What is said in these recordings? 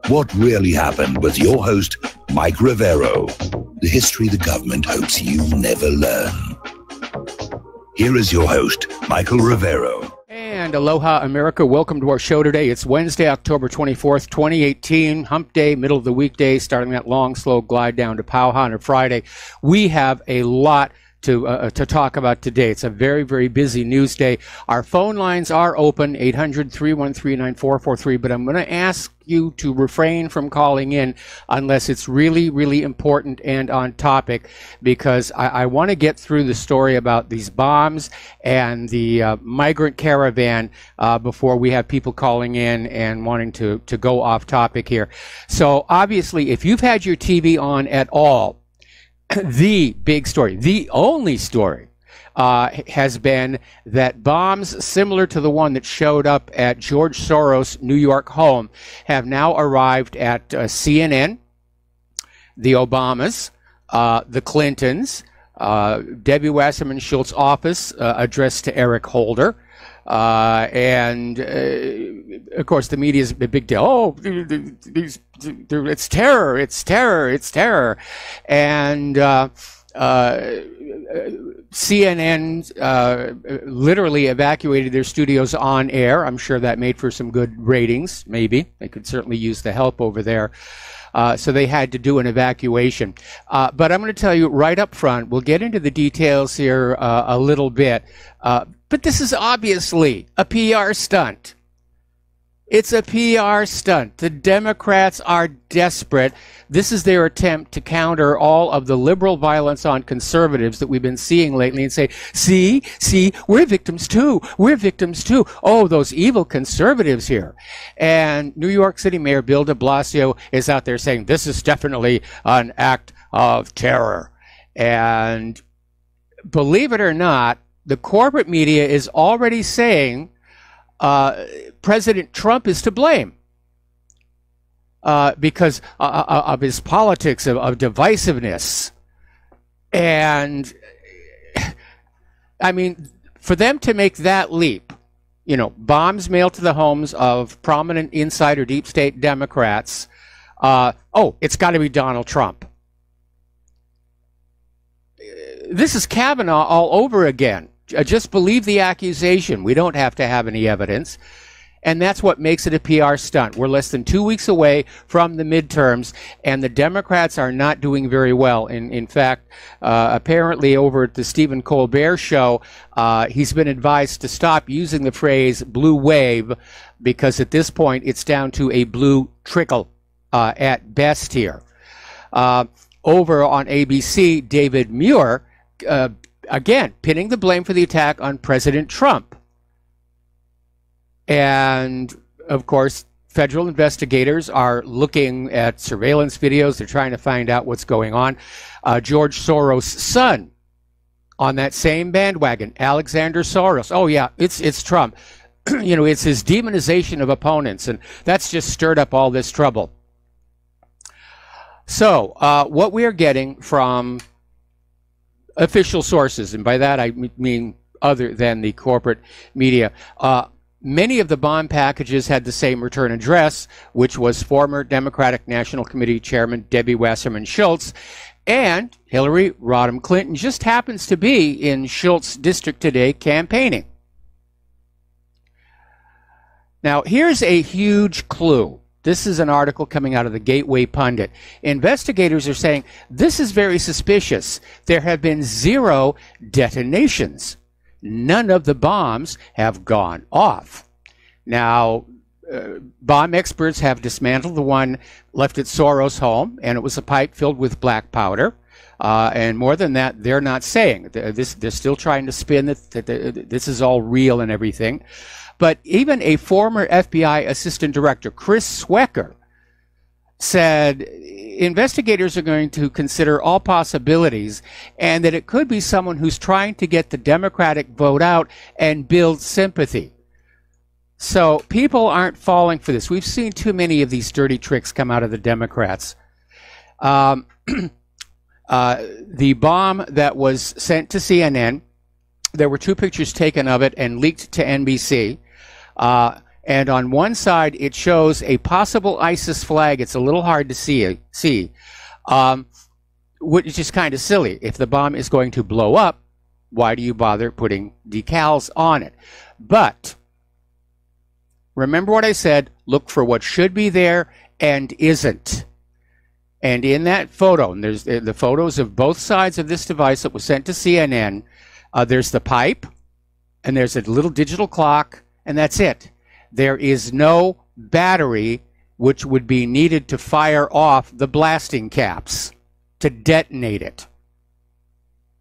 What Really Happened with your host, Mike Rivero. The history the government hopes you never learn. Here is your host, Michael Rivero. And aloha, America. Welcome to our show today. It's Wednesday, October 24th, 2018, hump day, middle of the weekday, starting that long, slow glide down to Pauha on a Friday. We have a lot to talk about today. It's a very, very busy news day. Our phone lines are open, 800-313-9443, but I'm going to ask you to refrain from calling in unless it's really, really important and on topic, because I want to get through the story about these bombs and the migrant caravan before we have people calling in and wanting to go off topic here. So obviously, if you've had your TV on at all, the big story, the only story, has been that bombs similar to the one that showed up at George Soros' New York home have now arrived at CNN, the Obamas, the Clintons, Debbie Wasserman Schultz's office addressed to Eric Holder, and of course the media is a big deal. Oh, it's terror, it's terror, it's terror. And CNN literally evacuated their studios on air. I'm sure that made for some good ratings, maybe. They could certainly use the help over there. So they had to do an evacuation. But I'm going to tell you right up front, we'll get into the details here a little bit. But this is obviously a PR stunt. It's a PR stunt. The Democrats are desperate. This is their attempt to counter all of the liberal violence on conservatives that we've been seeing lately and say, see, we're victims too. We're victims too. Oh, those evil conservatives here. And New York City Mayor Bill de Blasio is out there saying this is definitely an act of terror. And believe it or not, the corporate media is already saying President Trump is to blame because of his politics of divisiveness. And I mean, for them to make that leap, you know, bombs mailed to the homes of prominent insider deep state Democrats, oh, it's got to be Donald Trump. This is Kavanaugh all over again. Just believe the accusation. We don't have to have any evidence. And that's what makes it a PR stunt. We're less than 2 weeks away from the midterms, and the Democrats are not doing very well. In fact, apparently over at the Stephen Colbert show, he's been advised to stop using the phrase blue wave, because at this point it's down to a blue trickle at best here. Over on ABC, David Muir, again, pinning the blame for the attack on President Trump. And, of course, federal investigators are looking at surveillance videos. They're trying to find out what's going on. George Soros' son on that same bandwagon, Alexander Soros. Oh, yeah, it's Trump. You know, it's his demonization of opponents, and that's just stirred up all this trouble. So, what we are getting from official sources, and by that I mean other than the corporate media, many of the bomb packages had the same return address, which was former Democratic National Committee Chairman Debbie Wasserman Schultz, and Hillary Rodham Clinton just happens to be in Schultz's district today campaigning. Now, here's a huge clue. This is an article coming out of the Gateway Pundit. Investigators are saying this is very suspicious. There have been 0 detonations. None of the bombs have gone off. Now, bomb experts have dismantled the one left at Soros' home, and it was a pipe filled with black powder. And more than that, they're not saying. They're still trying to spin that this is all real and everything. But even a former FBI assistant director, Chris Swecker, said investigators are going to consider all possibilities, and that it could be someone who's trying to get the Democratic vote out and build sympathy. So people aren't falling for this. We've seen too many of these dirty tricks come out of the Democrats. The bomb that was sent to CNN, there were 2 pictures taken of it and leaked to NBC. And on one side, it shows a possible ISIS flag. It's a little hard to see, which is kind of silly. If the bomb is going to blow up, why do you bother putting decals on it? But remember what I said, look for what should be there and isn't. And in that photo, and there's the photos of both sides of this device that was sent to CNN, there's the pipe, and there's a little digital clock, and that's it. There is no battery which would be needed to fire off the blasting caps to detonate it.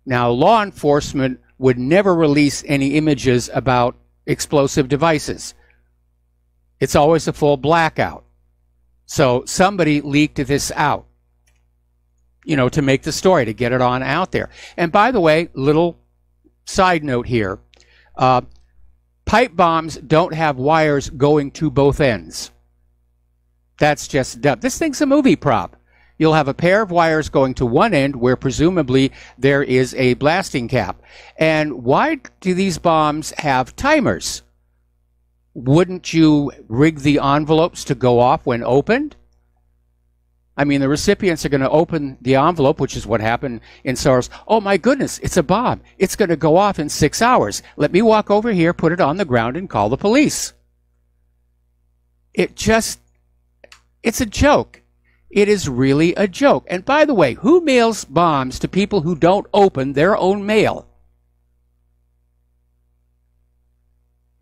Now, law enforcement would never release any images about explosive devices. It's always a full blackout. So somebody leaked this out, you know, to make the story, to get it on out there. And by the way, little side note here, pipe bombs don't have wires going to both ends. That's just dumb. This thing's a movie prop. You'll have a pair of wires going to one end where presumably there is a blasting cap. And why do these bombs have timers? Wouldn't you rig the envelopes to go off when opened? I mean, the recipients are going to open the envelope, which is what happened in SARS. Oh, my goodness, it's a bomb. It's going to go off in 6 hours. Let me walk over here, put it on the ground, and call the police. It's a joke. It is really a joke. And by the way, who mails bombs to people who don't open their own mail?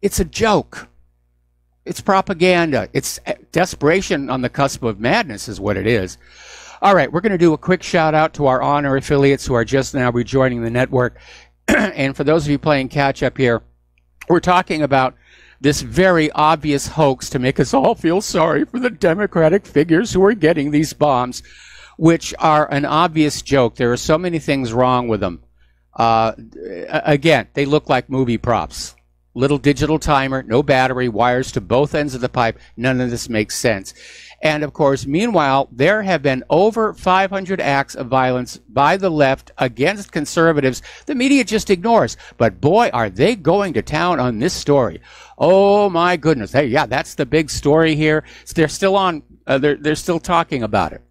It's a joke. It's propaganda. It's desperation on the cusp of madness is what it is. All right, we're going to do a quick shout out to our honor affiliates who are just now rejoining the network. And for those of you playing catch up here, we're talking about this very obvious hoax to make us all feel sorry for the Democratic figures who are getting these bombs, which are an obvious joke. There are so many things wrong with them. Again, they look like movie props. Little digital timer, no battery, wires to both ends of the pipe. None of this makes sense. And of course, meanwhile, there have been over 500 acts of violence by the left against conservatives. The media just ignores. But boy, are they going to town on this story. Oh my goodness. Hey, yeah, that's the big story here. They're still on, they're still talking about it.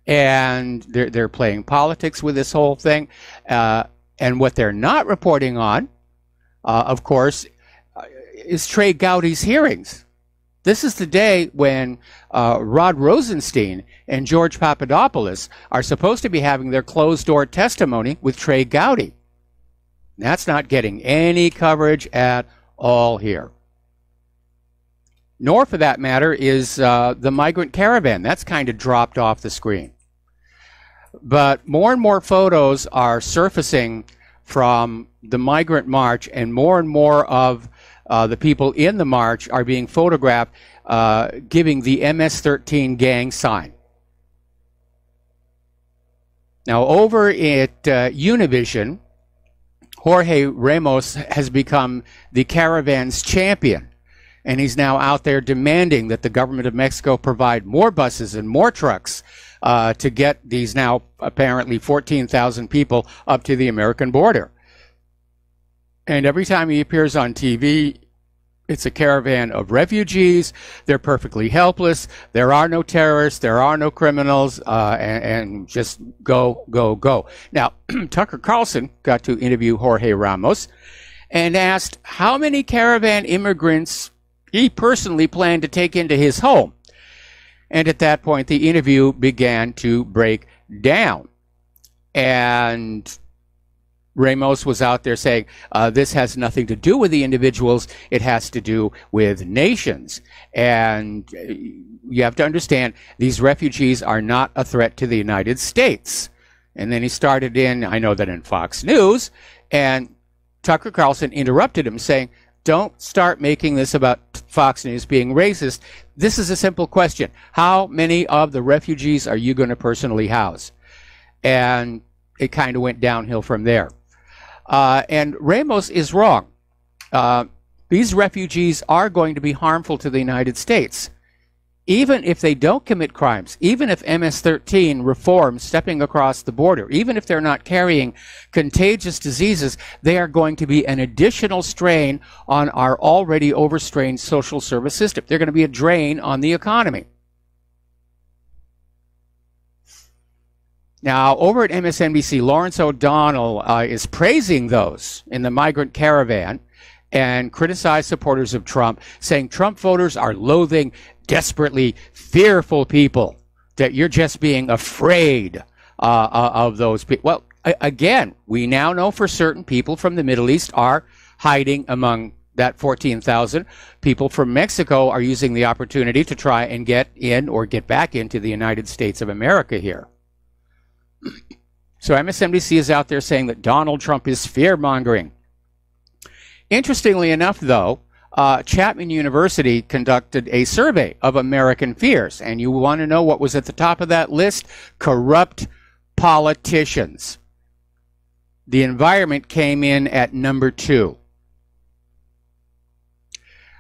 And they're playing politics with this whole thing. And what they're not reporting on, of course, is Trey Gowdy's hearings. This is the day when Rod Rosenstein and George Papadopoulos are supposed to be having their closed-door testimony with Trey Gowdy. That's not getting any coverage at all here. Nor, for that matter, is the migrant caravan. That's kind of dropped off the screen. But more and more photos are surfacing from the migrant march, and more of the people in the march are being photographed giving the MS-13 gang sign. Now, over at Univision, Jorge Ramos has become the caravan's champion, and he's now out there demanding that the government of Mexico provide more buses and more trucks to get these now apparently 14,000 people up to the American border. And every time he appears on TV, it's a caravan of refugees. They're perfectly helpless. There are no terrorists. There are no criminals. And just go, go, go. Now, Tucker Carlson got to interview Jorge Ramos and asked how many caravan immigrants he personally planned to take into his home. And at that point, the interview began to break down. And Ramos was out there saying, this has nothing to do with the individuals. It has to do with nations. And you have to understand, these refugees are not a threat to the United States. And then he started I know that in Fox News, and Tucker Carlson interrupted him saying, don't start making this about Fox News being racist. This is a simple question. How many of the refugees are you going to personally house? And it kind of went downhill from there. And Ramos is wrong. These refugees are going to be harmful to the United States. even if they don't commit crimes, even if MS-13 reforms stepping across the border, even if they're not carrying contagious diseases, they are going to be an additional strain on our already overstrained social service system. They're going to be a drain on the economy. Now, over at MSNBC, Lawrence O'Donnell is praising those in the migrant caravan and criticized supporters of Trump, saying Trump voters are loathing, desperately fearful people, that you're just being afraid of those people. Well, again, we now know for certain people from the Middle East are hiding among that 14,000. People from Mexico are using the opportunity to try and get in or get back into the United States of America here. So MSNBC is out there saying that Donald Trump is fear-mongering. Interestingly enough, though, Chapman University conducted a survey of American fears, and you want to know what was at the top of that list? Corrupt politicians. The environment came in at number 2.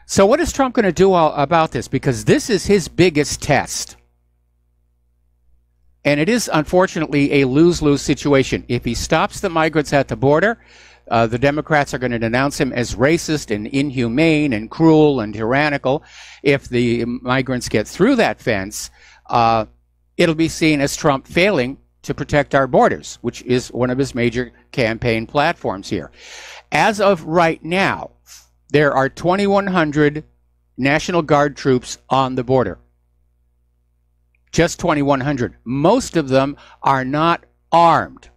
So what is Trump going to do about this? Because this is his biggest test. And it is, unfortunately, a lose-lose situation. If he stops the migrants at the border, the Democrats are going to denounce him as racist and inhumane and cruel and tyrannical. If the migrants get through that fence, it'll be seen as Trump failing to protect our borders, which is one of his major campaign platforms here. As of right now, there are 2,100 National Guard troops on the border. Just 2,100. Most of them are not armed.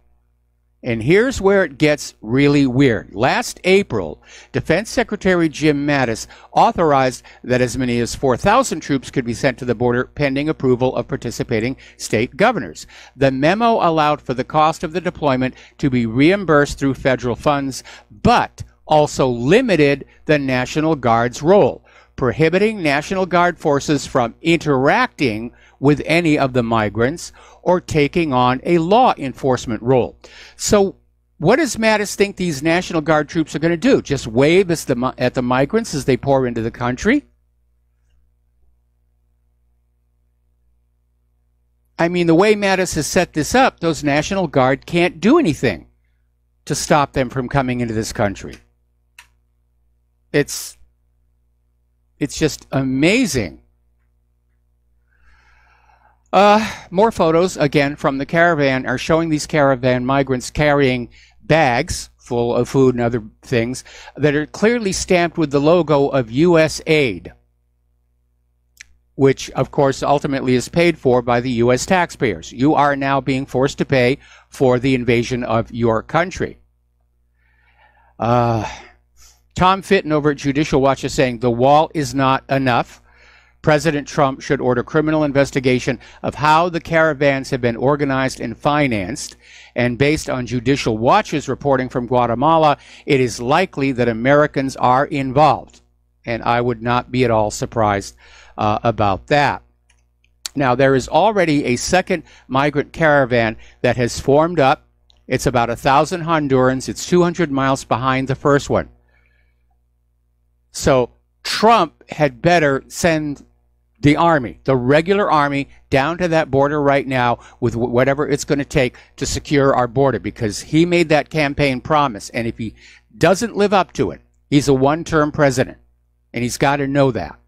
And here's where it gets really weird. Last April, Defense Secretary Jim Mattis authorized that as many as 4,000 troops could be sent to the border pending approval of participating state governors. The memo allowed for the cost of the deployment to be reimbursed through federal funds, but also limited the National Guard's role, prohibiting National Guard forces from interacting with any of the migrants or taking on a law enforcement role. So what does Mattis think these National Guard troops are going to do? Just wave at the migrants as they pour into the country? I mean, the way Mattis has set this up, those National Guard can't do anything to stop them from coming into this country. It's just amazing. More photos, again, from the caravan are showing these caravan migrants carrying bags full of food and other things that are clearly stamped with the logo of U.S. aid, which, of course, ultimately is paid for by the U.S. taxpayers. You are now being forced to pay for the invasion of your country. Tom Fitton over at Judicial Watch is saying the wall is not enough. President Trump should order criminal investigation of how the caravans have been organized and financed. And based on Judicial Watch's reporting from Guatemala, it is likely that Americans are involved. And I would not be at all surprised about that. Now, there is already a second migrant caravan that has formed up. It's about 1,000 Hondurans. It's 200 miles behind the first one. So Trump had better send the army, the regular army, down to that border right now with whatever it's going to take to secure our border, because he made that campaign promise. And if he doesn't live up to it, he's a one-term president, and he's got to know that.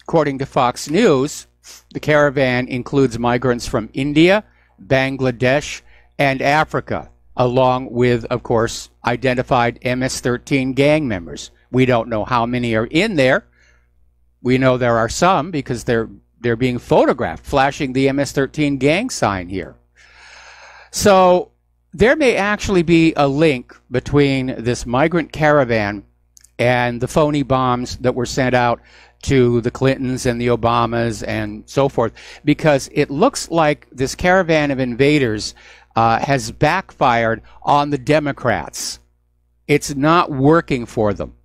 According to Fox News, the caravan includes migrants from India, Bangladesh, and Africa, along with, of course, identified MS-13 gang members. We don't know how many are in there. We know there are some because they're being photographed, flashing the MS-13 gang sign here. So there may actually be a link between this migrant caravan and the phony bombs that were sent out to the Clintons and the Obamas and so forth, because it looks like this caravan of invaders has backfired on the Democrats. It's not working for them.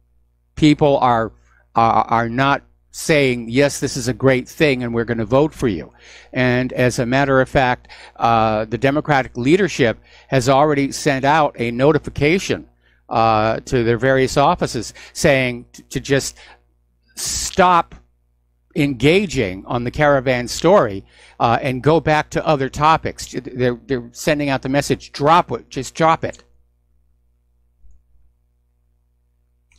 People are not saying, yes, this is a great thing and we're going to vote for you. And as a matter of fact, the Democratic leadership has already sent out a notification to their various offices saying to just stop engaging on the caravan story and go back to other topics. They're sending out the message, drop it, just drop it.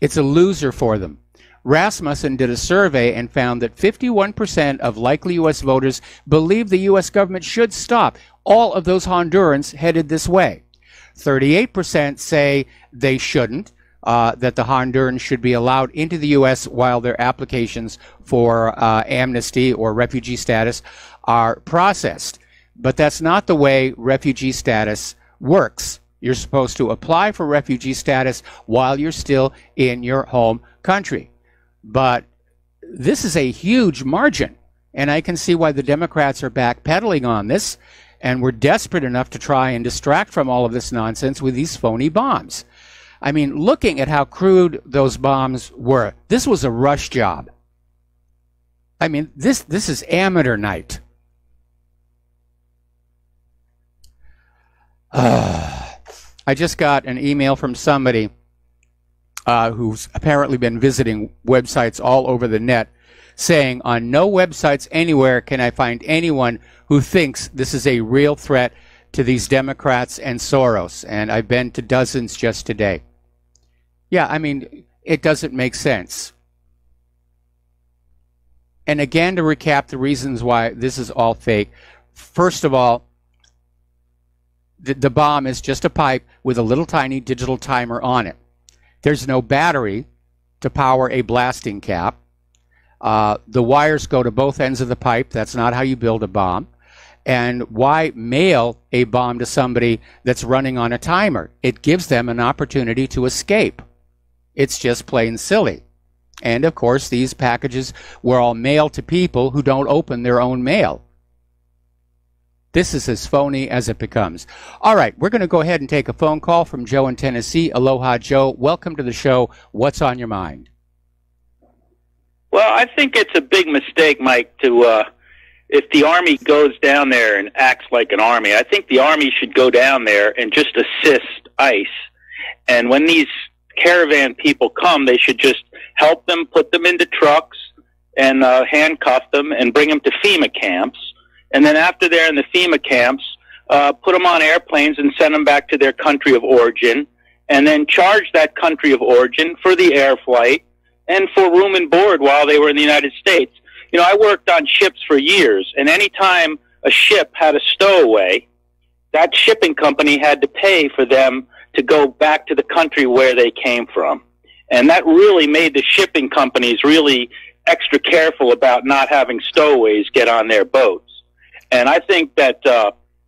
It's a loser for them. Rasmussen did a survey and found that 51% of likely U.S. voters believe the U.S. government should stop. All of those Hondurans headed this way. 38% say they shouldn't, that the Hondurans should be allowed into the U.S. while their applications for amnesty or refugee status are processed. But that's not the way refugee status works. You're supposed to apply for refugee status while you're still in your home country. But this is a huge margin, and I can see why the Democrats are backpedaling on this, and we're desperate enough to try and distract from all of this nonsense with these phony bombs. I mean, looking at how crude those bombs were, this was a rush job. I mean, this is amateur night. I just got an email from somebody who's apparently been visiting websites all over the net saying, on no websites anywhere can I find anyone who thinks this is a real threat to these Democrats and Soros. And I've been to dozens just today. Yeah, I mean, it doesn't make sense. And again, to recap the reasons why this is all fake. First of all, the bomb is just a pipe with a little tiny digital timer on it. There's no battery to power a blasting cap. The wires go to both ends of the pipe. That's not how you build a bomb. And why mail a bomb to somebody that's running on a timer? It gives them an opportunity to escape. It's just plain silly. And of course, these packages were all mailed to people who don't open their own mail. This is as phony as it becomes. All right, we're going to go ahead and take a phone call from Joe in Tennessee. Aloha, Joe. Welcome to the show. What's on your mind? Well, I think it's a big mistake, Mike, to if the Army goes down there and acts like an Army. I think the Army should go down there and just assist ICE. And when these caravan people come, they should just help them, put them into trucks, and handcuff them and bring them to FEMA camps. And then after they're in the FEMA camps, put them on airplanes and send them back to their country of origin, and then charge that country of origin for the air flight and for room and board while they were in the United States. You know, I worked on ships for years, and any time a ship had a stowaway, that shipping company had to pay for them to go back to the country where they came from. And that really made the shipping companies really extra careful about not having stowaways get on their boats. And I think that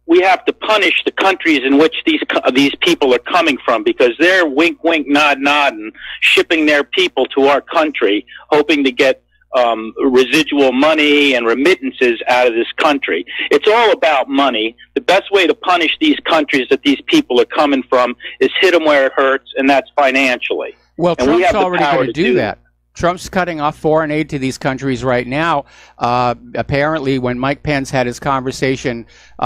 we have to punish the countries in which these people are coming from, because they're wink, wink, nod, nod, and shipping their people to our country, hoping to get residual money and remittances out of this country. It's all about money. The best way to punish these countries that these people are coming from is hit them where it hurts, and that's financially. Well, Trump's already going to do that. Trump's cutting off foreign aid to these countries right now. Apparently, when Mike Pence had his conversation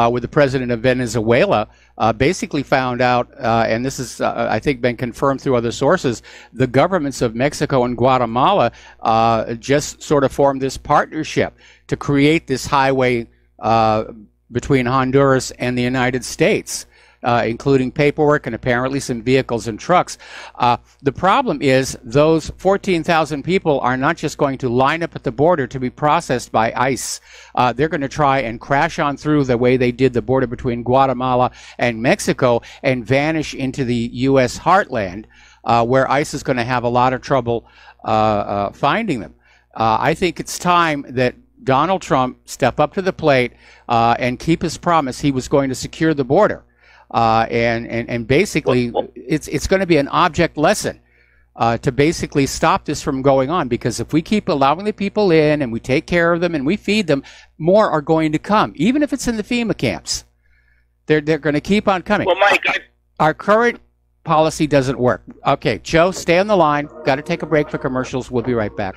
with the president of Venezuela, basically found out, and this is, I think, been confirmed through other sources, the governments of Mexico and Guatemala just sort of formed this partnership to create this highway between Honduras and the United States. Including paperwork and apparently some vehicles and trucks. The problem is those 14,000 people are not just going to line up at the border to be processed by ICE. They're going to try and crash on through the way they did the border between Guatemala and Mexico and vanish into the U.S. heartland, where ICE is going to have a lot of trouble finding them. I think it's time that Donald Trump step up to the plate and keep his promise he was going to secure the border. And basically, it's going to be an object lesson to basically stop this from going on. Because if we keep allowing the people in and we take care of them and we feed them, more are going to come, even if it's in the FEMA camps. They're going to keep on coming. Well, Mike, our current policy doesn't work. Okay, Joe, stay on the line. Got to take a break for commercials. We'll be right back.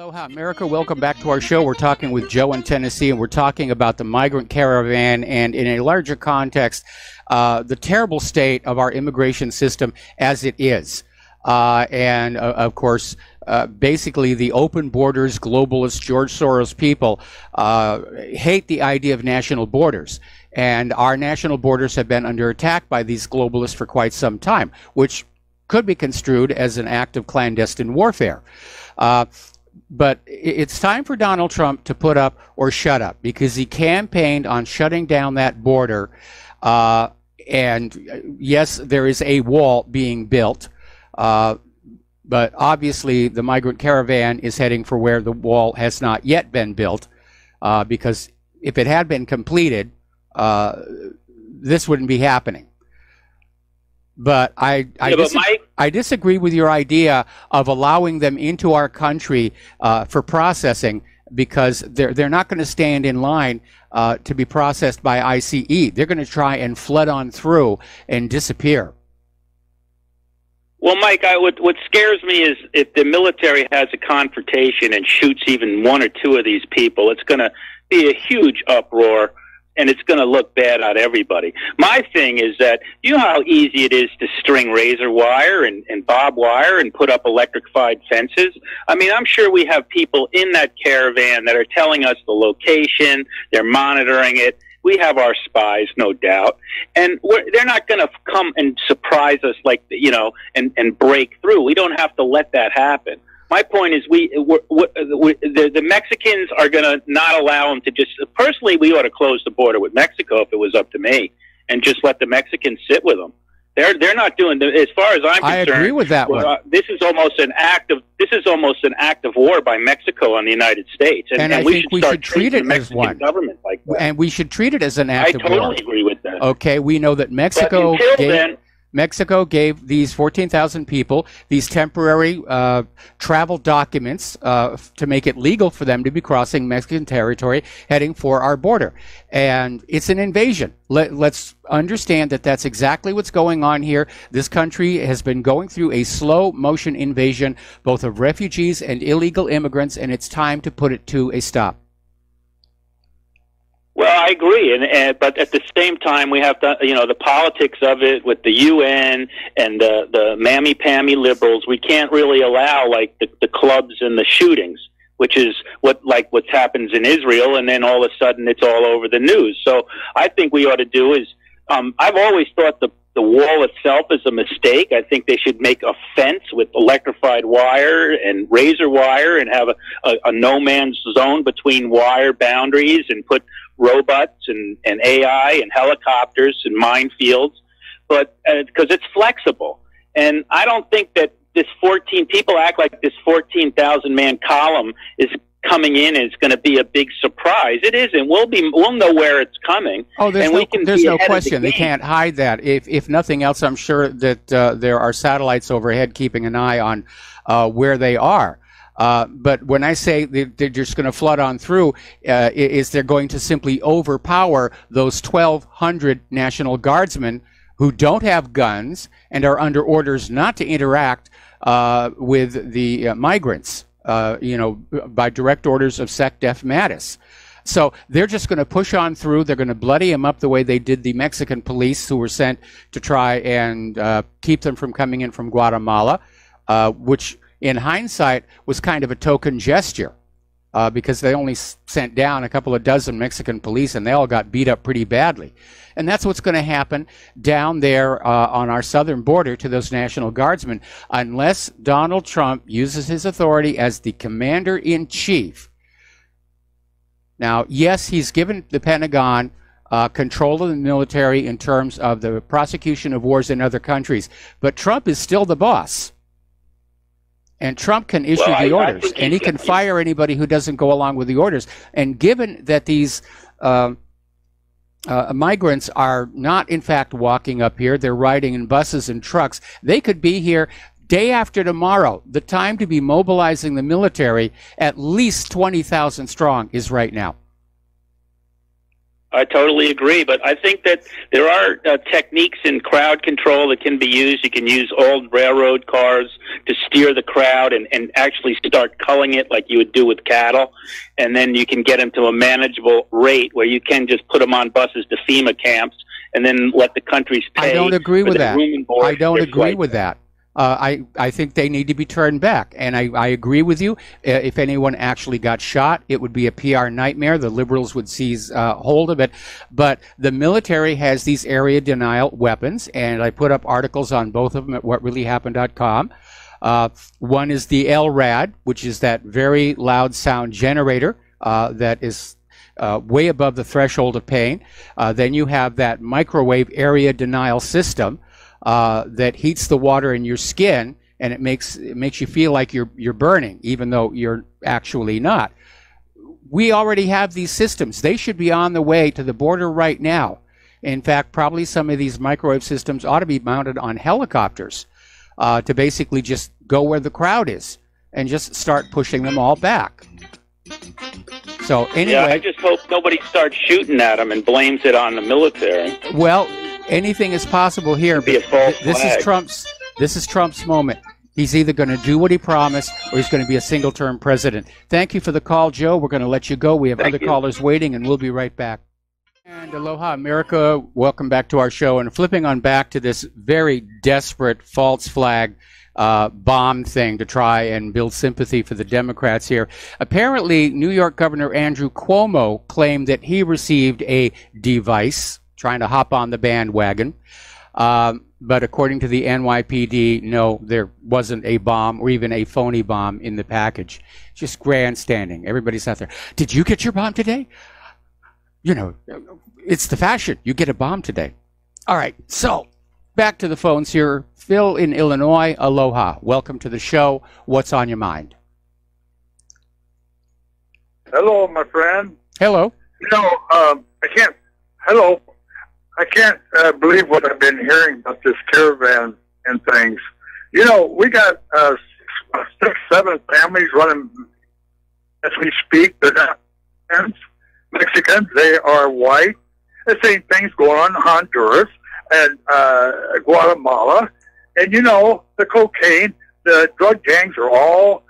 Aloha, America. Welcome back to our show. We're talking with Joe in Tennessee, and we're talking about the migrant caravan and, in a larger context, the terrible state of our immigration system as it is. And, of course, basically the open borders, globalist, George Soros people hate the idea of national borders. And our national borders have been under attack by these globalists for quite some time, which could be construed as an act of clandestine warfare. But it's time for Donald Trump to put up or shut up, because he campaigned on shutting down that border. And yes, there is a wall being built, but obviously the migrant caravan is heading for where the wall has not yet been built, because if it had been completed, this wouldn't be happening. But I disagree with your idea of allowing them into our country for processing, because they're not going to stand in line to be processed by ICE. They're going to try and flood on through and disappear. Well, Mike, what scares me is if the military has a confrontation and shoots even one or two of these people, it's going to be a huge uproar. And it's going to look bad on everybody. My thing is that, you know how easy it is to string razor wire and barbed wire and put up electrified fences? I mean, I'm sure we have people in that caravan that are telling us the location. They're monitoring it. We have our spies, no doubt. And they're not going to come and surprise us like, and break through. We don't have to let that happen. My point is, the Mexicans are going to not allow them to just. Personally, we ought to close the border with Mexico if it was up to me, and just let the Mexicans sit with them. They're not doing. As far as I'm concerned, I agree with that one. This is almost an act of war by Mexico on the United States, and I think we should treat it as one. Government like that. And we should treat it as an act of war. I totally agree with that. Okay, we know that Mexico. But until then. Mexico gave these 14,000 people these temporary travel documents to make it legal for them to be crossing Mexican territory heading for our border. And it's an invasion. Let's understand that that's exactly what's going on here. This country has been going through a slow motion invasion, both of refugees and illegal immigrants, and it's time to put it to a stop. Well, I agree, but at the same time, we have to, the politics of it with the UN and the mammy-pammy liberals. We can't really allow like the clubs and the shootings, which is what happens in Israel, and then all of a sudden it's all over the news. So I think we ought to do is, I've always thought the wall itself is a mistake. I think they should make a fence with electrified wire and razor wire and have a no man's zone between wire boundaries and put robots and AI and helicopters and minefields, but because it's flexible. And I don't think that people act like this 14,000 man column is coming in and it's going to be a big surprise. It isn't. We'll know where it's coming. Oh, there's no question. They can't hide that. If nothing else, I'm sure that there are satellites overhead keeping an eye on where they are. But when I say they're just going to flood on through, is they're going to simply overpower those 1,200 National Guardsmen who don't have guns and are under orders not to interact with the migrants, by direct orders of SecDef Mattis. So they're just going to push on through. They're going to bloody them up the way they did the Mexican police who were sent to try and keep them from coming in from Guatemala, which in hindsight was kind of a token gesture because they only sent down a couple of dozen Mexican police and they all got beat up pretty badly. And that's what's going to happen down there on our southern border to those National Guardsmen, unless Donald Trump uses his authority as the commander-in-chief. Now, yes, he's given the Pentagon control of the military in terms of the prosecution of wars in other countries, but Trump is still the boss. And Trump can issue the orders, and he can fire anybody who doesn't go along with the orders. And given that these migrants are not, in fact, walking up here, they're riding in buses and trucks, they could be here day after tomorrow. The time to be mobilizing the military, at least 20,000 strong, is right now. I totally agree, but I think that there are techniques in crowd control that can be used. You can use old railroad cars to steer the crowd and actually start culling it like you would do with cattle, and then you can get them to a manageable rate where you can just put them on buses to FEMA camps and then let the countries pay. I don't agree with that. I don't agree like with that. I think they need to be turned back. And I agree with you. If anyone actually got shot, it would be a PR nightmare. The liberals would seize hold of it. But the military has these area denial weapons, and I put up articles on both of them at whatreallyhappened.com. One is the LRAD, which is that very loud sound generator that is way above the threshold of pain. Then you have that microwave area denial system that heats the water in your skin, and it makes you feel like you're burning, even though you're actually not. We already have these systems. They should be on the way to the border right now. In fact, probably some of these microwave systems ought to be mounted on helicopters to basically just go where the crowd is and just start pushing them all back. So anyway, yeah, I just hope nobody starts shooting at them and blames it on the military. Well, anything is possible here. Be a false this flag. This is Trump's moment. He's either going to do what he promised, or he's going to be a single-term president. Thank you for the call, Joe. We're going to let you go. We have other callers waiting, and we'll be right back. And aloha, America. Welcome back to our show. And flipping on back to this very desperate false flag bomb thing to try and build sympathy for the Democrats here. Apparently, New York Governor Andrew Cuomo claimed that he received a device, trying to hop on the bandwagon. But according to the NYPD, no, there wasn't a bomb or even a phony bomb in the package. Just grandstanding. Everybody's out there. Did you get your bomb today? You know, it's the fashion. You get a bomb today. All right, so back to the phones here. Phil in Illinois, aloha. Welcome to the show. What's on your mind? Hello, my friend. Hello. You know, I can't believe what I've been hearing about this caravan and things. You know, we got 6, 7 families running as we speak. They're not Mexicans. They are white. The same things going on in Honduras and Guatemala. And, you know, the cocaine, the drug gangs are all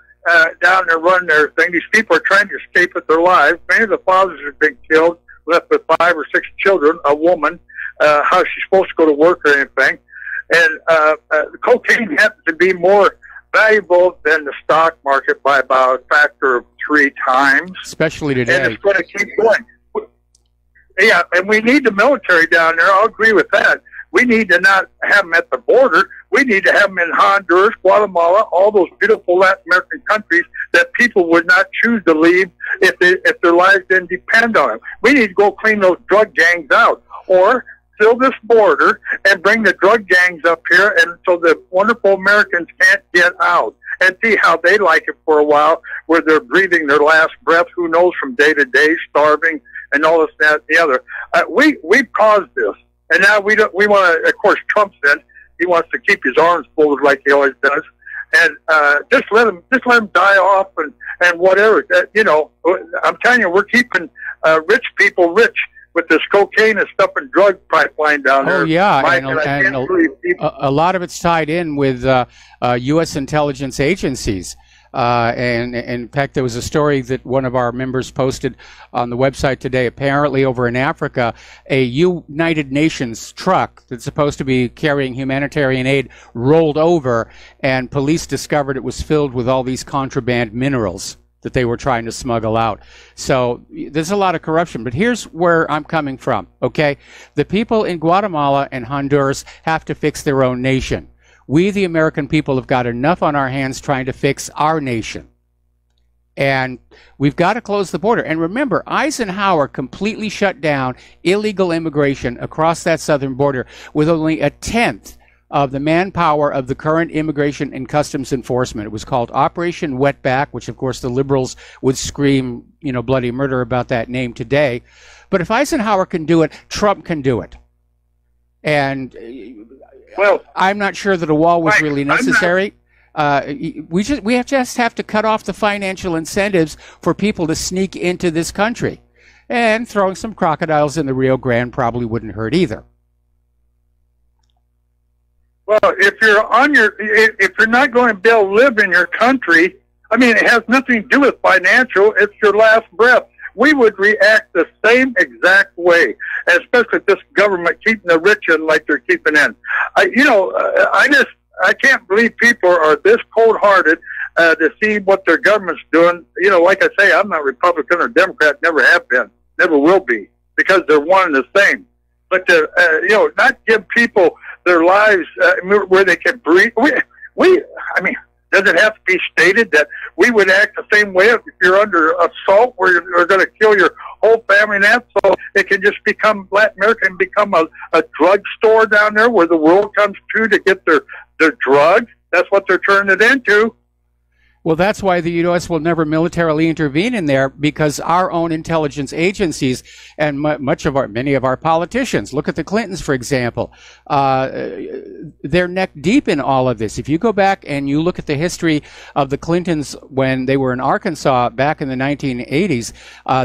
down there running their thing. These people are trying to escape with their lives. Many of the fathers have been killed, left with 5 or 6 children, a woman, how she's supposed to go to work or anything. And the cocaine happens to be more valuable than the stock market by about a factor of 3 times. Especially today. And it's going to keep going. Yeah, and we need the military down there. I'll agree with that. We need to not have them at the border. We need to have them in Honduras, Guatemala, all those beautiful Latin American countries that people would not choose to leave if their lives didn't depend on them. We need to go clean those drug gangs out, or fill this border and bring the drug gangs up here, and so the wonderful Americans can't get out, and see how they like it for a while, where they're breathing their last breath. Who knows, from day to day, starving and all this, that, and the other. We've caused this. And now we want to, of course, Trump said he wants to keep his arms folded like he always does, and just let him die off and whatever. You know, I'm telling you, we're keeping rich people rich with this cocaine and stuff and drug pipeline down there. Oh yeah, Mike, and a lot of it's tied in with U.S. intelligence agencies. And in fact, there was a story that one of our members posted on the website today. Apparently, over in Africa, a United Nations truck that's supposed to be carrying humanitarian aid rolled over, and police discovered it was filled with all these contraband minerals that they were trying to smuggle out. So there's a lot of corruption. But here's where I'm coming from, okay? The people in Guatemala and Honduras have to fix their own nation. We, the American people, have got enough on our hands trying to fix our nation. And we've got to close the border. And remember, Eisenhower completely shut down illegal immigration across that southern border with only 1/10 of the manpower of the current immigration and customs enforcement. It was called Operation Wetback, which, of course, the liberals would scream, you know, bloody murder about that name today. But if Eisenhower can do it, Trump can do it. And well, I'm not sure that a wall was really necessary. We just have to cut off the financial incentives for people to sneak into this country. And throwing some crocodiles in the Rio Grande probably wouldn't hurt either. Well, if you're not going to be able to live in your country, I mean, it has nothing to do with financial. It's your last breath. We would react the same exact way, especially if this government keeping the rich in like they're keeping in. I can't believe people are this cold-hearted to see what their government's doing. You know, like I say, I'm not Republican or Democrat, never have been, never will be, because they're one and the same. But to not give people their lives where they can breathe. I mean, does it have to be stated that we would act the same way if you're under assault, where you're going to kill your whole family and that? So it can just become, Latin America can become a drugstore down there where the world comes to get their drugs. That's what they're turning it into. Well, that's why the U.S. will never militarily intervene in there, because our own intelligence agencies and many of our politicians, look at the Clintons, for example, they're neck deep in all of this. If you go back and you look at the history of the Clintons when they were in Arkansas back in the 1980s,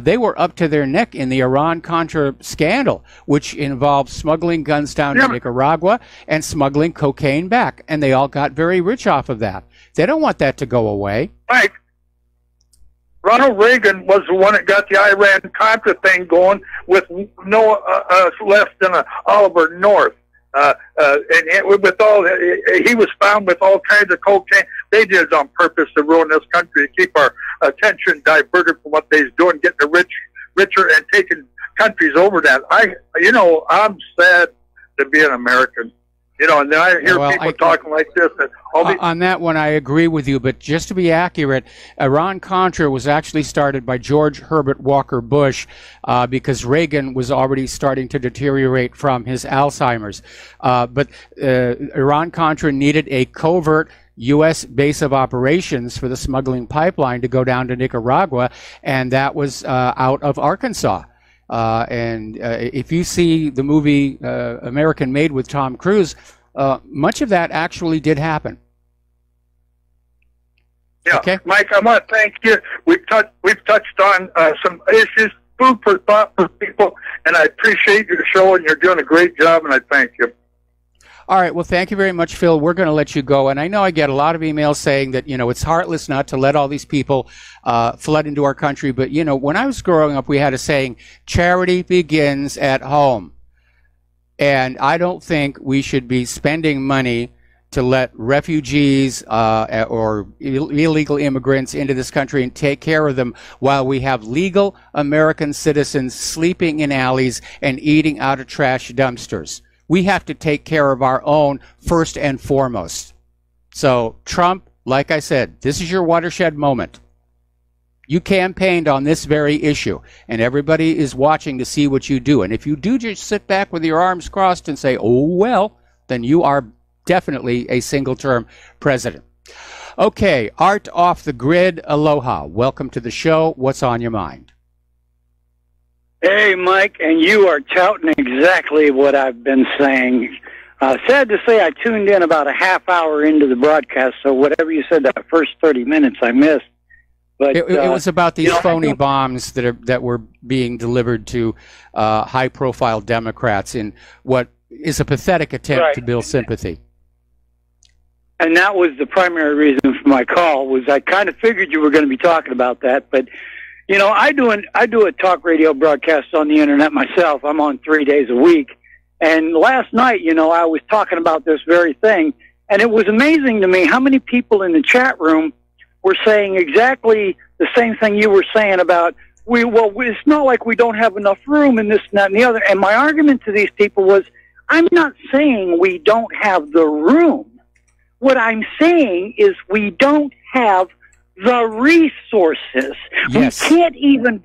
they were up to their neck in the Iran-Contra scandal, which involved smuggling guns down to Nicaragua and smuggling cocaine back. And they all got very rich off of that. They don't want that to go away. Right. Ronald Reagan was the one that got the Iran-Contra thing going with no less than a Oliver North. And he was found with all kinds of cocaine. They did it on purpose to ruin this country, to keep our attention diverted from what they're doing, getting the richer and taking countries over that. I'm sad to be an American. And then I hear people talking like this. On that one, I agree with you. But just to be accurate, Iran-Contra was actually started by George Herbert Walker Bush because Reagan was already starting to deteriorate from his Alzheimer's. But Iran-Contra needed a covert U.S. base of operations for the smuggling pipeline to go down to Nicaragua, and that was out of Arkansas. If you see the movie American Made with Tom Cruise, much of that actually did happen. Yeah, okay. Mike, I want to thank you. We've touched on some issues, food for thought for people, and I appreciate your show, and you're doing a great job, and I thank you. All right. Well, thank you very much, Phil. We're going to let you go. And I know I get a lot of emails saying that, it's heartless not to let all these people flood into our country. But, when I was growing up, we had a saying, charity begins at home. And I don't think we should be spending money to let refugees or illegal immigrants into this country and take care of them while we have legal American citizens sleeping in alleys and eating out of trash dumpsters. We have to take care of our own first and foremost. So, Trump, like I said, this is your watershed moment. You campaigned on this very issue, and everybody is watching to see what you do. And if you do just sit back with your arms crossed and say, oh, well, then you are definitely a single-term president. Okay, Art Off the Grid, aloha. Welcome to the show. What's on your mind? Hey, Mike, and you are touting exactly what I've been saying. Sad to say I tuned in about a half hour into the broadcast, so whatever you said that first 30 minutes I missed. But it was about these phony bombs that were being delivered to high-profile Democrats in what is a pathetic attempt to build sympathy. And that was the primary reason for my call, was I kind of figured you were going to be talking about that, but I do a talk radio broadcast on the internet myself. I'm on 3 days a week. And last night, I was talking about this very thing. And it was amazing to me how many people in the chat room were saying exactly the same thing you were saying about, it's not like we don't have enough room in this and that and the other. And my argument to these people was, I'm not saying we don't have the room. What I'm saying is we don't have the resources. Yes. We can't even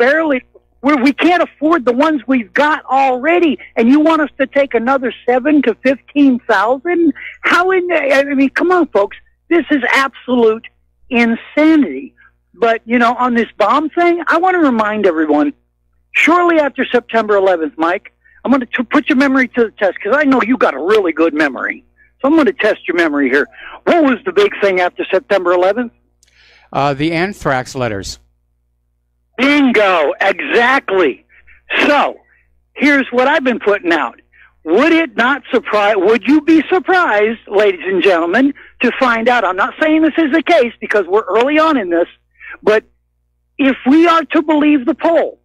we can't afford the ones we've got already, and you want us to take another 7,000 to 15,000? Come on, folks. This is absolute insanity. But, on this bomb thing, I want to remind everyone, shortly after September 11th, Mike, I'm going to put your memory to the test, because I know you got a really good memory. So I'm going to test your memory here. What was the big thing after September 11th? The anthrax letters. Bingo, exactly. So, here's what I've been putting out. Would you be surprised, ladies and gentlemen, to find out, I'm not saying this is the case because we're early on in this, but if we are to believe the polls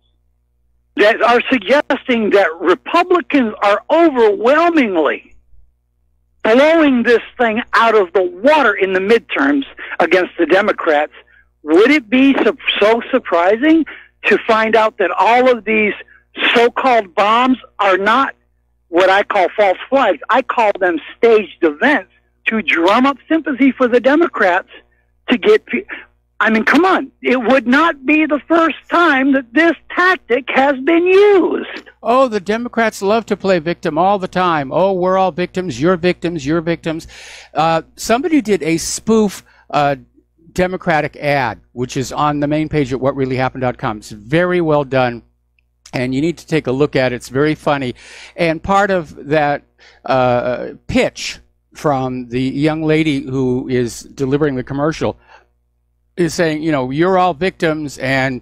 that are suggesting that Republicans are overwhelmingly blowing this thing out of the water in the midterms against the Democrats, would it be so surprising to find out that all of these so-called bombs are not what I call false flags? I call them staged events to drum up sympathy for the Democrats to get... I mean, come on. It would not be the first time that this tactic has been used. Oh, the Democrats love to play victim all the time. Oh, we're all victims. You're victims. You're victims. Somebody did a spoof Democratic ad, which is on the main page at whatreallyhappened.com. It's very well done, and you need to take a look at it. It's very funny. And part of that pitch from the young lady who is delivering the commercial is saying, you know, you're all victims, and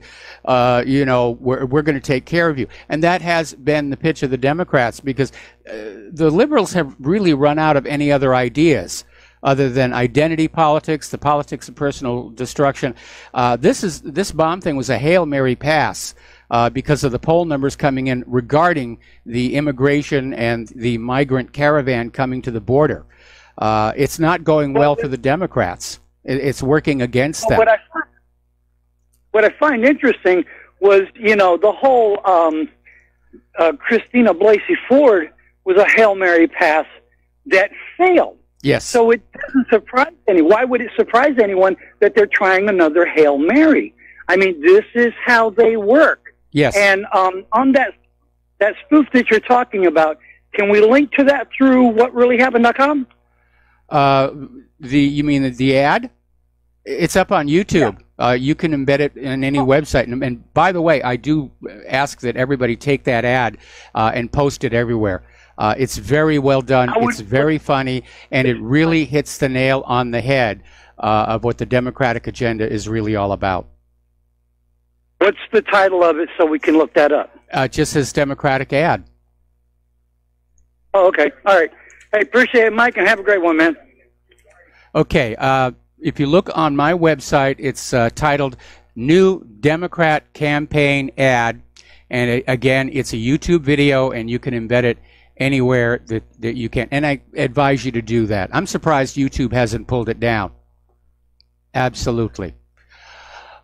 you know, we're going to take care of you. And that has been the pitch of the Democrats, because the liberals have really run out of any other ideas other than identity politics, the politics of personal destruction. This bomb thing was a Hail Mary pass because of the poll numbers coming in regarding the immigration and the migrant caravan coming to the border. It's not going well for the Democrats. It's working against them. What I find interesting was, you know, the whole Christina Blasey Ford was a Hail Mary pass that failed. Yes. So it doesn't surprise anyone. Why would it surprise anyone that they're trying another Hail Mary? I mean, this is how they work. Yes. And on that spoof that you're talking about, can we link to that through whatreallyhappened.com? You mean the ad? It's up on YouTube. Yeah. You can embed it in any website. And by the way, I do ask that everybody take that ad and post it everywhere. It's very well done. It's very funny, and it really hits the nail on the head of what the Democratic agenda is really all about. What's the title of it so we can look that up? It just says Democratic ad. Oh, okay. All right. Hey, appreciate it, Mike, and have a great one, man. Okay. If you look on my website, it's titled New Democrat Campaign Ad. And again, it's a YouTube video, and you can embed it anywhere that you can. And I advise you to do that. I'm surprised YouTube hasn't pulled it down. Absolutely.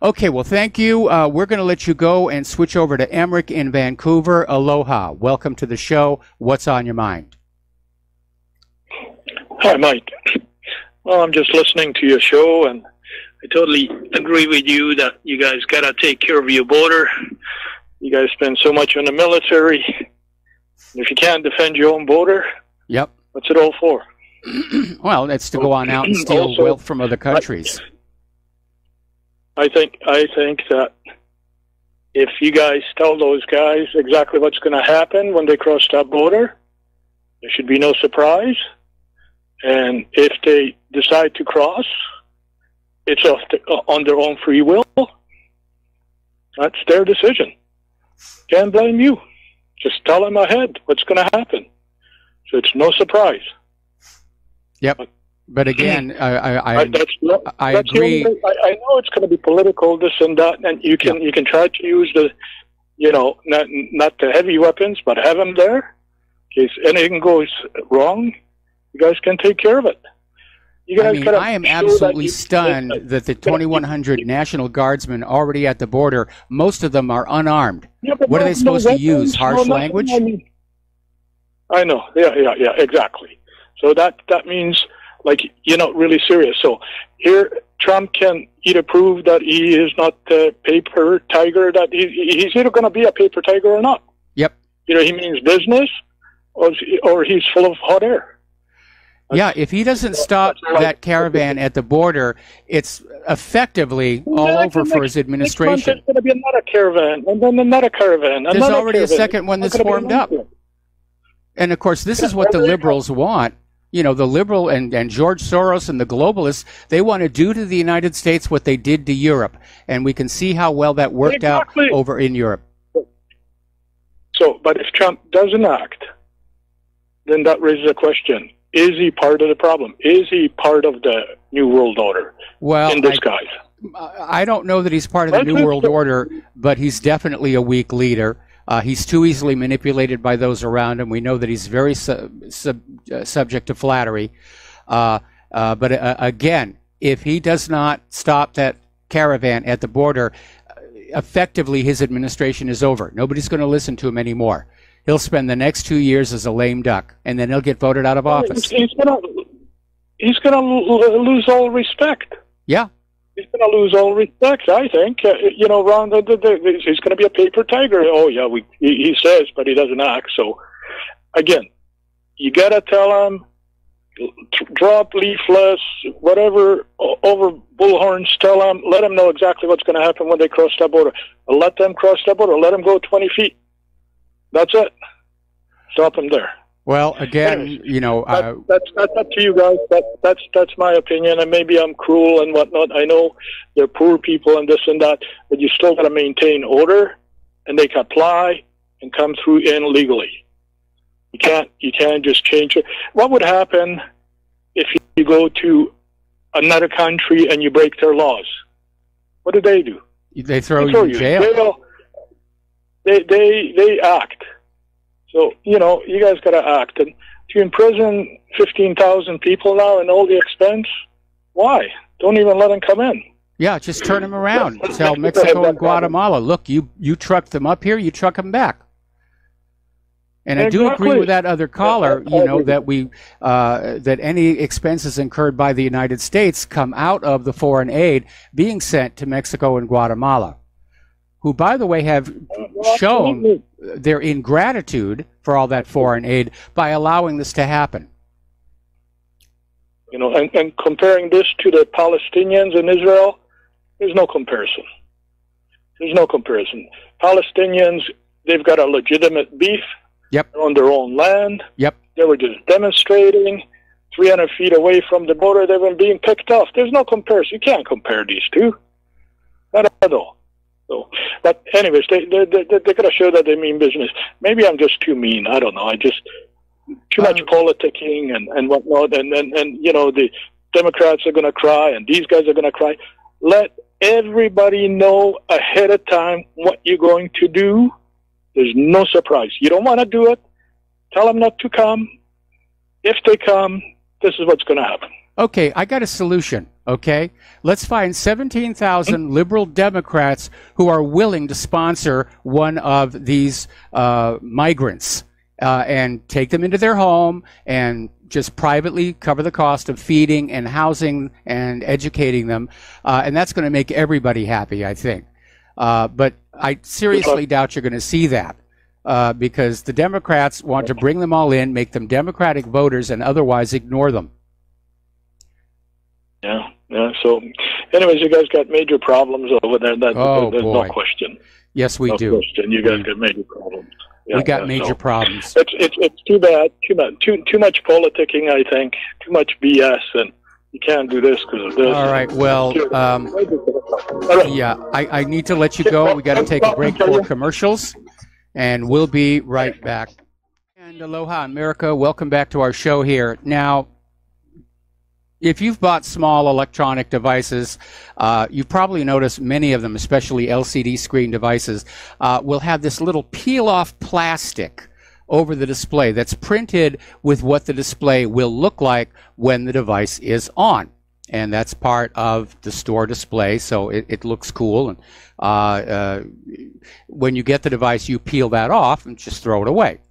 Okay, well, thank you. We're going to let you go and switch over to Emmerich in Vancouver. Aloha. Welcome to the show. What's on your mind? Hi, Mike. Well, I'm just listening to your show, and I totally agree with you that you guys got to take care of your border. You guys spend so much on the military. If you can't defend your own border, yep, what's it all for? Well, it's to go on out and steal also, wealth from other countries. I think that if you guys tell those guys exactly what's going to happen when they cross that border, there should be no surprise. And if they decide to cross, it's on their own free will. That's their decision. Can't blame you. Just tell them ahead what's going to happen. So it's no surprise. Yep. But again, I agree. I know it's going to be political, this and that, and you can try to use the, you know, not the heavy weapons, but have them there in case anything goes wrong. You guys can take care of it. I am absolutely stunned that the 2,100 National Guardsmen already at the border, most of them are unarmed. Yeah, what are they supposed to use? Harsh language? I know. Yeah, exactly. So that means, like, you're not really serious. So here, Trump can either prove that he is not the paper tiger, that he's either going to be a paper tiger or not. Yep. Either he means business or he's full of hot air. Yeah, if he doesn't stop that caravan at the border, it's effectively all over for his administration. There's going to be another caravan, and then another caravan. There's already a second one that's formed up. And, of course, this is what the liberals want. You know, the liberal and George Soros and the globalists, they want to do to the United States what they did to Europe. And we can see how well that worked out over in Europe. So, but if Trump doesn't act, then that raises a question. Is he part of the problem? Is he part of the New World Order in disguise? I don't know that he's part of the New World Order, but he's definitely a weak leader. He's too easily manipulated by those around him. We know that he's very subject to flattery. But again, if he does not stop that caravan at the border, effectively his administration is over. Nobody's going to listen to him anymore. He'll spend the next 2 years as a lame duck, and then he'll get voted out of office. He's going to lose all respect. Yeah. He's going to lose all respect, I think. He's going to be a paper tiger. Oh, yeah, he says, but he doesn't act. So, again, you got to tell him, drop leaflets, whatever, over bullhorns, tell them, let them know exactly what's going to happen when they cross that border. Let them cross that border. Let them go 20 feet. That's it. Stop them there. Well, again, anyways, that's up to you guys. That's my opinion, and maybe I'm cruel and whatnot. I know they're poor people and this and that, but you still got to maintain order, and they can apply and come through in legally. You can't just change it. What would happen if you go to another country and you break their laws? What do? They throw you in jail. They act. So, you guys got to act. And to imprison 15,000 people now and all the expense, why? Don't even let them come in. Yeah, just turn them around. Tell Mexico and Guatemala, look, you truck them up here, you truck them back. And I do agree with that other caller, that any expenses incurred by the United States come out of the foreign aid being sent to Mexico and Guatemala, who, by the way, have shown their ingratitude for all that foreign aid by allowing this to happen. And comparing this to the Palestinians in Israel, there's no comparison. There's no comparison. Palestinians, they've got a legitimate beef. Yep. They're on their own land. Yep. They were just demonstrating 300 feet away from the border. They were being picked off. There's no comparison. You can't compare these two. Not at all. So, but anyways, they got to show that they mean business. Maybe I'm just too mean. I don't know. I just too much politicking and whatnot. And the Democrats are going to cry and these guys are going to cry. Let everybody know ahead of time what you're going to do. There's no surprise. You don't want to do it. Tell them not to come. If they come, this is what's going to happen. Okay, I got a solution, okay? Let's find 17,000 liberal Democrats who are willing to sponsor one of these migrants and take them into their home and just privately cover the cost of feeding and housing and educating them. And that's going to make everybody happy, I think. But I seriously doubt you're going to see that because the Democrats want to bring them all in, make them Democratic voters, and otherwise ignore them. Yeah. So, anyways, you guys got major problems over there. There's no question. Yes, we do. No question. You guys got major problems. Yeah, we got major problems. It's too bad. Too much politicking. I think too much BS, and you can't do this because of this. All right. Well, yeah, I need to let you go. We got to take a break for commercials, and we'll be right back. And aloha, America. Welcome back to our show here. Now, if you've bought small electronic devices, you've probably noticed many of them, especially LCD screen devices, will have this little peel-off plastic over the display that's printed with what the display will look like when the device is on. And that's part of the store display, so it looks cool. And when you get the device, you peel that off and just throw it away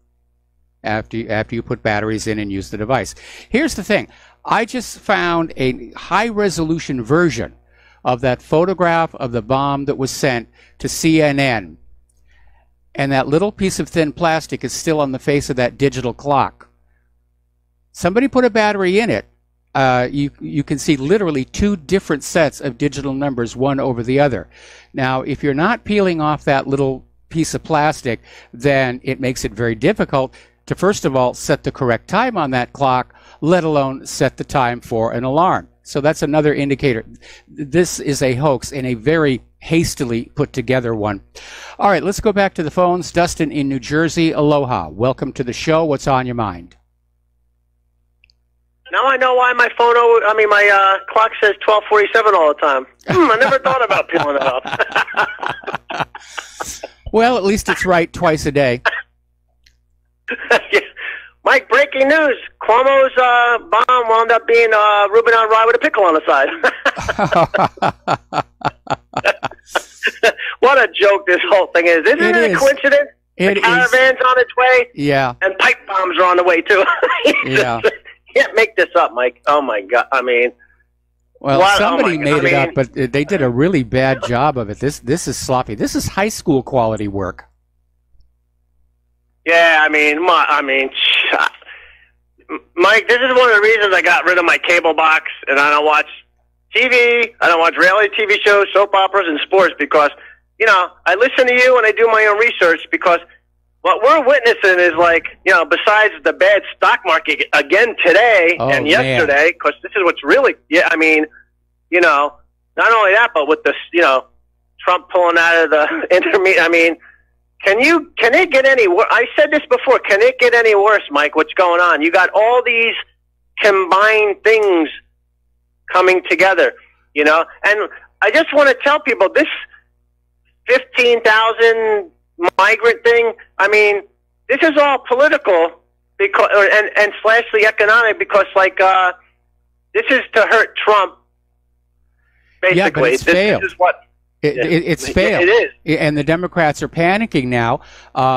after you put batteries in and use the device. Here's the thing. I just found a high-resolution version of that photograph of the bomb that was sent to CNN. And that little piece of thin plastic is still on the face of that digital clock. Somebody put a battery in it. You can see literally two different sets of digital numbers, one over the other. Now, if you're not peeling off that little piece of plastic, then it makes it very difficult to, first of all, set the correct time on that clock, let alone set the time for an alarm. So that's another indicator. This is a hoax and a very hastily put together one. All right, let's go back to the phones. Dustin in New Jersey, aloha. Welcome to the show. What's on your mind? Now I know why my clock says 12:47 all the time. I never thought about peeling it off. Well, at least it's right twice a day. Yeah. Mike, breaking news. Cuomo's bomb wound up being Reuben on rye with a pickle on the side. What a joke this whole thing is. Isn't it a coincidence? The caravan's on its way. Yeah. And pipe bombs are on the way, too. Yeah. Can't make this up, Mike. Oh, my God. I mean... Well, somebody made it up, but they did a really bad job of it. This is sloppy. This is high school quality work. Yeah, Mike, this is one of the reasons I got rid of my cable box, and I don't watch TV. I don't watch reality TV shows, soap operas, and sports because, I listen to you and I do my own research because what we're witnessing is besides the bad stock market again today and yesterday, because this is what's really, not only that, but with this, Trump pulling out of the intermediate, can it get any worse? I said this before. Can it get any worse, Mike? What's going on? You got all these combined things coming together, And I just want to tell people this 15,000 migrant thing. This is all political because and slash the economic because this is to hurt Trump. Basically, yeah, but it's failed. This is what. It's failed. It is. And the Democrats are panicking now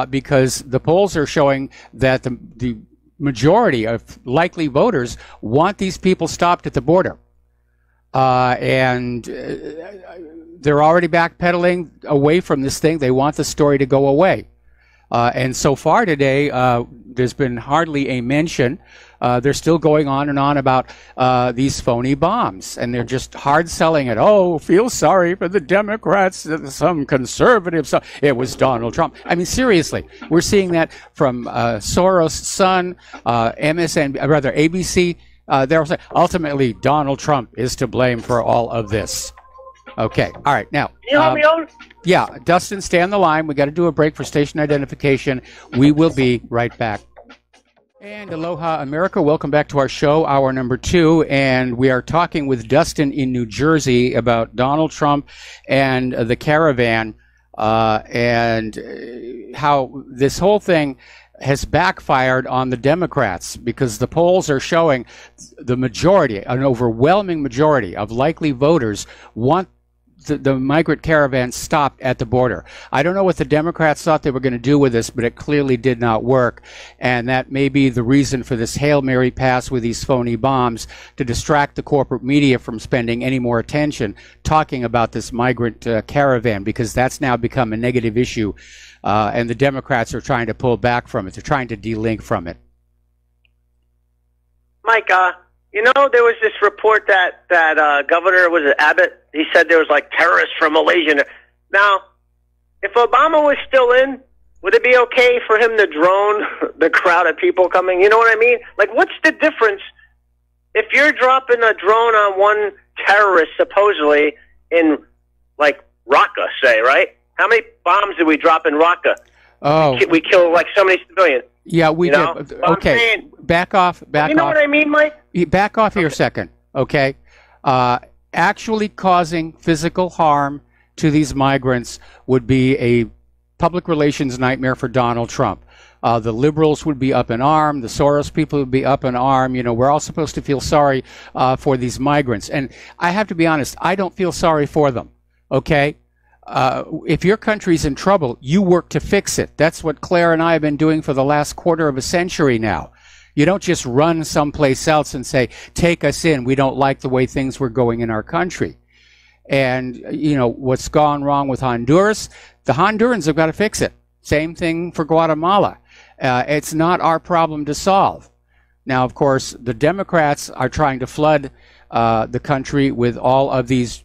because the polls are showing that the majority of likely voters want these people stopped at the border. And they're already backpedaling away from this thing. They want the story to go away. And so far today, there's been hardly a mention. They're still going on and on about these phony bombs, and they're just hard selling it. Oh, feel sorry for the Democrats, some conservatives. It was Donald Trump. Seriously, we're seeing that from Soros' son, ABC. They're saying ultimately Donald Trump is to blame for all of this. Okay, all right, now. Yeah, Dustin, stay on the line. We got to do a break for station identification. We will be right back. And aloha, America. Welcome back to our show, hour number 2. And we are talking with Dustin in New Jersey about Donald Trump and the caravan and how this whole thing has backfired on the Democrats because the polls are showing the majority, an overwhelming majority of likely voters want the migrant caravan stopped at the border. I don't know what the Democrats thought they were going to do with this, but it clearly did not work. And that may be the reason for this Hail Mary pass with these phony bombs to distract the corporate media from spending any more attention talking about this migrant caravan, because that's now become a negative issue. And the Democrats are trying to pull back from it. They're trying to delink from it. Mike, there was this report that Governor, was it Abbott? He said there was terrorists from Malaysia. Now, if Obama was still in, would it be okay for him to drone the crowd of people coming? You know what I mean? What's the difference if you're dropping a drone on one terrorist supposedly in Raqqa, say, right? How many bombs did we drop in Raqqa? Oh, we killed so many civilians. Yeah, we did. Okay, saying, back off. You know what I mean, Mike? Back off here a second, okay? Actually causing physical harm to these migrants would be a public relations nightmare for Donald Trump. The liberals would be up in arm. The Soros people would be up in arm. We're all supposed to feel sorry for these migrants. And I have to be honest, I don't feel sorry for them, okay? If your country's in trouble, you work to fix it. That's what Claire and I have been doing for the last quarter of a century now. You don't just run someplace else and say, take us in. We don't like the way things were going in our country. And, what's gone wrong with Honduras, the Hondurans have got to fix it. Same thing for Guatemala. It's not our problem to solve. Now, of course, the Democrats are trying to flood the country with all of these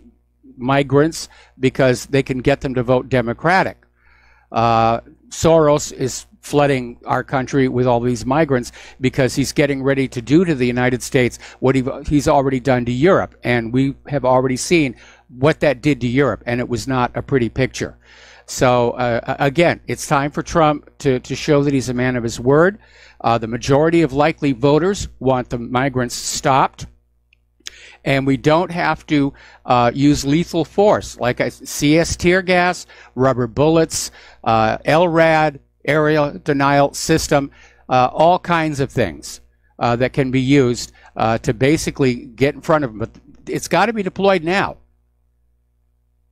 migrants because they can get them to vote Democratic. Soros is flooding our country with all these migrants because he's getting ready to do to the United States what he's already done to Europe. And we have already seen what that did to Europe, and it was not a pretty picture. So again, it's time for Trump to show that he's a man of his word. The majority of likely voters want the migrants stopped, and we don't have to use lethal force like CS tear gas, rubber bullets, LRAD, area denial system, all kinds of things that can be used to basically get in front of them. But it's got to be deployed now.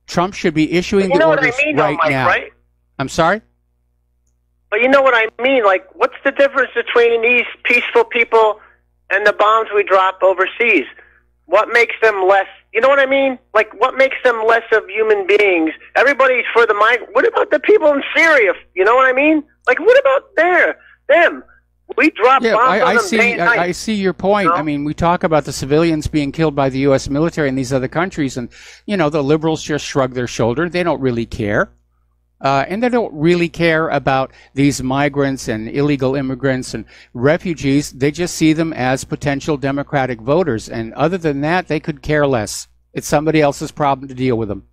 Trump should be issuing the orders right now. Right? I'm sorry? But you know what I mean? Like, what's the difference between these peaceful people and the bombs we drop overseas? What makes them less, you know what I mean? Like, what makes them less of human beings? Everybody's for the migrant. What about the people in Syria? You know what I mean? Like, what about them? We drop bombs on them day and night. I see your point. I mean, we talk about the civilians being killed by the U.S. military in these other countries, and, you know, the liberals just shrug their shoulder. They don't really care. And they don't really care about these migrants and illegal immigrants and refugees. They just see them as potential Democratic voters. And other than that, they could care less. It's somebody else's problem to deal with them.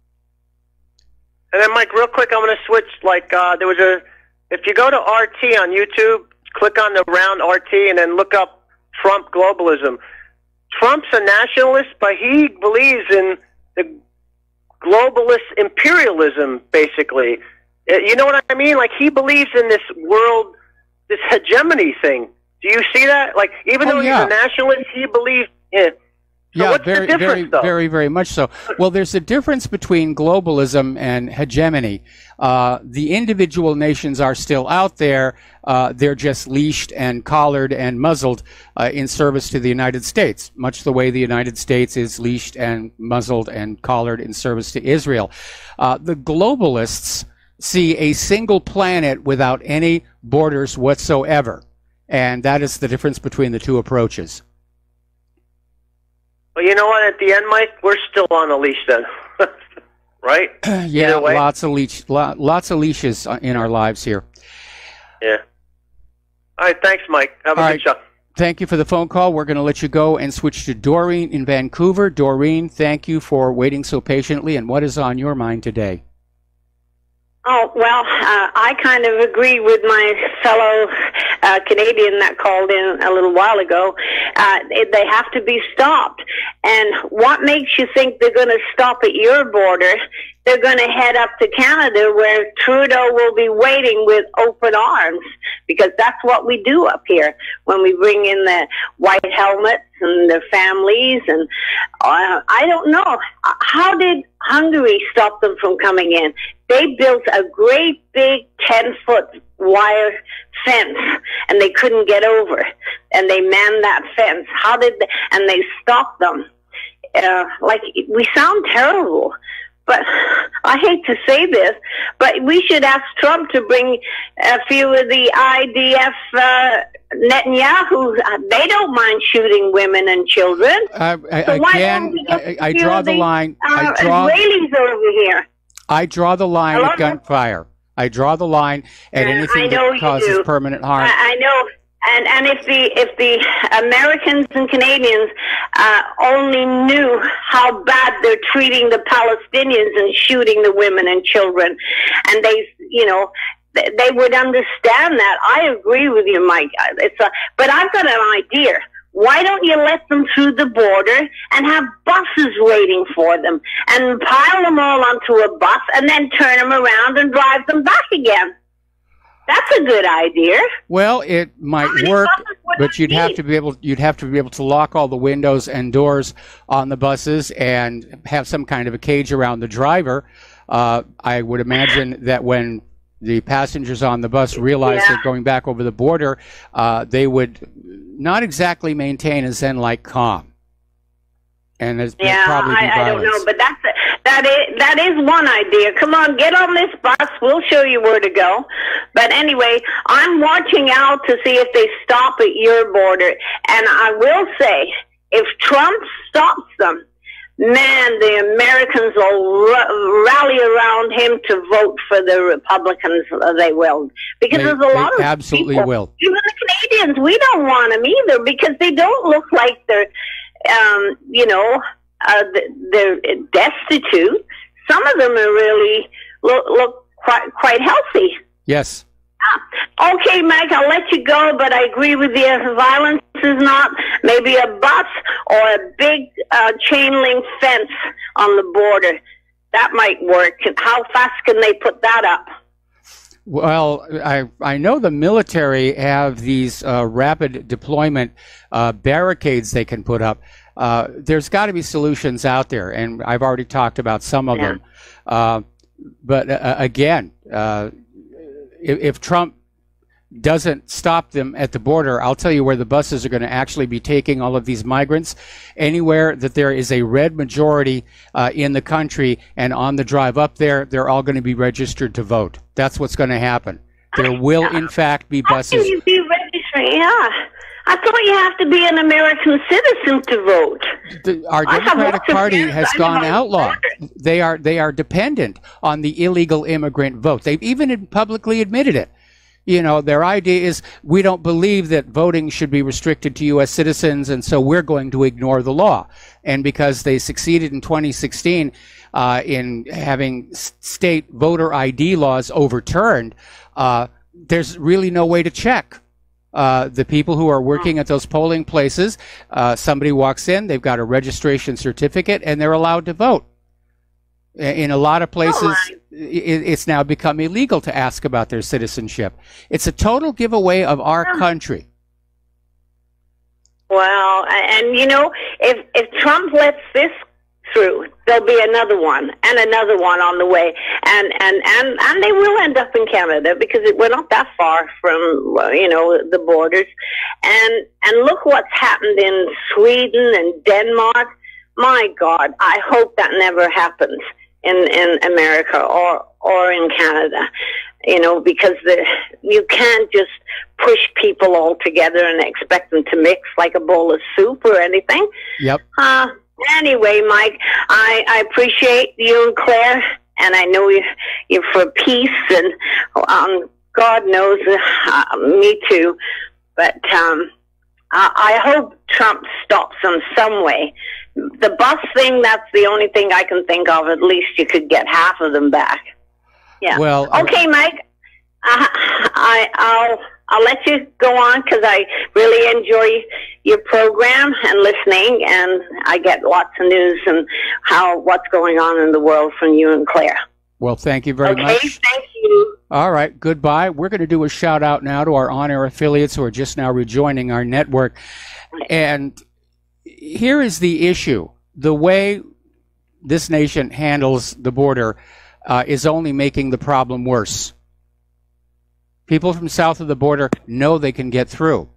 And then, Mike, real quick, I'm going to switch. Like, if you go to RT on YouTube, click on the round RT and then look up Trump globalism. Trump's a nationalist, but he believes in the globalist imperialism, basically. You know what I mean? Like, he believes in this world, this hegemony thing. Do you see that? Like, even though he's a nationalist, he believes in it. So what's the difference, though? Very, very much so. Well, there's a difference between globalism and hegemony. The individual nations are still out there. They're just leashed and collared and muzzled in service to the United States, much the way the United States is leashed and muzzled and collared in service to Israel. The globalists see a single planet without any borders whatsoever, and that is the difference between the two approaches. Well, you know what? At the end, Mike, we're still on a leash then, right? Yeah, lots of leashes in our lives here. Yeah. All right, thanks, Mike. Have a good show. Thank you for the phone call. We're going to let you go and switch to Doreen in Vancouver. Doreen, thank you for waiting so patiently. And what is on your mind today? Oh, well, I kind of agree with my fellow Canadian that called in a little while ago. They have to be stopped. And what makes you think they're going to stop at your border? They're going to head up to Canada where Trudeau will be waiting with open arms, because that's what we do up here when we bring in the white helmets and their families. And I don't know. How did Hungary stop them from coming in? They built a great big 10-foot wire fence, and they couldn't get over. And they manned that fence. And they stopped them. Like, we sound terrible. But I hate to say this, but we should ask Trump to bring a few of the IDF Netanyahu. They don't mind shooting women and children. I draw the line. Israelis over here. I draw the line at gunfire. I draw the line at anything that causes permanent harm. I know. And if the Americans and Canadians only knew how bad they're treating the Palestinians and shooting the women and children, and they would understand that. I agree with you, Mike. But I've got an idea. Why don't you let them through the border and have buses waiting for them and pile them all onto a bus and then turn them around and drive them back again? That's a good idea. Well, it might work, but you'd have to be able to lock all the windows and doors on the buses and have some kind of a cage around the driver. I would imagine that when the passengers on the bus realize they're going back over the border, they would not exactly maintain a Zen-like calm. And there's probably I don't know, but that is one idea. Come on, get on this bus. We'll show you where to go. But anyway, I'm watching out to see if they stop at your border. And I will say, if Trump stops them, man, the Americans will rally around him to vote for the Republicans. They will. Because there's a lot of absolutely people, will. even the Canadians, we don't want them either because they don't look like they're they're destitute. Some of them are really look quite healthy. Yes. Okay, Mike, I'll let you go, but I agree with you. Violence is not. Maybe a bus or a big chain link fence on the border. That might work. How fast can they put that up? Well, I know the military have these rapid deployment barricades they can put up. There's got to be solutions out there, and I've already talked about some of them. But again, if Trump doesn't stop them at the border, I'll tell you where the buses are going to actually be taking all of these migrants. Anywhere that there is a red majority in the country, and on the drive up there, they're all going to be registered to vote. That's what's going to happen. There will, in fact, be buses. How can you be registering? Yeah. I thought you have to be an American citizen to vote. Our Democratic Party has gone outlaw. They are dependent on the illegal immigrant vote. They've even publicly admitted it. You know, their idea is, we don't believe that voting should be restricted to U.S. citizens, and so we're going to ignore the law. And because they succeeded in 2016 in having state voter ID laws overturned, there's really no way to check. The people who are working at those polling places, somebody walks in, they've got a registration certificate, and they're allowed to vote. In a lot of places, it's now become illegal to ask about their citizenship. It's a total giveaway of our country. Well, and you know, if Trump lets this through, there'll be another one and another one on the way, and they will end up in Canada, because we're not that far from the borders. And look what's happened in Sweden and Denmark. My God, I hope that never happens in America or in Canada, because you can't just push people all together and expect them to mix like a bowl of soup or anything. Yep. Anyway, Mike, I appreciate you and Claire, and I know you're for peace, and God knows, me too. But I hope Trump stops them some way. The bus thing, that's the only thing I can think of. At least you could get half of them back. Yeah. Well. Okay, Mike. I'll let you go on, because I really enjoy your program and listening, and I get lots of news and what's going on in the world from you and Claire. Well, thank you very much. Okay, thank you. All right, goodbye. We're going to do a shout out now to our on-air affiliates who are just now rejoining our network. And here is the issue. The way this nation handles the border is only making the problem worse. People from south of the border know they can get through.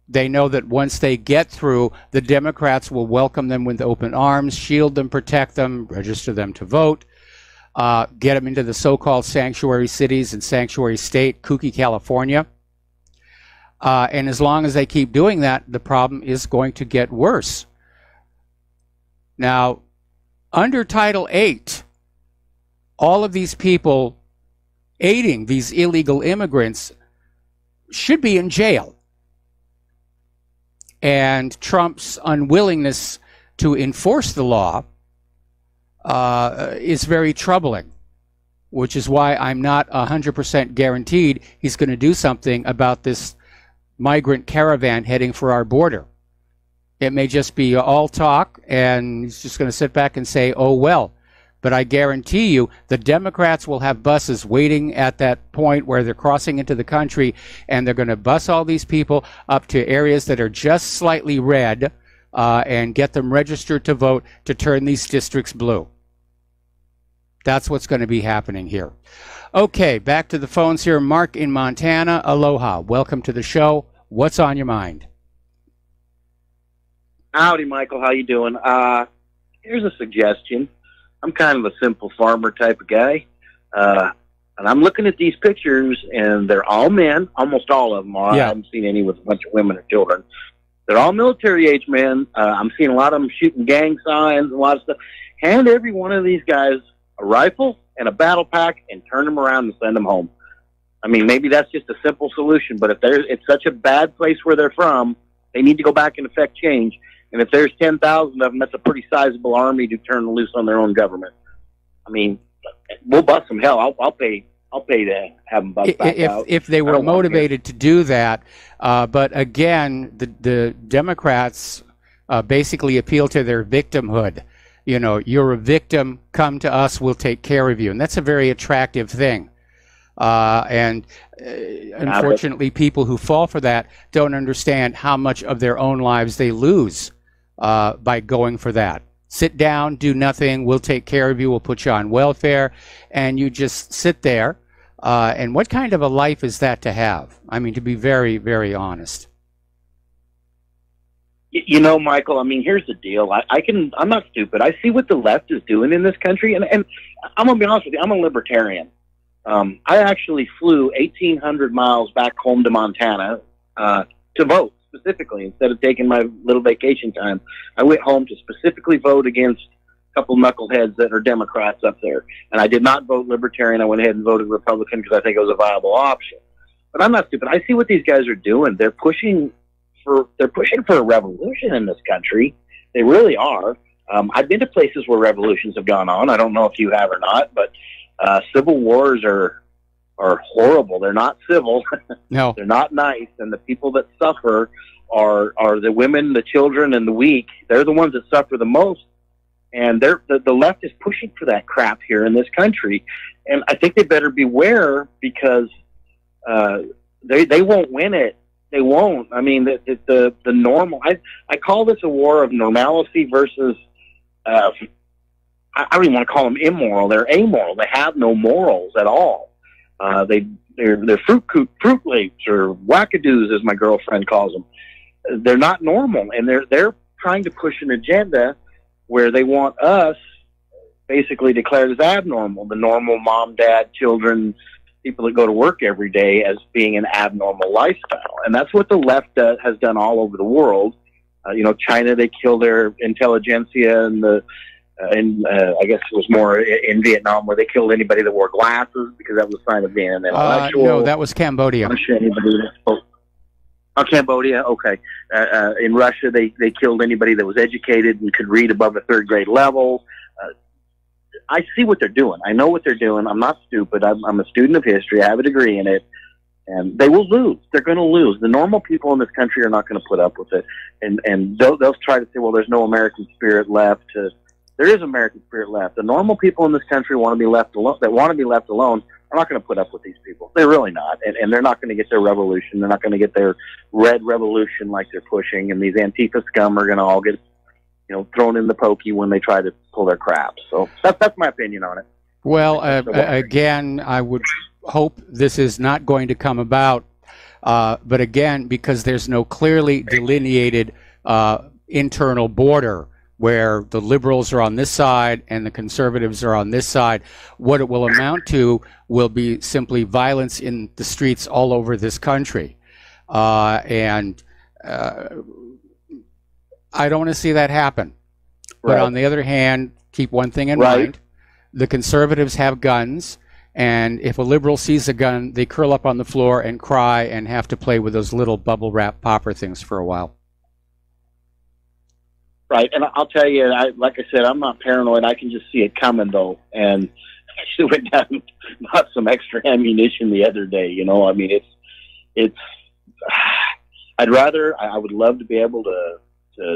They know that once they get through, the Democrats will welcome them with open arms, shield them, protect them, register them to vote, get them into the so-called sanctuary cities and sanctuary state, kooky California. And as long as they keep doing that, the problem is going to get worse. Now, under Title VIII, all of these people aiding these illegal immigrants should be in jail. And Trump's unwillingness to enforce the law is very troubling, which is why I'm not 100% guaranteed he's going to do something about this migrant caravan heading for our border. It may just be all talk, and he's just going to sit back and say, oh, well. But I guarantee you the Democrats will have buses waiting at that point where they're crossing into the country, and they're going to bus all these people up to areas that are just slightly red and get them registered to vote to turn these districts blue. That's what's going to be happening here. Okay, back to the phones here. Mark in Montana. Aloha. Welcome to the show. What's on your mind? Howdy, Michael. How you doing? Here's a suggestion. I'm kind of a simple farmer type of guy, and I'm looking at these pictures, and they're all men, almost all of them are. Yeah. I haven't seen any with a bunch of women or children. They're all military-age men. I'm seeing a lot of them shooting gang signs and a lot of stuff. Hand every one of these guys a rifle and a battle pack and turn them around and send them home. I mean, maybe that's just a simple solution, but if it's such a bad place where they're from, they need to go back and effect change. And if there's 10,000 of them, that's a pretty sizable army to turn loose on their own government. I mean, we'll bust some hell. I'll pay to have them bust back out. If they were motivated to do that. But again, the Democrats basically appeal to their victimhood. You know, you're a victim, come to us, we'll take care of you. And that's a very attractive thing. Unfortunately, people who fall for that don't understand how much of their own lives they lose by going for that. Sit down, do nothing, we'll take care of you, we'll put you on welfare, and you just sit there. And what kind of a life is that to have? I mean, to be very, very honest. You know, Michael, I mean, here's the deal. I'm not stupid. I see what the left is doing in this country, and I'm going to be honest with you, I'm a libertarian. I actually flew 1,800 miles back home to Montana to vote, specifically. Instead of taking my little vacation time, I went home to specifically vote against a couple knuckleheads that are Democrats up there. And I did not vote Libertarian. I went ahead and voted Republican because I think it was a viable option. But I'm not stupid. I see what these guys are doing. They're pushing for a revolution in this country. They really are. I've been to places where revolutions have gone on. I don't know if you have or not, but civil wars are horrible. They're not civil. No, they're not nice. And the people that suffer are the women, the children, and the weak. They're the ones that suffer the most. And the left is pushing for that crap here in this country. And I think they better beware because they won't win it. They won't. I mean, the normal. I call this a war of normalcy versus. I don't even want to call them immoral. They're amoral. They have no morals at all. They're fruit leaps or wackadoos, as my girlfriend calls them. They're not normal, and they're trying to push an agenda where they want us basically declared as abnormal. The normal mom, dad, children, people that go to work every day as being an abnormal lifestyle. And that's what the left has done all over the world. China, they kill their intelligentsia, and I guess it was more in Vietnam where they killed anybody that wore glasses because that was a sign of being an intellectual. No, that was Cambodia. Cambodia, okay. In Russia, they killed anybody that was educated and could read above a third grade level. I see what they're doing. I know what they're doing. I'm not stupid. I'm a student of history. I have a degree in it. And they will lose. They're going to lose. The normal people in this country are not going to put up with it. And they'll try to say, well, there's no American spirit left. There is American spirit left. The normal people in this country want to be left alone. That want to be left alone are not going to put up with these people. They're really not. And they're not going to get their revolution. They're not going to get their red revolution like they're pushing. And these Antifa scum are going to all get, thrown in the pokey when they try to pull their crap. So that's my opinion on it. Well, again, I would hope this is not going to come about. But again, because there's no clearly delineated internal border where the liberals are on this side and the conservatives are on this side, what it will amount to will be simply violence in the streets all over this country. And I don't want to see that happen. But on the other hand, keep one thing in mind. The conservatives have guns. And if a liberal sees a gun, they curl up on the floor and cry and have to play with those little bubble wrap popper things for a while. Right, and I'll tell you, like I said, I'm not paranoid. I can just see it coming, though. And I actually went down and bought some extra ammunition the other day. I mean, it's. I would love to be able to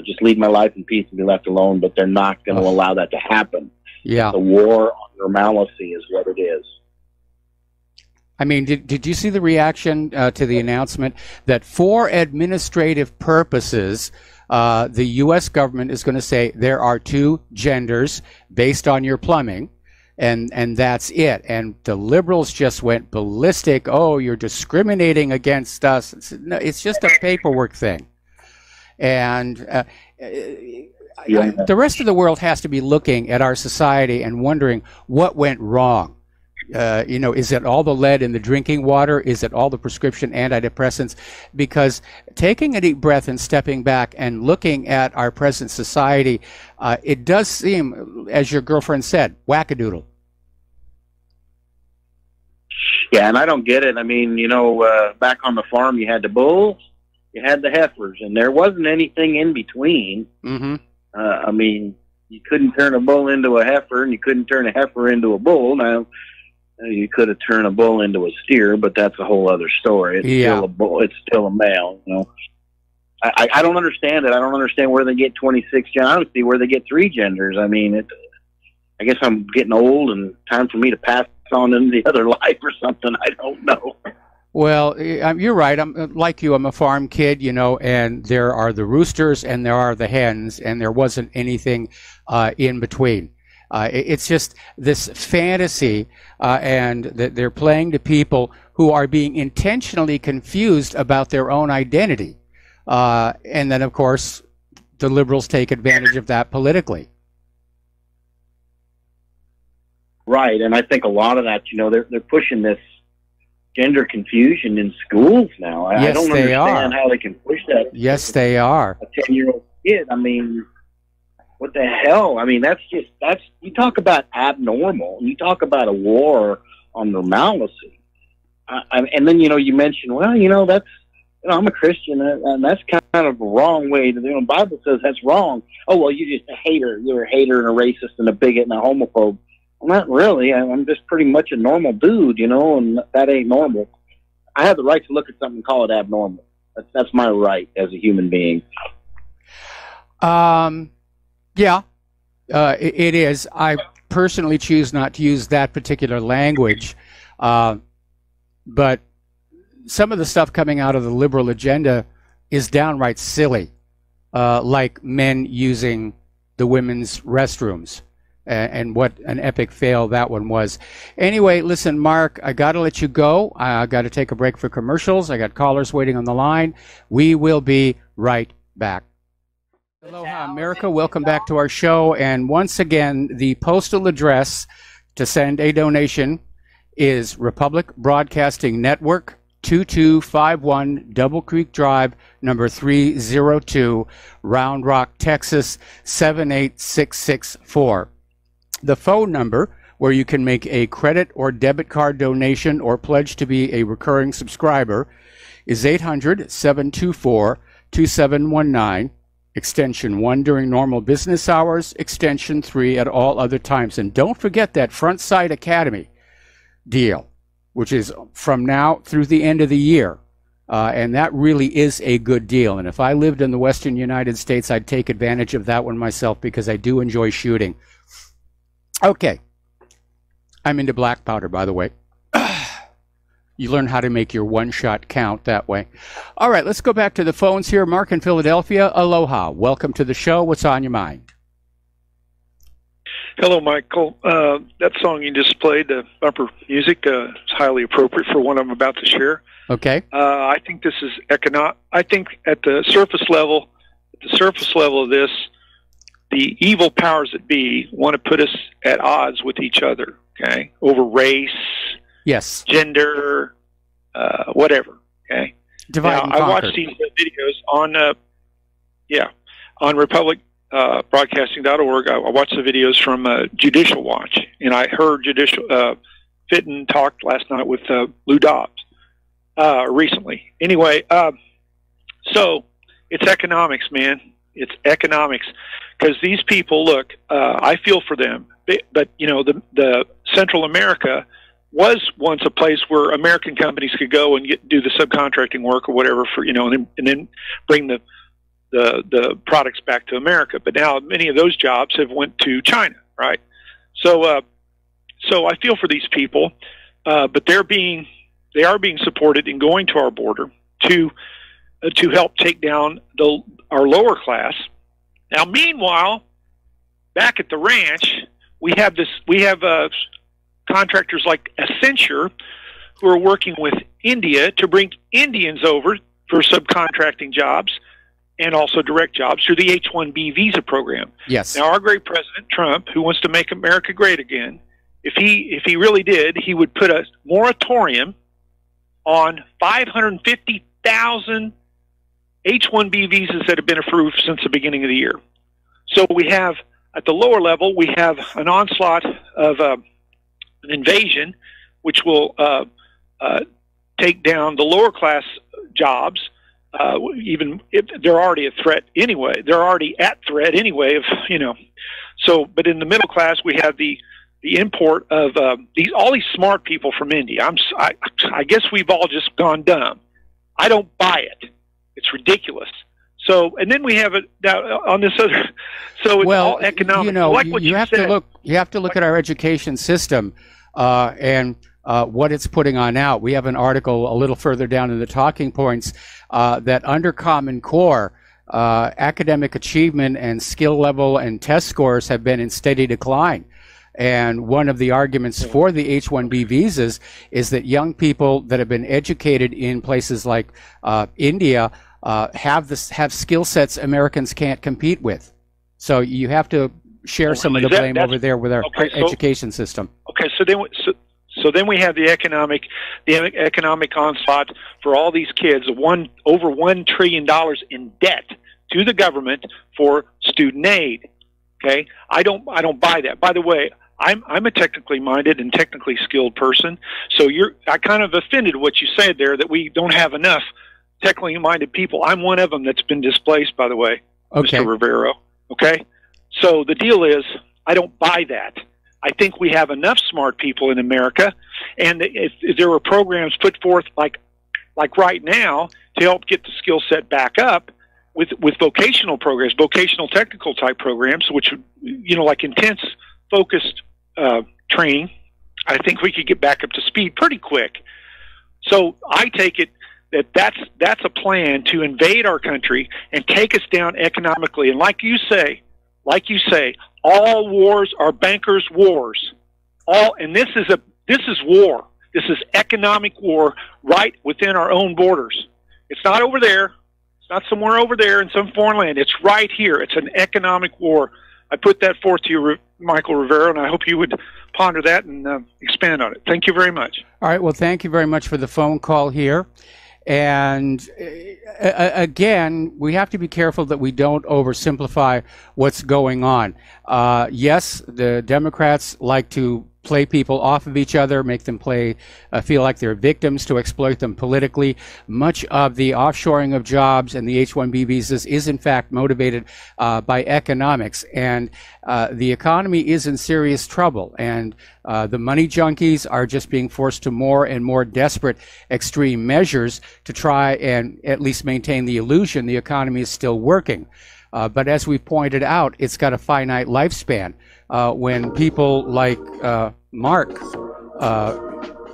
just lead my life in peace and be left alone, but they're not going to allow that to happen. Yeah, the war on normalcy is what it is. I mean, did you see the reaction to the announcement that for administrative purposes, the U.S. government is going to say there are two genders based on your plumbing, and that's it. And the liberals just went ballistic. Oh, you're discriminating against us. It's just a paperwork thing. And the rest of the world has to be looking at our society and wondering what went wrong. Is it all the lead in the drinking water? Is it all the prescription antidepressants? Because taking a deep breath and stepping back and looking at our present society, it does seem, as your girlfriend said, wackadoodle. Yeah, and I don't get it. I mean, back on the farm, you had the bulls you had the heifers, and there wasn't anything in between. Mm-hmm. I mean, you couldn't turn a bull into a heifer, and you couldn't turn a heifer into a bull. Now, you could have turned a bull into a steer, but that's a whole other story. It's still a bull. It's still a male. You know, I don't understand it. I don't understand where they get 26 genders. I don't see where they get 3 genders. I mean, I guess I'm getting old, and time for me to pass on into the other life or something. I don't know. Well, you're right. I'm like you. I'm a farm kid, you know, and there are the roosters and there are the hens, and there wasn't anything in between. It's just this fantasy, and that they're playing to people who are being intentionally confused about their own identity. And then, of course, the liberals take advantage of that politically. Right, and I think a lot of that, you know, they're pushing this gender confusion in schools now. Yes, I don't understand how they can push that. Yes, they are. A 10-year-old kid. I mean, what the hell? I mean, that's you talk about abnormal. You talk about a war on normalcy. And then, you know, you mention, well, you know, that's, you know, I'm a Christian, and that's kind of a wrong way to, you know, the Bible says that's wrong. Oh, well, you're just a hater. You're a hater and a racist and a bigot and a homophobe. Well, not really. I'm just pretty much a normal dude, you know, and that ain't normal. I have the right to look at something and call it abnormal. That's my right as a human being. Yeah, it is. I personally choose not to use that particular language, but some of the stuff coming out of the liberal agenda is downright silly, like men using the women's restrooms. And what an epic fail that one was. Anyway, listen, Mark, I got to let you go. I got to take a break for commercials. I got callers waiting on the line. We will be right back. Aloha, America. Welcome back to our show. And once again, the postal address to send a donation is Republic Broadcasting Network, 2251 Double Creek Drive, number 302, Round Rock, Texas, 78664. The phone number where you can make a credit or debit card donation or pledge to be a recurring subscriber is 800-724-2719, extension 1 during normal business hours, extension 3 at all other times. And don't forget that Front Side Academy deal, which is from now through the end of the year. And that really is a good deal. And if I lived in the Western United States, I'd take advantage of that one myself because I do enjoy shooting. Okay. I'm into black powder, by the way. You learn how to make your one shot count that way. All right, let's go back to the phones here. Mark in Philadelphia. Aloha. Welcome to the show. What's on your mind? Hello, Michael. That song you just played, the bumper music, is highly appropriate for what I'm about to share. Okay. I think this is I think at the surface level of this, the evil powers that be want to put us at odds with each other, okay, over race, yes, gender, whatever, okay. Divide and I conquer. watched these videos on republicbroadcasting.org. I watched the videos from Judicial Watch, and I heard Fitton talked last night with Lou Dobbs recently. Anyway, so it's economics, man. It's economics, because these people, look, I feel for them, but you know, the Central America was once a place where American companies could go and do the subcontracting work or whatever for, you know, and then bring the products back to America. But now many of those jobs have went to China, right? So I feel for these people, but they are being supported in going to our border to help take down our lower class. Now, meanwhile, back at the ranch, we have contractors like Accenture who are working with India to bring Indians over for subcontracting jobs and also direct jobs through the H-1B visa program. Yes. Now, our great President Trump, who wants to make America great again, if he really did, he would put a moratorium on 550,000 H-1B visas that have been approved since the beginning of the year. So we have, at the lower level, we have an onslaught of an invasion, which will take down the lower class jobs even if they're already a threat anyway. They're already at threat anyway. So, but in the middle class, we have the import of all these smart people from India. I guess we've all just gone dumb. I don't buy it. It's ridiculous. So, and then we have it on this other. So it's all economic. You have to look at our education system and what it's putting on out. We have an article a little further down in the talking points that under Common Core, academic achievement and skill level and test scores have been in steady decline. And one of the arguments for the H-1B visas is that young people that have been educated in places like India have skill sets Americans can't compete with. So you have to share some of the blame over there with our education system. Okay, so then we have the economic onslaught for all these kids, over $1 trillion in debt to the government for student aid. Okay, I don't buy that. By the way, I'm a technically minded and technically skilled person, so I kind of offended what you said there, that we don't have enough technically minded people. I'm one of them that's been displaced, by the way, okay. Mr. Rivero. Okay, so the deal is, I don't buy that. I think we have enough smart people in America, and if there were programs put forth like right now to help get the skill set back up with vocational programs, vocational technical type programs, which like intense focused training, I think we could get back up to speed pretty quick. So I take it that's a plan to invade our country and take us down economically. And like you say, all wars are bankers' wars. And this is war. This is economic war right within our own borders. It's not over there. It's not somewhere over there in some foreign land. It's right here. It's an economic war. I put that forth to you, Michael Rivero, and I hope you would ponder that and expand on it. Thank you very much. All right. Well, thank you very much for the phone call here. And again, we have to be careful that we don't oversimplify what's going on. Yes, the Democrats like to play people off of each other, make them feel like they're victims, to exploit them politically. Much of the offshoring of jobs and the H-1B visas is in fact motivated by economics, and the economy is in serious trouble, and the money junkies are just being forced to more and more desperate extreme measures to try and at least maintain the illusion the economy is still working. But as we've pointed out, it's got a finite lifespan. When people like Mark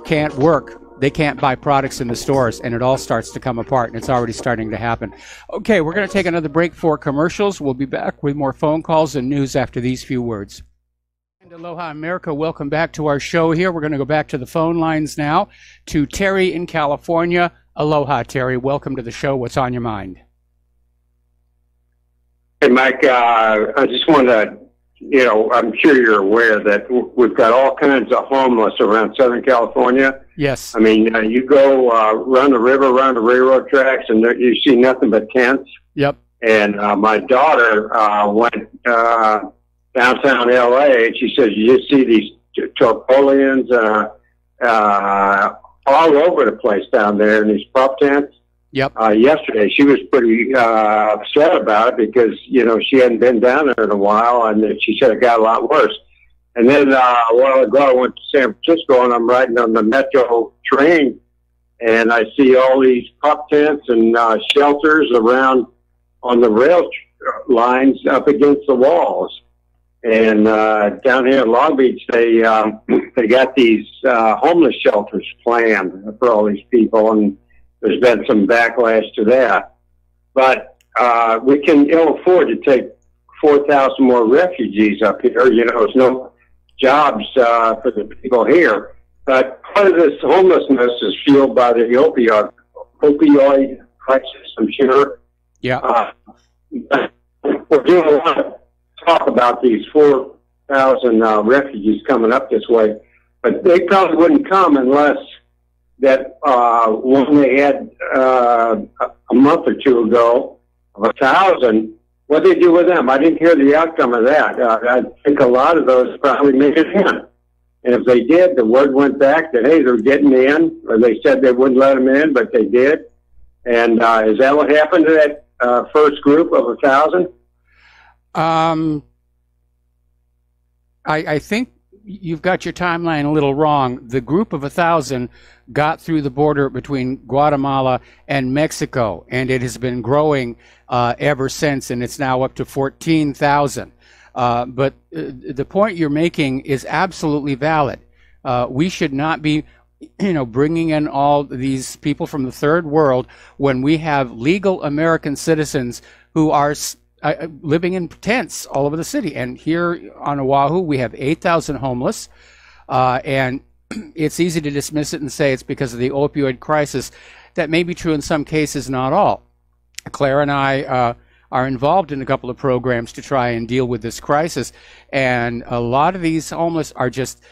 can't work, they can't buy products in the stores, and it all starts to come apart, and it's already starting to happen. Okay, we're going to take another break for commercials. We'll be back with more phone calls and news after these few words. And aloha, America. Welcome back to our show here. We're going to go back to the phone lines now to Terry in California. Aloha, Terry. Welcome to the show. What's on your mind? Hey, Mike, I just wanted to, I'm sure you're aware that we've got all kinds of homeless around Southern California. Yes. I mean, you go around the river, around the railroad tracks, and you see nothing but tents. Yep. And my daughter went downtown L.A., and she says you just see these tarpaulins all over the place down there in these prop tents. Yep. Yesterday, she was pretty upset about it because, she hadn't been down there in a while, and she said it got a lot worse. And then a while ago, I went to San Francisco, and I'm riding on the metro train, and I see all these prop tents and shelters around on the rail lines up against the walls. And down here in Long Beach, they got these homeless shelters planned for all these people, and there's been some backlash to that. But we can ill afford to take 4,000 more refugees up here. There's no jobs for the people here. But part of this homelessness is fueled by the opioid crisis, I'm sure. Yeah. We're doing a lot of talk about these 4,000 refugees coming up this way. But they probably wouldn't come unless that one they had a month or two ago of 1,000, what did they do with them? I didn't hear the outcome of that. I think a lot of those probably made it in. And if they did, the word went back that, hey, they're getting in, or they said they wouldn't let them in, but they did. And is that what happened to that first group of 1,000? I think you've got your timeline a little wrong. The group of 1,000 got through the border between Guatemala and Mexico, and it has been growing ever since, and it's now up to 14,000. But the point you're making is absolutely valid. We should not be, bringing in all these people from the third world when we have legal American citizens who are living in tents all over the city. And here on Oahu, we have 8,000 homeless, and it's easy to dismiss it and say it's because of the opioid crisis. That may be true in some cases, not all. Claire and I are involved in a couple of programs to try and deal with this crisis, and a lot of these homeless are just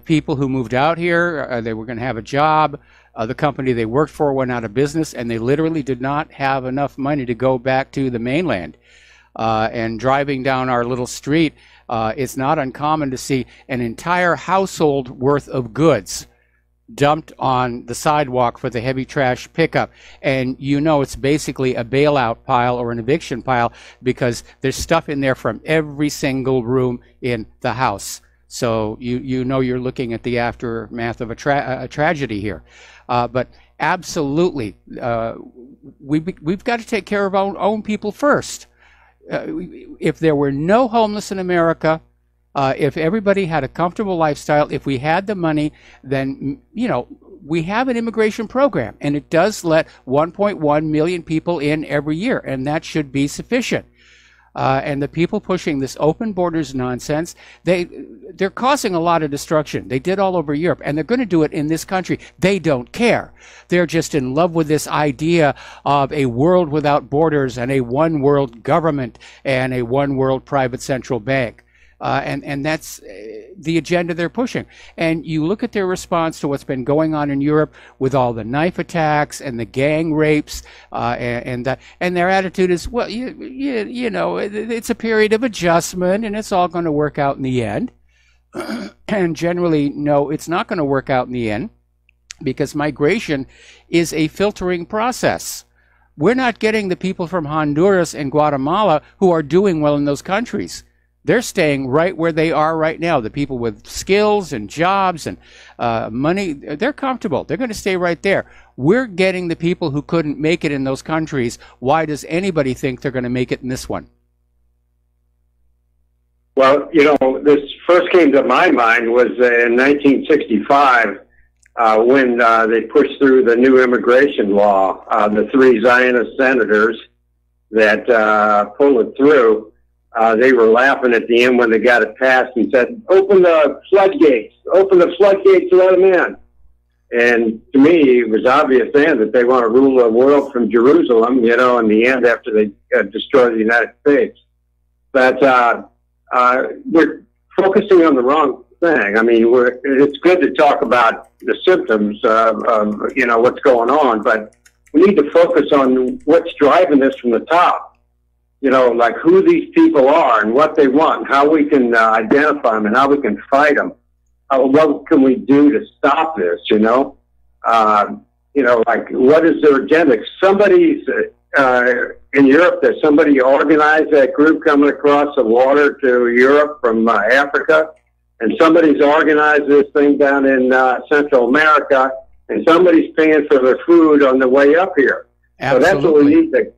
people who moved out here. They were going to have a job. The company they worked for went out of business, and they literally did not have enough money to go back to the mainland. And driving down our little street, it's not uncommon to see an entire household worth of goods dumped on the sidewalk for the heavy trash pickup. And it's basically a bailout pile or an eviction pile because there's stuff in there from every single room in the house. So you're looking at the aftermath of a tragedy here. But absolutely, we've got to take care of our own people first. If there were no homeless in America, if everybody had a comfortable lifestyle, if we had the money, then, we have an immigration program, and it does let 1.1 million people in every year, and that should be sufficient. And the people pushing this open borders nonsense, they're causing a lot of destruction. They did all over Europe, and they're going to do it in this country. They don't care. They're just in love with this idea of a world without borders and a one world government and a one world private central bank. And that's the agenda they're pushing. And you look at their response to what's been going on in Europe with all the knife attacks and the gang rapes, and their attitude is, well, it's a period of adjustment and it's all going to work out in the end. And generally, no, it's not going to work out in the end because migration is a filtering process. We're not getting the people from Honduras and Guatemala who are doing well in those countries. They're staying right where they are right now. The people with skills and jobs and money, they're comfortable. They're going to stay right there. We're getting the people who couldn't make it in those countries. Why does anybody think they're going to make it in this one? Well, this first came to my mind was in 1965 when they pushed through the new immigration law, the 3 Zionist senators that pulled it through. They were laughing at the end when they got it passed and said, open the floodgates, to let them in. And to me, it was obvious then that they want to rule the world from Jerusalem, in the end after they destroy the United States. But we're focusing on the wrong thing. I mean, it's good to talk about the symptoms of what's going on, but we need to focus on what's driving this from the top. Like who these people are and what they want, and how we can identify them and how we can fight them. What can we do to stop this, like what is their agenda? Somebody's in Europe, there's somebody organized that group coming across the water to Europe from Africa, and somebody's organized this thing down in Central America, and somebody's paying for their food on the way up here. Absolutely. So that's what we need to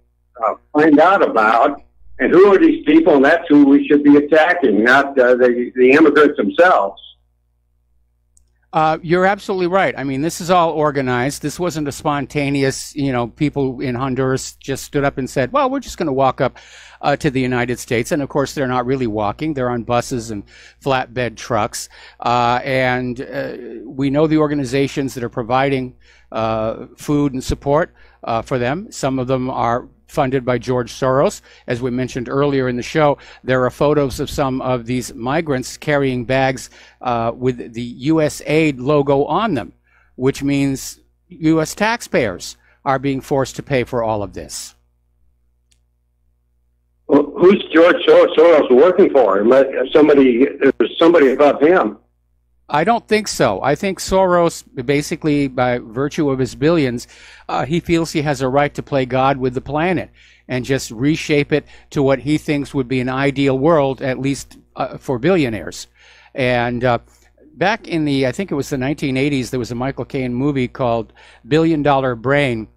find out about, and who are these people, and that's who we should be attacking, not the immigrants themselves. You're absolutely right. I mean, this is all organized. This wasn't a spontaneous, people in Honduras just stood up and said, well, we're just going to walk up to the United States. And of course, they're not really walking. They're on buses and flatbed trucks. And we know the organizations that are providing food and support for them. Some of them are funded by George Soros. As we mentioned earlier in the show, there are photos of some of these migrants carrying bags with the USAID logo on them, which means U.S. taxpayers are being forced to pay for all of this. Well, who's George Soros working for? There's somebody above him. I don't think so. I think Soros, basically by virtue of his billions, he feels he has a right to play God with the planet and just reshape it to what he thinks would be an ideal world, at least for billionaires. And back in the, I think it was the 1980s, there was a Michael Caine movie called $1 Billion Brain,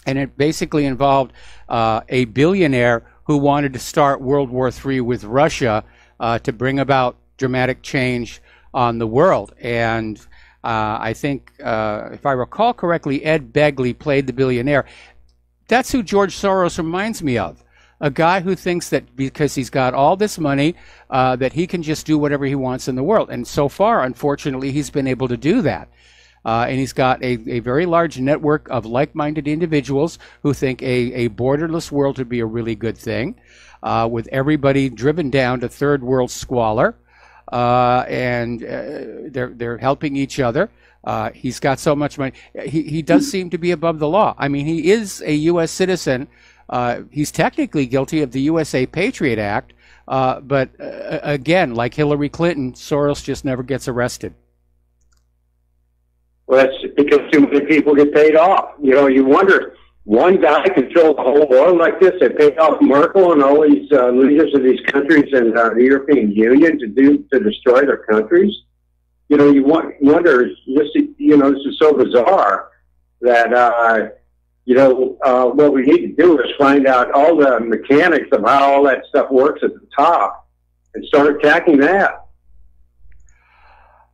and it basically involved a billionaire who wanted to start World War III with Russia to bring about dramatic change on the world. And I think, if I recall correctly, Ed Begley played the billionaire. That's who George Soros reminds me of. A guy who thinks that because he's got all this money, that he can just do whatever he wants in the world. And so far, unfortunately, he's been able to do that. And he's got a very large network of like-minded individuals who think a borderless world would be a really good thing, with everybody driven down to third world squalor. And they're helping each other. He's got so much money. He does seem to be above the law. I mean, he is a U.S. citizen. He's technically guilty of the USA Patriot Act. But again, like Hillary Clinton, Soros just never gets arrested. Well, that's because too many people get paid off. You know, you wonder, one guy controls the whole world like this. They paid off Merkel and all these leaders of these countries and the European Union to destroy their countries. You know, you wonder, this is so bizarre that, what we need to do is find out all the mechanics of how all that stuff works at the top and start attacking that.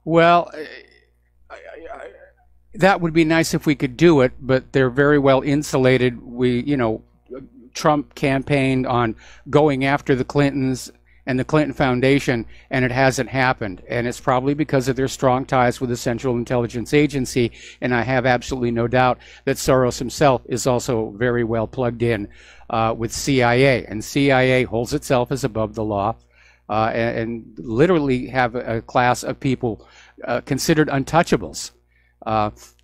Well, that would be nice if we could do it, but they're very well insulated. Trump campaigned on going after the Clintons and the Clinton Foundation, and it hasn't happened. And it's probably because of their strong ties with the Central Intelligence Agency. And I have absolutely no doubt that Soros himself is also very well plugged in with CIA. And CIA holds itself as above the law and literally have a class of people considered untouchables.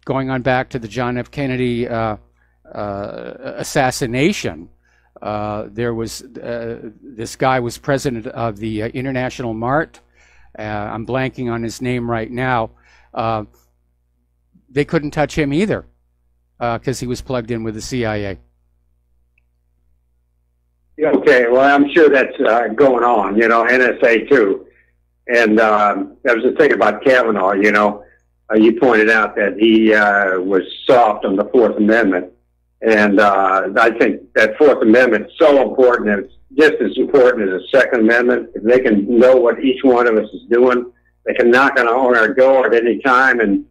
Going on back to the John F. Kennedy assassination, there was this guy was president of the International Mart. I'm blanking on his name right now. They couldn't touch him either because he was plugged in with the CIA. Okay, well, I'm sure that's going on, NSA too. And that was the thing about Kavanaugh, you pointed out that he was soft on the Fourth Amendment. And I think that Fourth Amendment is so important. It's just as important as the Second Amendment. If they can know what each one of us is doing, they can knock on our door at any time, and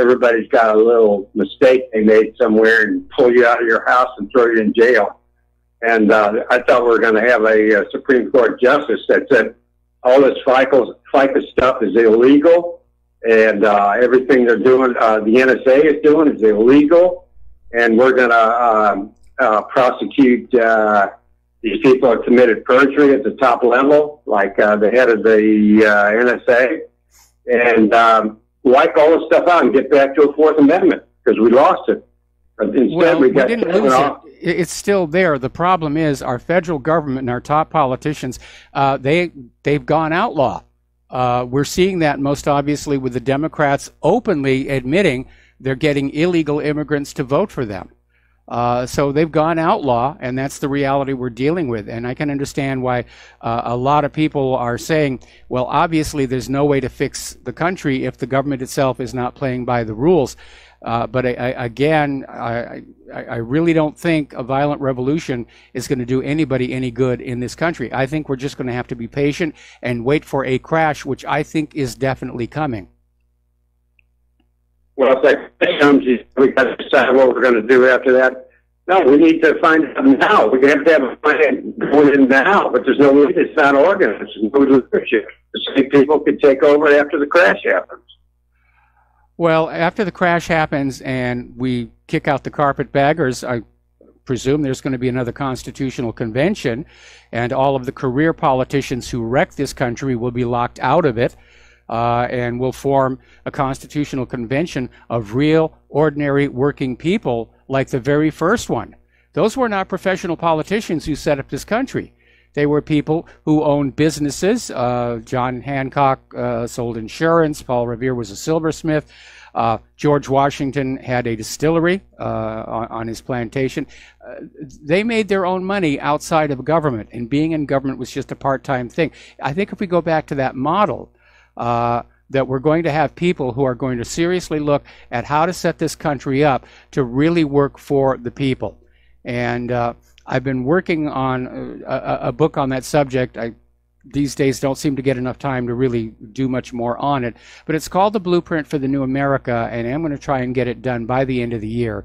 everybody's got a little mistake they made somewhere and pull you out of your house and throw you in jail. And I thought we were going to have a Supreme Court justice that said all this FICA stuff is illegal, and everything they're doing, the NSA is doing, is illegal, and we're going to prosecute these people who committed perjury at the top level, like the head of the NSA, and wipe all this stuff out and get back to a Fourth Amendment, because we lost it. Instead, we didn't lose it. It's still there. The problem is our federal government and our top politicians, they've gone outlaw. We're seeing that most obviously with the Democrats openly admitting they're getting illegal immigrants to vote for them. So they've gone outlaw, and that's the reality we're dealing with. And I can understand why a lot of people are saying, well, obviously there's no way to fix the country if the government itself is not playing by the rules. But I really don't think a violent revolution is going to do anybody any good in this country. I think we're just going to have to be patient and wait for a crash, which I think is definitely coming. Well, if that comes, we got to decide what we're going to do after that. No, we need to find out now. We have to have a plan going in now, but there's no way. It's not organized. There's no leadership. The same people could take over after the crash happens. Well, after the crash happens and we kick out the carpetbaggers, I presume there's going to be another constitutional convention, and all of the career politicians who wrecked this country will be locked out of it, and we'll form a constitutional convention of real, ordinary, working people like the very first one. Those were not professional politicians who set up this country. They were people who owned businesses. John Hancock sold insurance. Paul Revere was a silversmith. George Washington had a distillery on his plantation. They made their own money outside of government, and being in government was just a part-time thing. I think if we go back to that model, that we're going to have people who are going to seriously look at how to set this country up to really work for the people. And I've been working on a book on that subject. These days don't seem to get enough time to really do much more on it, but it's called The Blueprint for the New America, and I'm going to try and get it done by the end of the year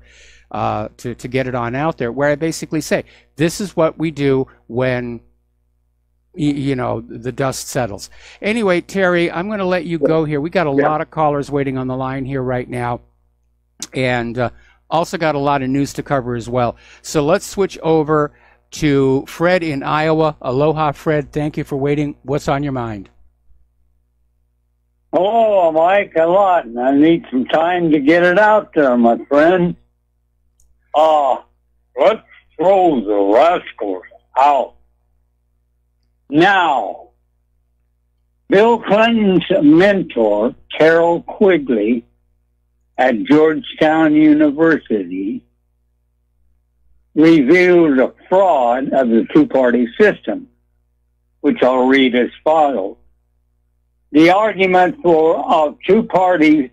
to get it on out there, where I basically say, this is what we do when, you know, the dust settles. Anyway, Terry, I'm going to let you go here. We got a lot of callers waiting on the line here right now, and also got a lot of news to cover as well. So let's switch over to Fred in Iowa. Aloha, Fred. Thank you for waiting. What's on your mind? Oh, Mike, a lot. And I need some time to get it out there, my friend. Let's throw the rascals out. Now, Bill Clinton's mentor, Carol Quigley, at Georgetown University, revealed a fraud of the two-party system, which I'll read as follows. The argument of two parties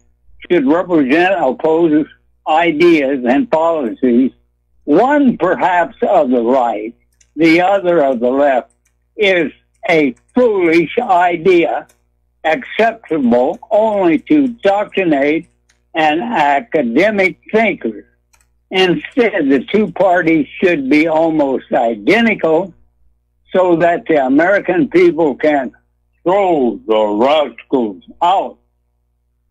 should represent opposed ideas and policies, one perhaps of the right, the other of the left, is a foolish idea, acceptable only to doctrinate and academic thinkers. Instead, the two parties should be almost identical so that the American people can throw the rascals out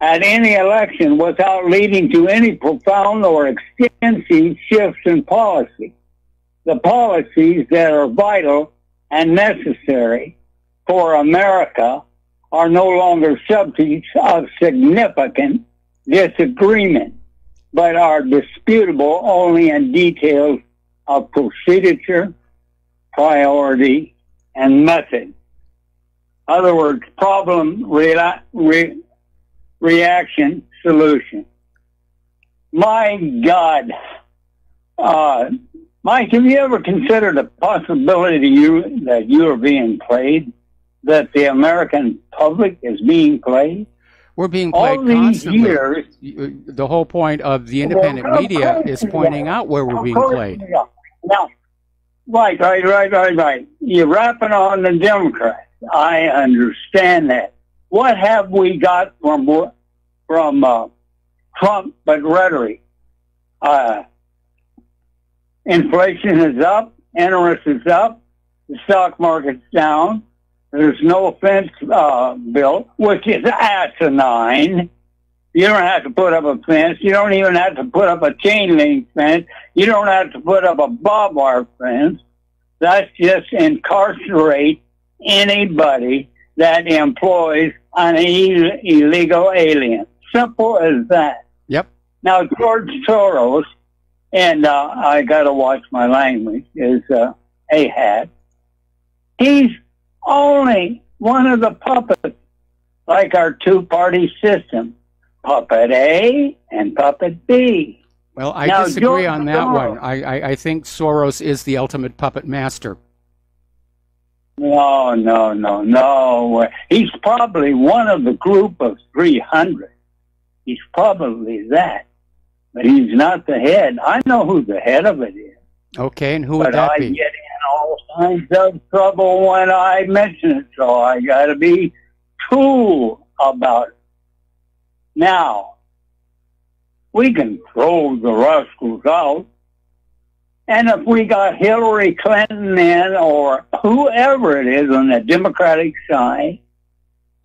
at any election without leading to any profound or extensive shifts in policy. The policies that are vital and necessary for America are no longer subjects of significant disagreement, but are disputable only in details of procedure, priority, and method. In other words, problem, reaction, solution. My God. Mike, have you ever considered the possibility that you are being played, that the American public is being played? We're being played constantly. Years, the whole point of the independent media is pointing out where we're being played. Now, right. You're rapping on the Democrats. I understand that. What have we got from Trump but rhetoric? Inflation is up, interest is up, the stock market's down. There's no fence built, which is asinine. You don't have to put up a fence. You don't even have to put up a chain link fence. You don't have to put up a barbed wire fence. That's just incarcerate anybody that employs an illegal alien. Simple as that. Yep. Now, George Soros, and I got to watch my language, is Aiea. He's only one of the puppets, like our two-party system. Puppet A and Puppet B. Well, I disagree on that one. I think Soros is the ultimate puppet master. No. He's probably one of the group of 300. He's probably that. But he's not the head. I know who the head of it is. Okay, and who would that be? But I get in all kinds of trouble when I mention it, so I got to be cool about it. Now, we can throw the rascals out, and if we got Hillary Clinton in, or whoever it is on the Democratic side,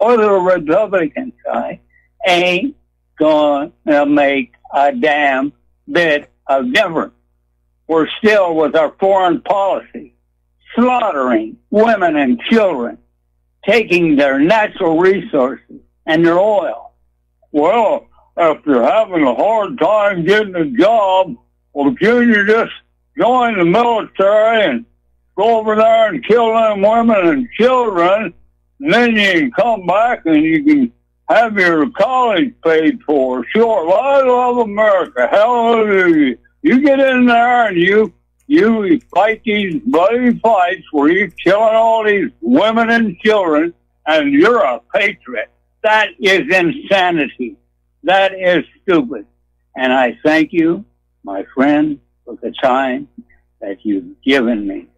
or the Republican side, ain't going to make a damn bit of difference. We're still with our foreign policy, slaughtering women and children, taking their natural resources and their oil. Well, if you're having a hard time getting a job, well, can't you just join the military and go over there and kill them women and children, and then you can come back and you can have your college paid for. Sure, well, I love America. Hallelujah. You get in there and you fight these bloody fights where you're killing all these women and children, and you're a patriot. That is insanity. That is stupid. And I thank you, my friend, for the time that you've given me.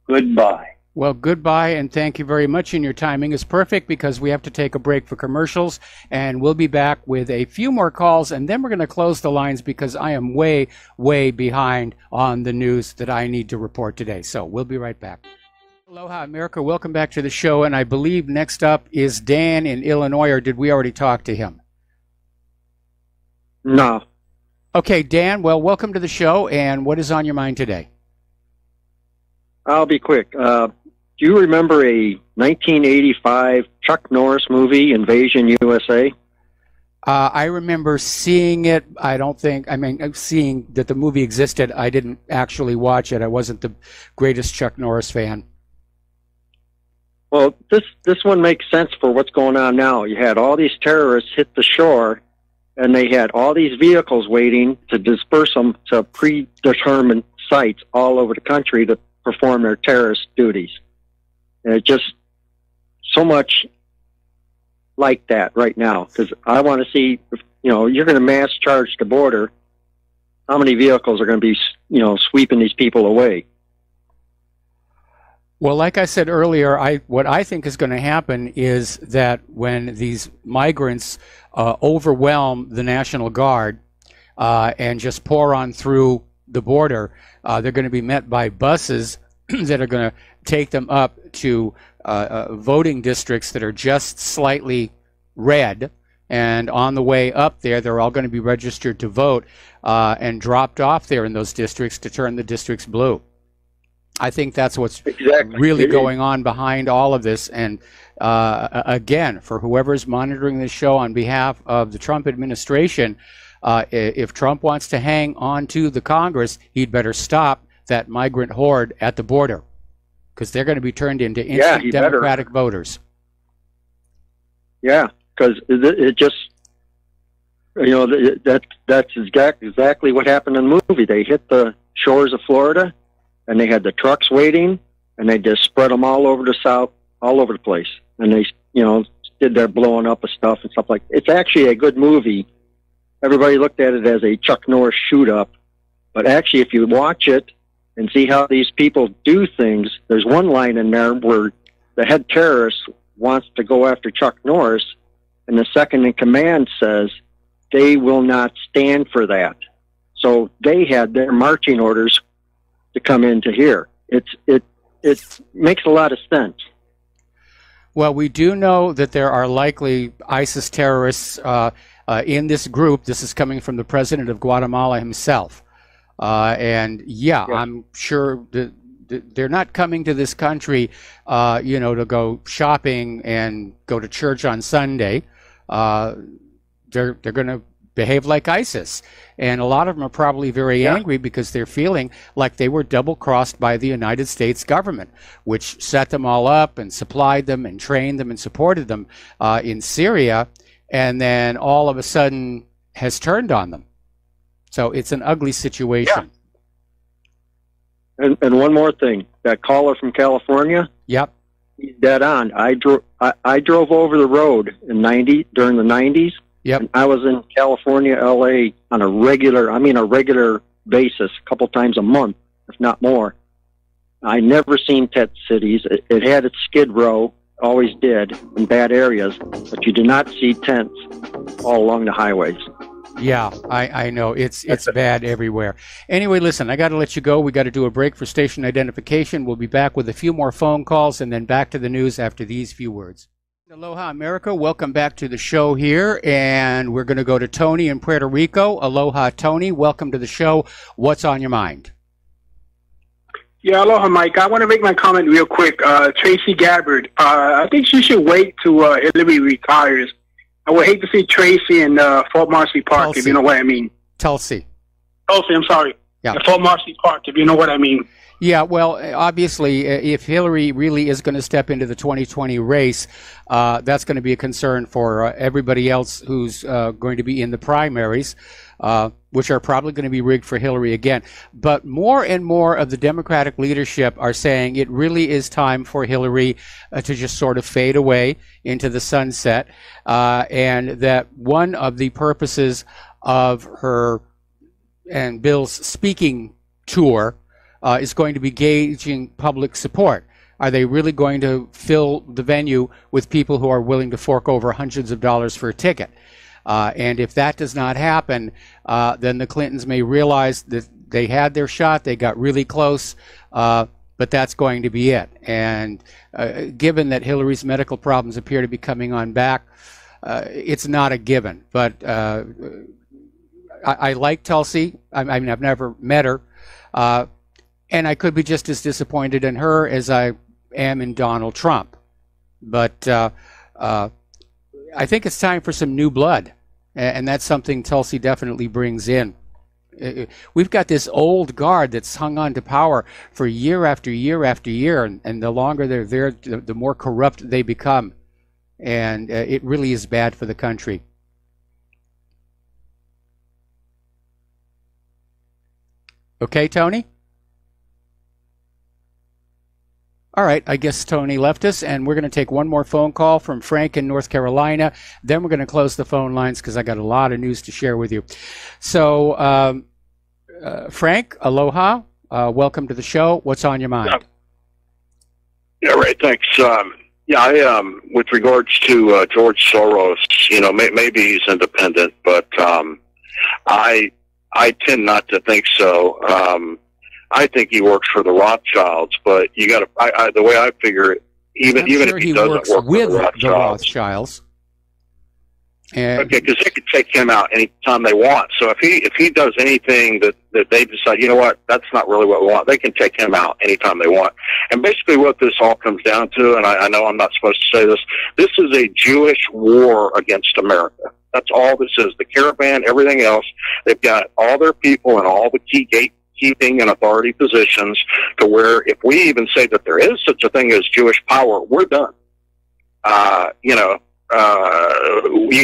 Goodbye. Well, goodbye, and thank you very much. And your timing is perfect because we have to take a break for commercials, and we'll be back with a few more calls, and then we're going to close the lines because I am way, way behind on the news that I need to report today. So we'll be right back. Aloha, America. Welcome back to the show, and I believe next up is Dan in Illinois, or did we already talk to him? No. Okay, Dan, well, welcome to the show, and what is on your mind today? I'll be quick. Do you remember a 1985 Chuck Norris movie, Invasion USA? I remember seeing it. Seeing that the movie existed. I didn't actually watch it. I wasn't the greatest Chuck Norris fan. Well, this one makes sense for what's going on now. You had all these terrorists hit the shore, and they had all these vehicles waiting to disperse them to predetermined sites all over the country to perform their terrorist duties. And it's just so much like that right now, because I want to see, if, you're going to mass charge the border, how many vehicles are going to be, sweeping these people away? Well, like I said earlier, what I think is going to happen is that when these migrants overwhelm the National Guard and just pour on through the border, they're going to be met by buses that are going to take them up to voting districts that are just slightly red, and on the way up there, they're all going to be registered to vote and dropped off there in those districts to turn the districts blue. I think that's what's really going on behind all of this. And again, for whoever's monitoring this show on behalf of the Trump administration, if Trump wants to hang on to the Congress, he'd better stop that migrant horde at the border, because they're going to be turned into instant Democratic voters. Yeah, because it just, that's exactly what happened in the movie. They hit the shores of Florida, and they had the trucks waiting, and they just spread them all over the South, all over the place. And they, did their blowing up of stuff and stuff like that. It's actually a good movie. Everybody looked at it as a Chuck Norris shoot-up. But actually, if you watch it and see how these people do things, there's one line in there where the head terrorist wants to go after Chuck Norris, and the second in command says they will not stand for that. So they had their marching orders to come into here. It makes a lot of sense. Well, we do know that there are likely ISIS terrorists in this group. This is coming from the president of Guatemala himself. And I'm sure that they're not coming to this country, to go shopping and go to church on Sunday. They're going to behave like ISIS. And a lot of them are probably very angry because they're feeling like they were double-crossed by the United States government, which set them all up and supplied them and trained them and supported them in Syria, and then all of a sudden has turned on them. So it's an ugly situation. Yeah. And one more thing, that caller from California. Yep. He's dead on. I drove over the road during the 90s. Yep. And I was in California, LA on a regular basis, a couple times a month, if not more. I never seen tent cities. It had its skid row, always did, in bad areas, but you do not see tents all along the highways. Yeah, I know. It's bad everywhere. Anyway, listen, I got to let you go. We got to do a break for station identification. We'll be back with a few more phone calls and then back to the news after these few words. Aloha, America. Welcome back to the show here, and we're going to go to Tony in Puerto Rico. Aloha, Tony. Welcome to the show. What's on your mind? Yeah, aloha, Mike. I want to make my comment real quick. Tracy Gabbard. I think she should wait till Hillary retires. I would hate to see Tracy in Fort Marcy Park, Tulsi. if you know what I mean. Tulsi. I'm sorry. Yeah. Fort Marcy Park, if you know what I mean. Yeah, well, obviously, if Hillary really is going to step into the 2020 race, that's going to be a concern for everybody else who's going to be in the primaries, which are probably going to be rigged for Hillary again. But more and more of the Democratic leadership are saying it really is time for Hillary to just sort of fade away into the sunset, and that one of the purposes of her and Bill's speaking tour is going to be gauging public support. Are they really going to fill the venue with people who are willing to fork over hundreds of dollars for a ticket? And if that does not happen, then the Clintons may realize that they had their shot, they got really close, but that's going to be it. And given that Hillary's medical problems appear to be coming on back, it's not a given. But I like Tulsi. I mean, I've never met her. And I could be just as disappointed in her as I am in Donald Trump. But I think it's time for some new blood. And that's something Tulsi definitely brings in. We've got this old guard that's hung on to power for year after year after year. And the longer they're there, the more corrupt they become. And it really is bad for the country. Okay, Tony? All right, I guess Tony left us, and we're going to take one more phone call from Frank in North Carolina. Then we're going to close the phone lines because I got a lot of news to share with you. So, Frank, aloha. Welcome to the show. What's on your mind? Yeah, right. Thanks. With regards to George Soros, maybe he's independent, but I tend not to think so. I think he works for the Rothschilds, but you got to. The way I figure it, even if he doesn't work with the Rothschilds. Okay, because they could take him out anytime they want. So if he does anything that they decide, you know what, that's not really what we want, they can take him out anytime they want. And basically what this all comes down to, and I know I'm not supposed to say this is a Jewish war against America. That's all this is. The caravan, everything else, they've got all their people in all the key gatekeeping and authority positions to where if we even say that there is such a thing as Jewish power, we're done. You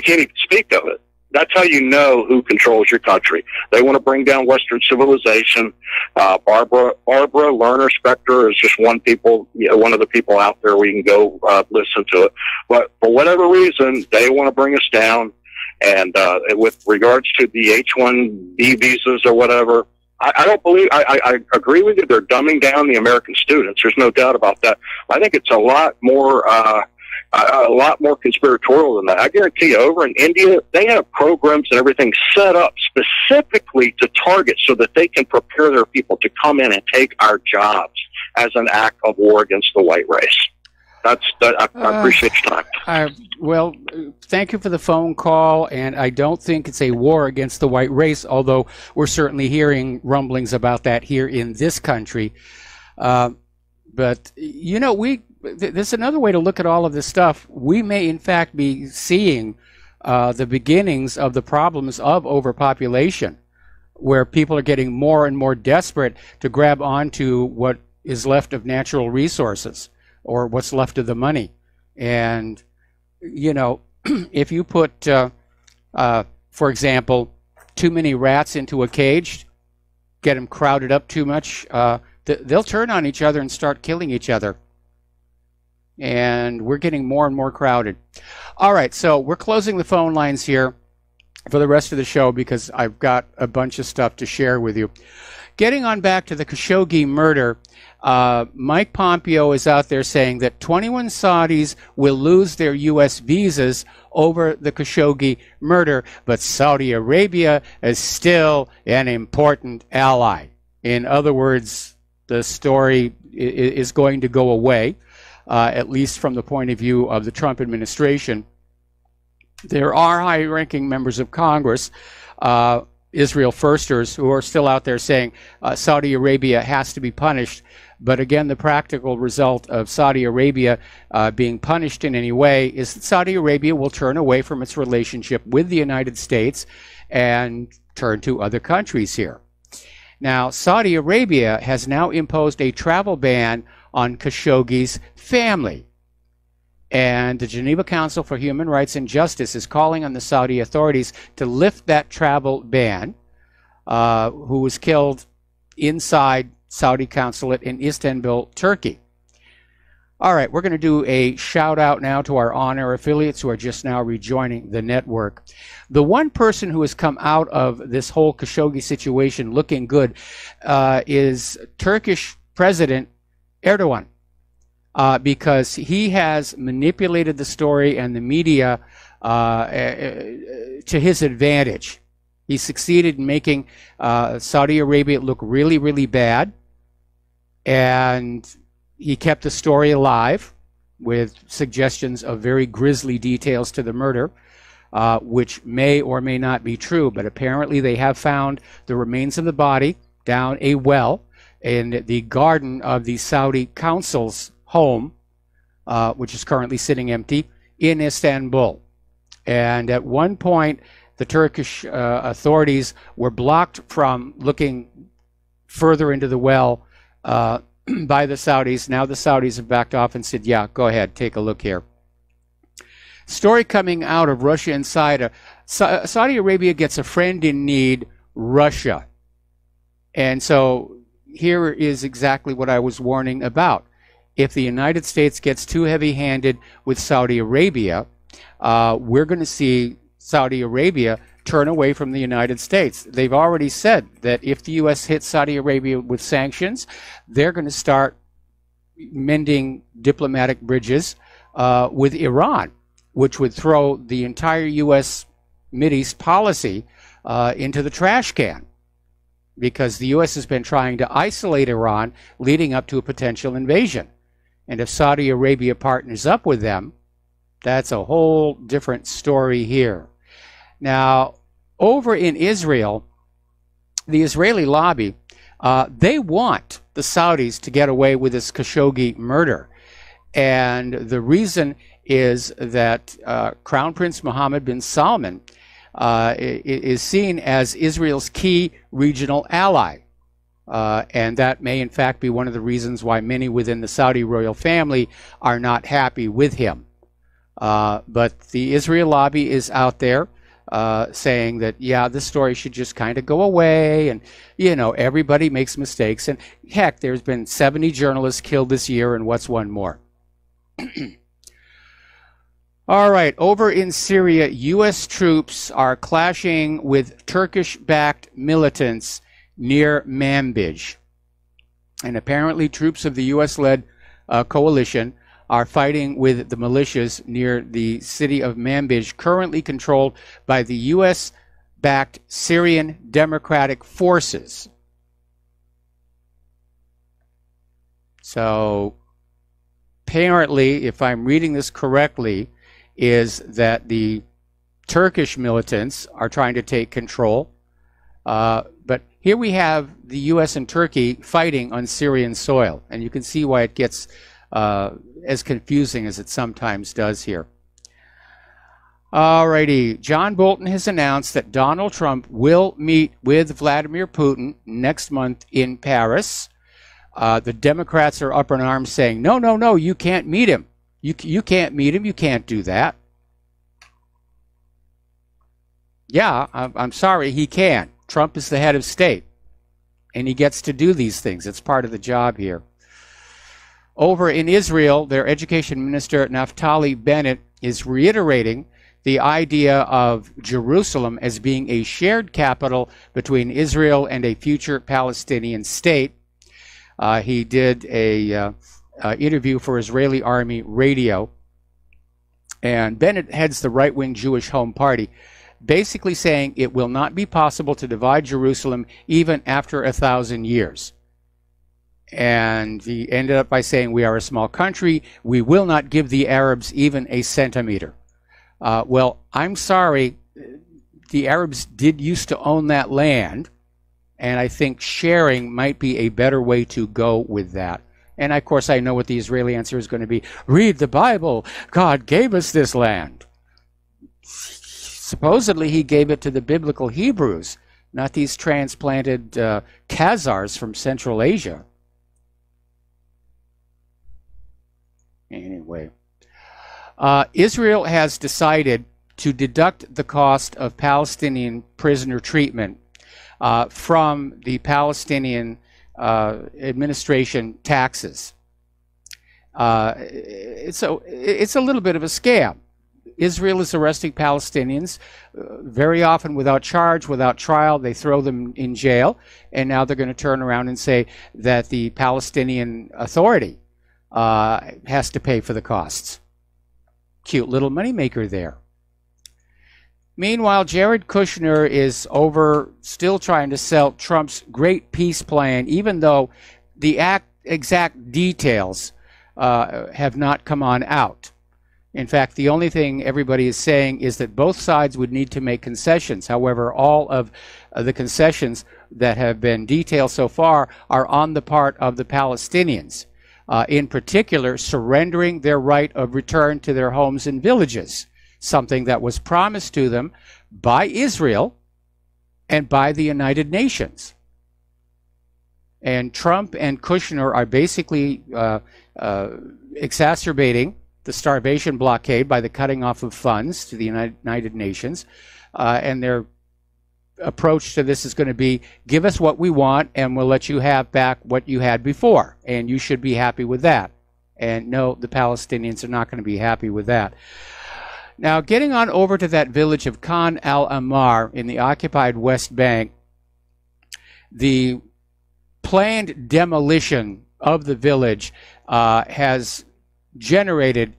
can't even speak of it. That's how you know who controls your country. They want to bring down Western civilization. Barbara Lerner Specter is just one of the people out there. We can go listen to it. But for whatever reason, they want to bring us down. And with regards to the H-1B visas or whatever, I don't believe, I agree with you. They're dumbing down the American students. There's no doubt about that. I think it's a lot more conspiratorial than that. I guarantee you, over in India, they have programs and everything set up specifically to target so that they can prepare their people to come in and take our jobs as an act of war against the white race. I appreciate your time. Well, thank you for the phone call, and I don't think it's a war against the white race, although we're certainly hearing rumblings about that here in this country. But, there's another way to look at all of this stuff. We may, in fact, be seeing the beginnings of the problems of overpopulation, where people are getting more and more desperate to grab onto what is left of natural resources or what's left of the money. And, if you put, for example, too many rats into a cage, get them crowded up too much, they'll turn on each other and start killing each other. And we're getting more and more crowded. All right, so we're closing the phone lines here for the rest of the show because I've got a bunch of stuff to share with you. Getting on back to the Khashoggi murder, Mike Pompeo is out there saying that 21 Saudis will lose their U.S. visas over the Khashoggi murder, but Saudi Arabia is still an important ally. In other words, the story is going to go away. At least from the point of view of the Trump administration. There are high-ranking members of Congress, Israel firsters, who are still out there saying Saudi Arabia has to be punished. But again, the practical result of Saudi Arabia being punished in any way is that Saudi Arabia will turn away from its relationship with the United States and turn to other countries here. Now, Saudi Arabia has now imposed a travel ban on Khashoggi's family. And the Geneva Council for Human Rights and Justice is calling on the Saudi authorities to lift that travel ban, who was killed inside Saudi consulate in Istanbul, Turkey. All right, we're going to do a shout out now to our on-air affiliates who are just now rejoining the network. The one person who has come out of this whole Khashoggi situation looking good is Turkish President Erdogan, because he has manipulated the story and the media to his advantage. He succeeded in making Saudi Arabia look really, really bad, and he kept the story alive with suggestions of very grisly details to the murder, which may or may not be true, but apparently they have found the remains of the body down a well in the garden of the Saudi consul's home, which is currently sitting empty, in Istanbul. And at one point, the Turkish authorities were blocked from looking further into the well by the Saudis. Now the Saudis have backed off and said, yeah, go ahead, take a look here. Story coming out of Russia Insider. Saudi Arabia gets a friend in need, Russia. And so here is exactly what I was warning about. If the United States gets too heavy-handed with Saudi Arabia, we're going to see Saudi Arabia turn away from the United States. They've already said that if the U.S. hits Saudi Arabia with sanctions, they're going to start mending diplomatic bridges with Iran, which would throw the entire U.S. Mideast policy into the trash can, because the U.S. has been trying to isolate Iran leading up to a potential invasion. And if Saudi Arabia partners up with them, that's a whole different story here. Now, over in Israel, the Israeli lobby, they want the Saudis to get away with this Khashoggi murder. And the reason is that Crown Prince Mohammed bin Salman is seen as Israel's key regional ally. And that may, in fact, be one of the reasons why many within the Saudi royal family are not happy with him. But the Israel lobby is out there saying that, yeah, this story should just kind of go away. And, you know, everybody makes mistakes. And, heck, there's been 70 journalists killed this year, and what's one more? All right, over in Syria, U.S. troops are clashing with Turkish-backed militants near Manbij. And apparently troops of the U.S.-led coalition are fighting with the militias near the city of Manbij, currently controlled by the U.S.-backed Syrian Democratic Forces. So apparently, if I'm reading this correctly, is that the Turkish militants are trying to take control. But here we have the U.S. and Turkey fighting on Syrian soil, and you can see why it gets as confusing as it sometimes does here. Alrighty, John Bolton has announced that Donald Trump will meet with Vladimir Putin next month in Paris. The Democrats are up in arms saying, no, no, no, you can't meet him. You can't meet him. You can't do that. Yeah, I'm sorry, he can. Trump is the head of state, and he gets to do these things. It's part of the job here. Over in Israel, their education minister, Naftali Bennett, is reiterating the idea of Jerusalem as being a shared capital between Israel and a future Palestinian state. He did a interview for Israeli Army radio, and Bennett heads the right-wing Jewish Home Party, basically saying it will not be possible to divide Jerusalem even after 1,000 years. And he ended up by saying, we are a small country, we will not give the Arabs even a centimeter. Well, I'm sorry, the Arabs did used to own that land, and I think sharing might be a better way to go with that. And of course, I know what the Israeli answer is going to be. Read the Bible. God gave us this land. Supposedly, he gave it to the biblical Hebrews, not these transplanted Khazars from Central Asia. Anyway, Israel has decided to deduct the cost of Palestinian prisoner treatment from the Palestinian administration taxes. So it's a little bit of a scam. Israel is arresting Palestinians very often without charge, without trial. They throw them in jail, and now they're going to turn around and say that the Palestinian Authority has to pay for the costs. Cute little moneymaker there. Meanwhile, Jared Kushner is still trying to sell Trump's great peace plan, even though the exact details have not come on out. In fact, the only thing everybody is saying is that both sides would need to make concessions. However, all of the concessions that have been detailed so far are on the part of the Palestinians. In particular, surrendering their right of return to their homes and villages, something that was promised to them by Israel and by the United Nations. And Trump and Kushner are basically exacerbating the starvation blockade by the cutting off of funds to the United Nations. And their approach to this is going to be, give us what we want and we'll let you have back what you had before. And you should be happy with that. And no, the Palestinians are not going to be happy with that. Now, getting on over to that village of Khan al-Ahmar in the occupied West Bank, the planned demolition of the village has generated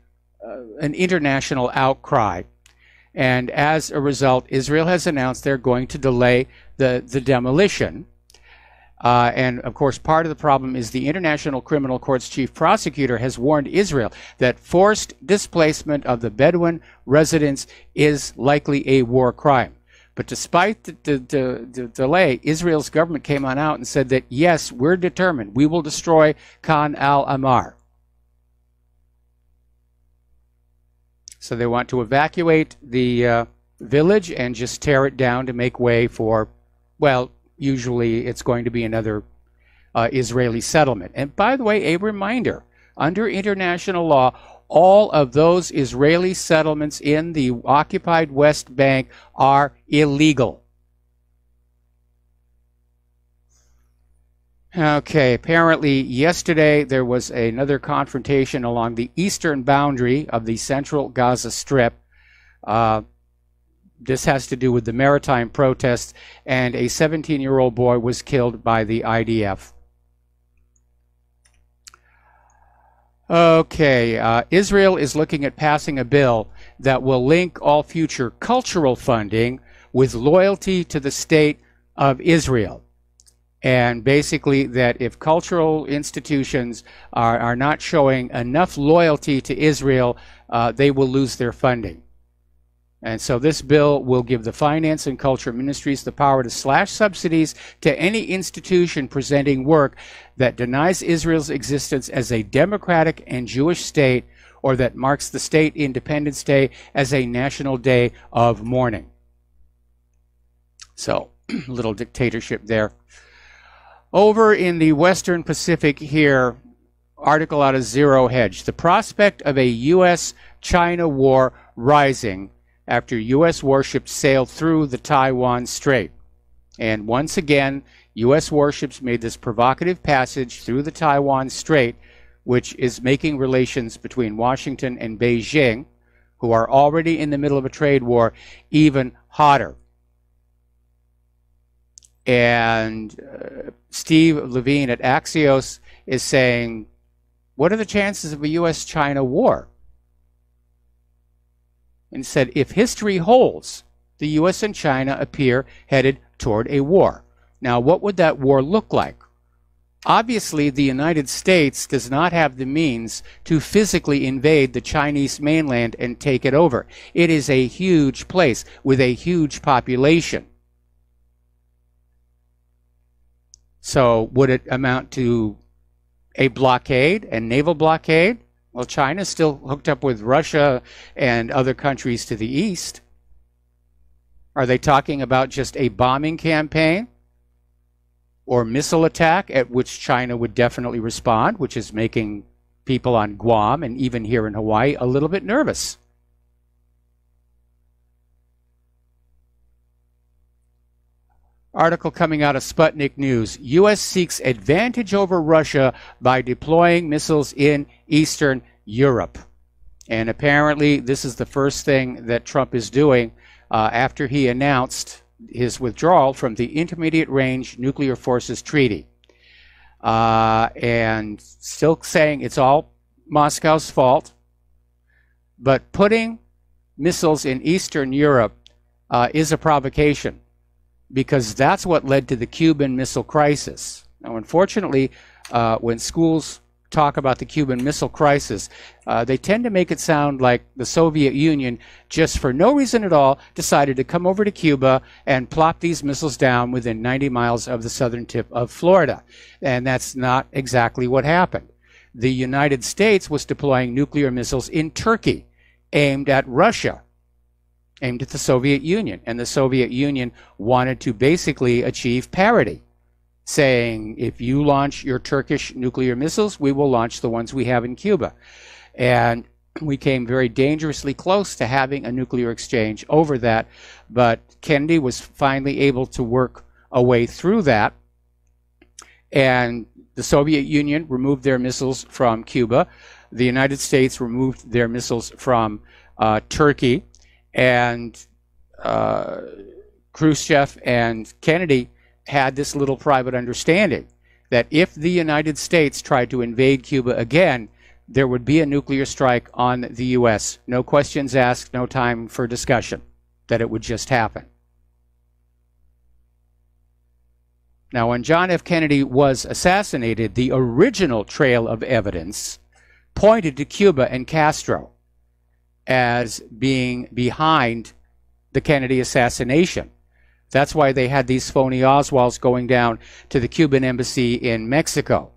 an international outcry. And as a result, Israel has announced they're going to delay the demolition. And of course, part of the problem is the International Criminal Court's chief prosecutor has warned Israel that forced displacement of the Bedouin residents is likely a war crime. But despite the delay, Israel's government came on out and said that, yes, we're determined. We will destroy Khan al-Ahmar. So they want to evacuate the village and just tear it down to make way for, well, usually it's going to be another Israeli settlement. And by the way, a reminder, under international law, all of those Israeli settlements in the occupied West Bank are illegal. Okay, apparently yesterday there was another confrontation along the eastern boundary of the central Gaza Strip. This has to do with the maritime protests, and a 17-year-old boy was killed by the IDF. Okay, Israel is looking at passing a bill that will link all future cultural funding with loyalty to the state of Israel. And basically that if cultural institutions are not showing enough loyalty to Israel, they will lose their funding. And so this bill will give the finance and culture ministries the power to slash subsidies to any institution presenting work that denies Israel's existence as a democratic and Jewish state, or that marks the state Independence Day as a national day of mourning. So, a little dictatorship there. Over in the Western Pacific here, article out of Zero Hedge. The prospect of a U.S.-China war rising after U.S. warships sailed through the Taiwan Strait. And once again, U.S. warships made this provocative passage through the Taiwan Strait, which is making relations between Washington and Beijing, who are already in the middle of a trade war, even hotter. And Steve Levine at Axios is saying, what are the chances of a U.S.-China war? And said, if history holds, the U.S. and China appear headed toward a war. Now, what would that war look like? Obviously, the United States does not have the means to physically invade the Chinese mainland and take it over. It is a huge place with a huge population. So would it amount to a blockade, a naval blockade? Well, China's still hooked up with Russia and other countries to the east. Are they talking about just a bombing campaign or missile attack at which China would definitely respond, which is making people on Guam and even here in Hawaii a little bit nervous? Article coming out of Sputnik News. U.S. seeks advantage over Russia by deploying missiles in Eastern Europe. And apparently this is the first thing that Trump is doing after he announced his withdrawal from the Intermediate Range Nuclear Forces Treaty. And still saying it's all Moscow's fault. But putting missiles in Eastern Europe is a provocation, because that's what led to the Cuban Missile Crisis. Now, unfortunately, when schools talk about the Cuban Missile Crisis, they tend to make it sound like the Soviet Union, just for no reason at all, decided to come over to Cuba and plop these missiles down within 90 miles of the southern tip of Florida. And that's not exactly what happened. The United States was deploying nuclear missiles in Turkey, aimed at Russia, aimed at the Soviet Union. And the Soviet Union wanted to basically achieve parity, saying, if you launch your Turkish nuclear missiles, we will launch the ones we have in Cuba. And we came very dangerously close to having a nuclear exchange over that, but Kennedy was finally able to work a way through that. And the Soviet Union removed their missiles from Cuba. The United States removed their missiles from Turkey. And Khrushchev and Kennedy had this little private understanding that if the United States tried to invade Cuba again, there would be a nuclear strike on the U.S. No questions asked, no time for discussion, that it would just happen. Now, when John F. Kennedy was assassinated, the original trail of evidence pointed to Cuba and Castro as being behind the Kennedy assassination. That's why they had these phony Oswalds going down to the Cuban embassy in Mexico,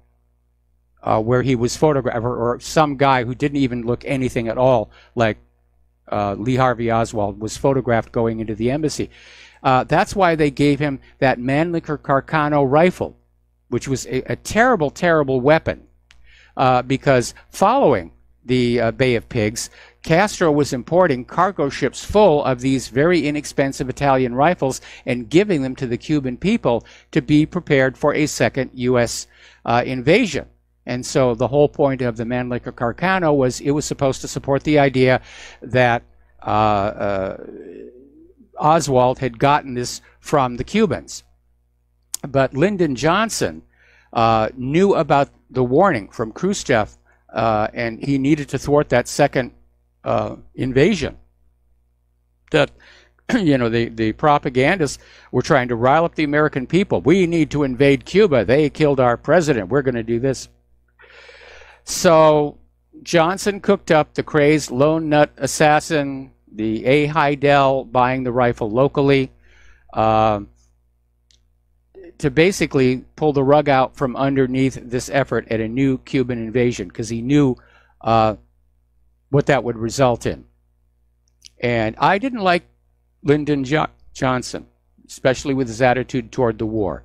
where he was photographed, or some guy who didn't even look anything at all like Lee Harvey Oswald was photographed going into the embassy. That's why they gave him that Mannlicher Carcano rifle, which was a terrible, terrible weapon, because following the Bay of Pigs, Castro was importing cargo ships full of these very inexpensive Italian rifles and giving them to the Cuban people to be prepared for a second U.S. Invasion. And so the whole point of the Mannlicher Carcano was it was supposed to support the idea that Oswald had gotten this from the Cubans. But Lyndon Johnson knew about the warning from Khrushchev, and he needed to thwart that second invasion. That, you know, the propagandists were trying to rile up the American people. We need to invade Cuba. They killed our president. We're going to do this. So Johnson cooked up the crazed lone nut assassin, the A. Heidel buying the rifle locally, to basically pull the rug out from underneath this effort at a new Cuban invasion, because he knew what that would result in. And I didn't like Lyndon Johnson, especially with his attitude toward the war.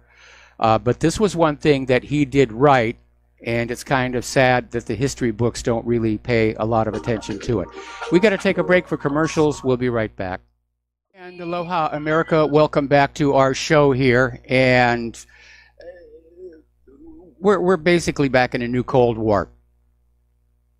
But this was one thing that he did right, and it's kind of sad that the history books don't really pay a lot of attention to it. We got to take a break for commercials. We'll be right back. And aloha, America. Welcome back to our show here. And we're basically back in a new Cold War,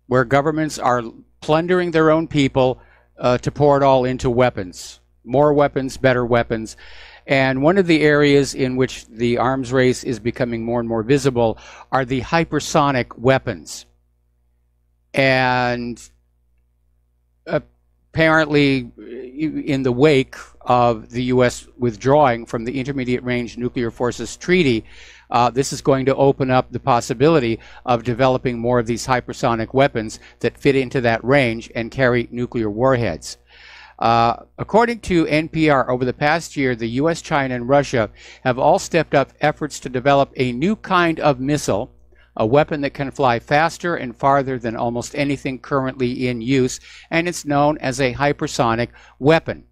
where governments are plundering their own people to pour it all into weapons. More weapons, better weapons. And one of the areas in which the arms race is becoming more and more visible are the hypersonic weapons. And apparently, in the wake of the U.S. withdrawing from the Intermediate Range Nuclear Forces Treaty, this is going to open up the possibility of developing more of these hypersonic weapons that fit into that range and carry nuclear warheads. According to NPR, over the past year, the U.S., China, and Russia have all stepped up efforts to develop a new kind of missile, a weapon that can fly faster and farther than almost anything currently in use, and it's known as a hypersonic weapon.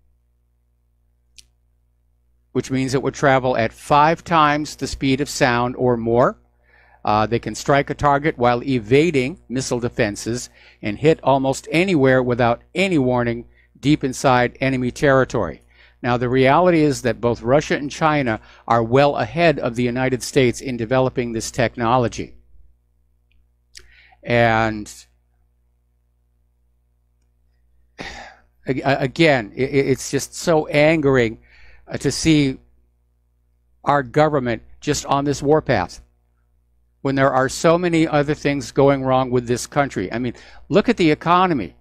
which means it would travel at 5 times the speed of sound or more. They can strike a target while evading missile defenses and hit almost anywhere without any warning deep inside enemy territory. Now, the reality is that both Russia and China are well ahead of the United States in developing this technology. And again, it's just so angering to see our government just on this warpath when there are so many other things going wrong with this country. I mean, look at the economy.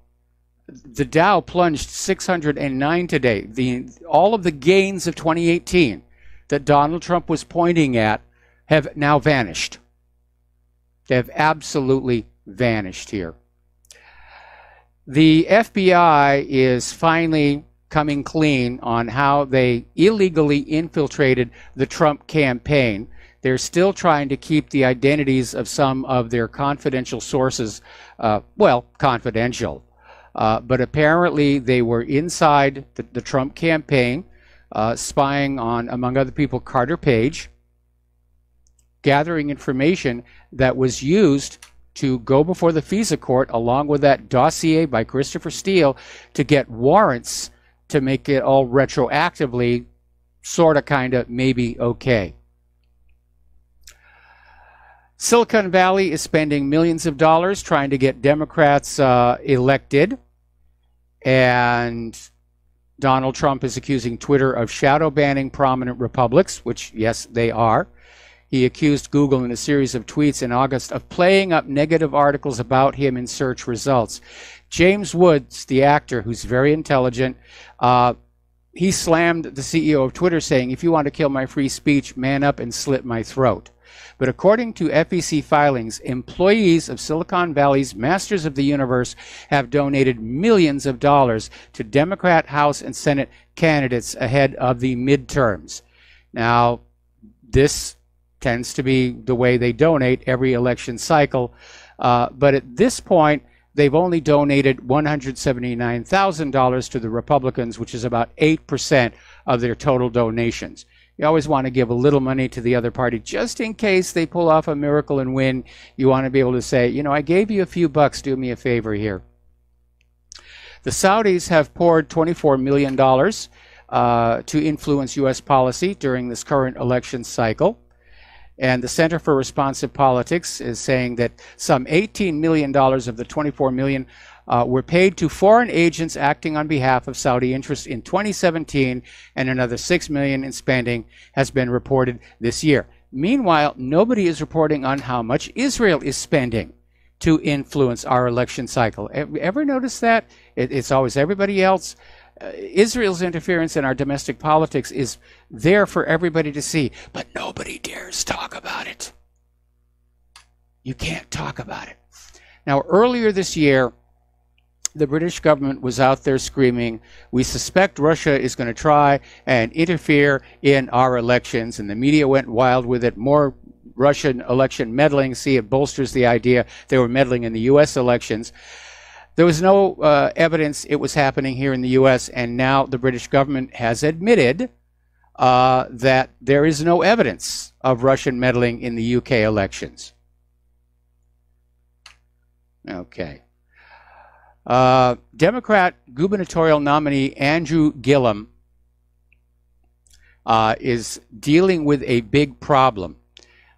The Dow plunged 609 today. All of the gains of 2018 that Donald Trump was pointing at have now vanished. They have absolutely vanished here. The FBI is finally coming clean on how they illegally infiltrated the Trump campaign. They're still trying to keep the identities of some of their confidential sources, confidential. But apparently they were inside the Trump campaign, spying on, among other people, Carter Page, gathering information that was used to go before the FISA court, along with that dossier by Christopher Steele, to get warrants to make it all retroactively, sort of, kind of, maybe okay. Silicon Valley is spending millions of dollars trying to get Democrats elected. And Donald Trump is accusing Twitter of shadow banning prominent Republicans, which, yes, they are. He accused Google in a series of tweets in August of playing up negative articles about him in search results. James Woods, the actor, who's very intelligent, he slammed the CEO of Twitter, saying, "If you want to kill my free speech, man up and slit my throat." But according to FEC filings, employees of Silicon Valley's Masters of the Universe have donated millions of dollars to Democrat House and Senate candidates ahead of the midterms. Now, this tends to be the way they donate every election cycle. But at this point, they've only donated $179,000 to the Republicans, which is about 8% of their total donations. You always want to give a little money to the other party just in case they pull off a miracle and win. You want to be able to say, you know, I gave you a few bucks, do me a favor here. The Saudis have poured $24 million to influence U.S. policy during this current election cycle. And the Center for Responsive Politics is saying that some $18 million of the $24 million were paid to foreign agents acting on behalf of Saudi interests in 2017, and another $6 million in spending has been reported this year. Meanwhile, nobody is reporting on how much Israel is spending to influence our election cycle. Ever notice that? It's always everybody else. Israel's interference in our domestic politics is there for everybody to see, but nobody dares talk about it. You can't talk about it. Now, earlier this year, the British government was out there screaming, "We suspect Russia is going to try and interfere in our elections," and the media went wild with it. More Russian election meddling. See, it bolsters the idea they were meddling in the U.S. elections. There was no evidence it was happening here in the U.S., and now the British government has admitted that there is no evidence of Russian meddling in the U.K. elections. Okay. Democrat gubernatorial nominee Andrew Gillum is dealing with a big problem.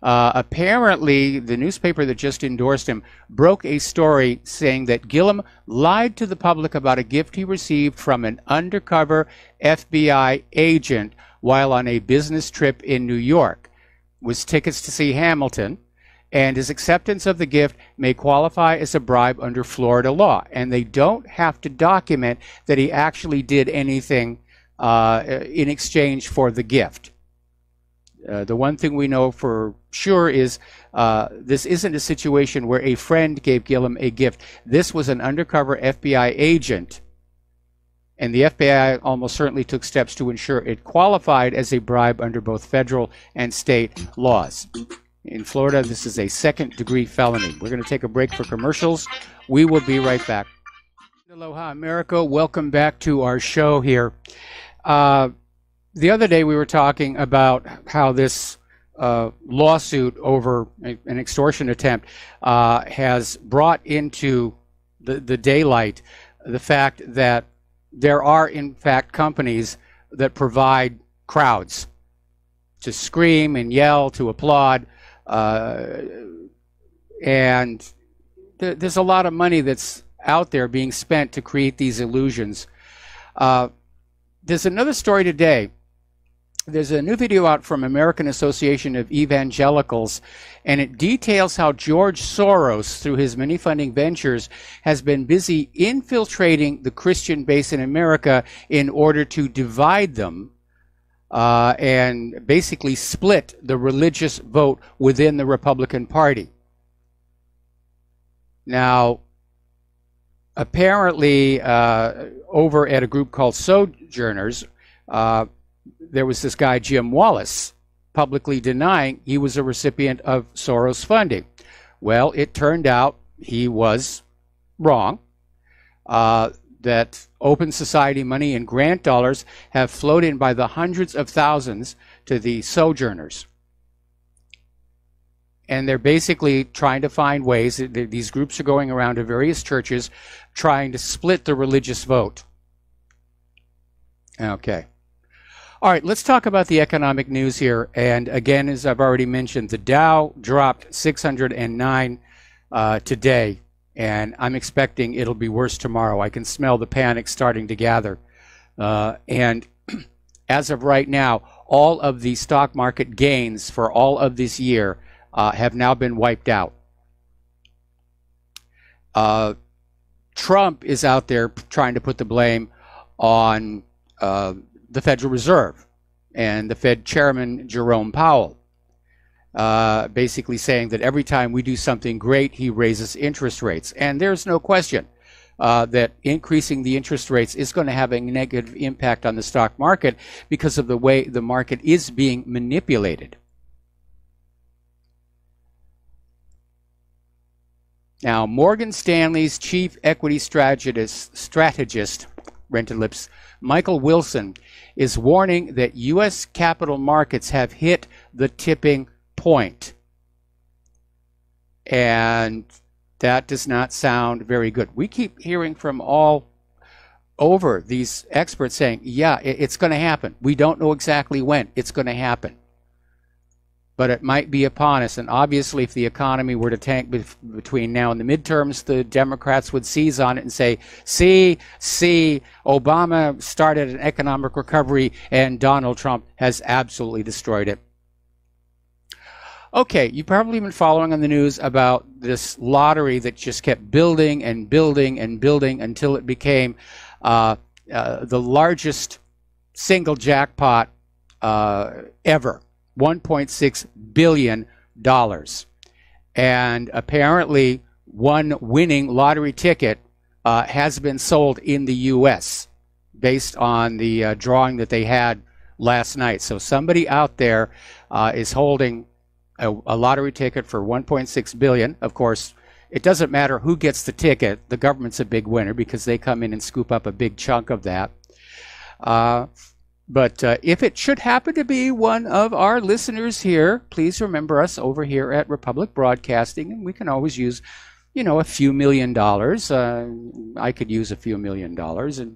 Apparently, the newspaper that just endorsed him broke a story saying that Gillum lied to the public about a gift he received from an undercover FBI agent while on a business trip in New York. It was tickets to see Hamilton, and his acceptance of the gift may qualify as a bribe under Florida law. And they don't have to document that he actually did anything in exchange for the gift. The one thing we know for sure is this isn't a situation where a friend gave Gillum a gift. This was an undercover FBI agent, and the FBI almost certainly took steps to ensure it qualified as a bribe under both federal and state laws. In Florida, this is a second-degree felony. We're going to take a break for commercials. We will be right back. Aloha, America. Welcome back to our show here. The other day we were talking about how this lawsuit over an extortion attempt has brought into the daylight the fact that there are, in fact, companies that provide crowds to scream and yell, to applaud, and there's a lot of money that's out there being spent to create these illusions. There's another story today. There's a new video out from American Association of Evangelicals, and it details how George Soros, through his many funding ventures, has been busy infiltrating the Christian base in America in order to divide them and basically split the religious vote within the Republican Party. Now, apparently, over at a group called Sojourners, there was this guy, Jim Wallace, publicly denying he was a recipient of Soros funding. Well, it turned out he was wrong, that open society money and grant dollars have flowed in by the hundreds of thousands to the Sojourners. And they're basically trying to find ways, these groups are going around to various churches trying to split the religious vote. Okay. All right, let's talk about the economic news here. And again, as I've already mentioned, the Dow dropped 609 today, and I'm expecting it'll be worse tomorrow. I can smell the panic starting to gather. And as of right now, all of the stock market gains for all of this year have now been wiped out. Trump is out there trying to put the blame on the Federal Reserve and the Fed Chairman Jerome Powell, basically saying that every time we do something great, he raises interest rates. And there's no question that increasing the interest rates is going to have a negative impact on the stock market because of the way the market is being manipulated. Now, Morgan Stanley's chief equity strategist, rented lips, Michael Wilson, is warning that U.S. capital markets have hit the tipping point. And that does not sound very good. We keep hearing from all over these experts saying, yeah, it's going to happen. We don't know exactly when it's going to happen, but it might be upon us. And obviously, if the economy were to tank between now and the midterms, the Democrats would seize on it and say, see, Obama started an economic recovery and Donald Trump has absolutely destroyed it. Okay, you've probably been following on the news about this lottery that just kept building and building and building until it became the largest single jackpot ever. $1.6 billion. And apparently one winning lottery ticket has been sold in the U.S. based on the drawing that they had last night. So somebody out there is holding a lottery ticket for $1.6 billion. Of course, it doesn't matter who gets the ticket. The government's a big winner because they come in and scoop up a big chunk of that. But if it should happen to be one of our listeners here, please remember us over here at Republic Broadcasting, and we can always use, a few $1 million. I could use a few $1 million, and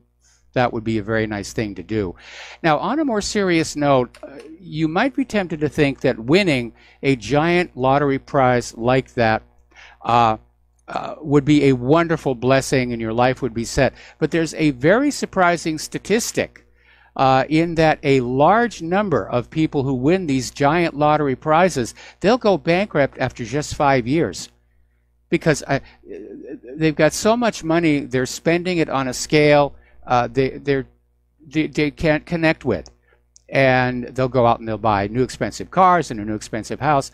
that would be a very nice thing to do. Now, on a more serious note, you might be tempted to think that winning a giant lottery prize like that would be a wonderful blessing and your life would be set. But there's a very surprising statistic in that a large number of people who win these giant lottery prizes, they'll go bankrupt after just 5 years because they've got so much money, they're spending it on a scale they can't connect with. And they'll go out and they'll buy new expensive cars and a new expensive house,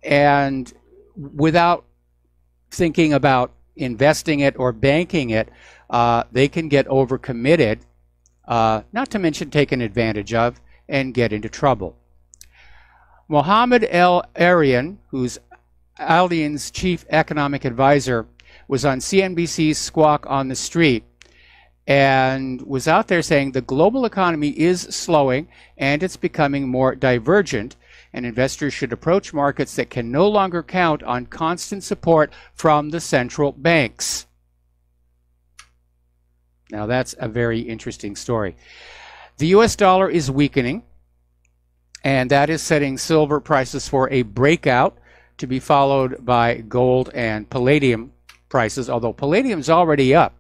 and without thinking about investing it or banking it, they can get overcommitted, not to mention taken advantage of, and get into trouble. Mohammed El Arian, who's Aldian's chief economic advisor, was on CNBC's Squawk on the Street, and was out there saying the global economy is slowing and it's becoming more divergent, and investors should approach markets that can no longer count on constant support from the central banks. Now that's a very interesting story. The US dollar is weakening, and that is setting silver prices for a breakout, to be followed by gold and palladium prices, although palladium's already up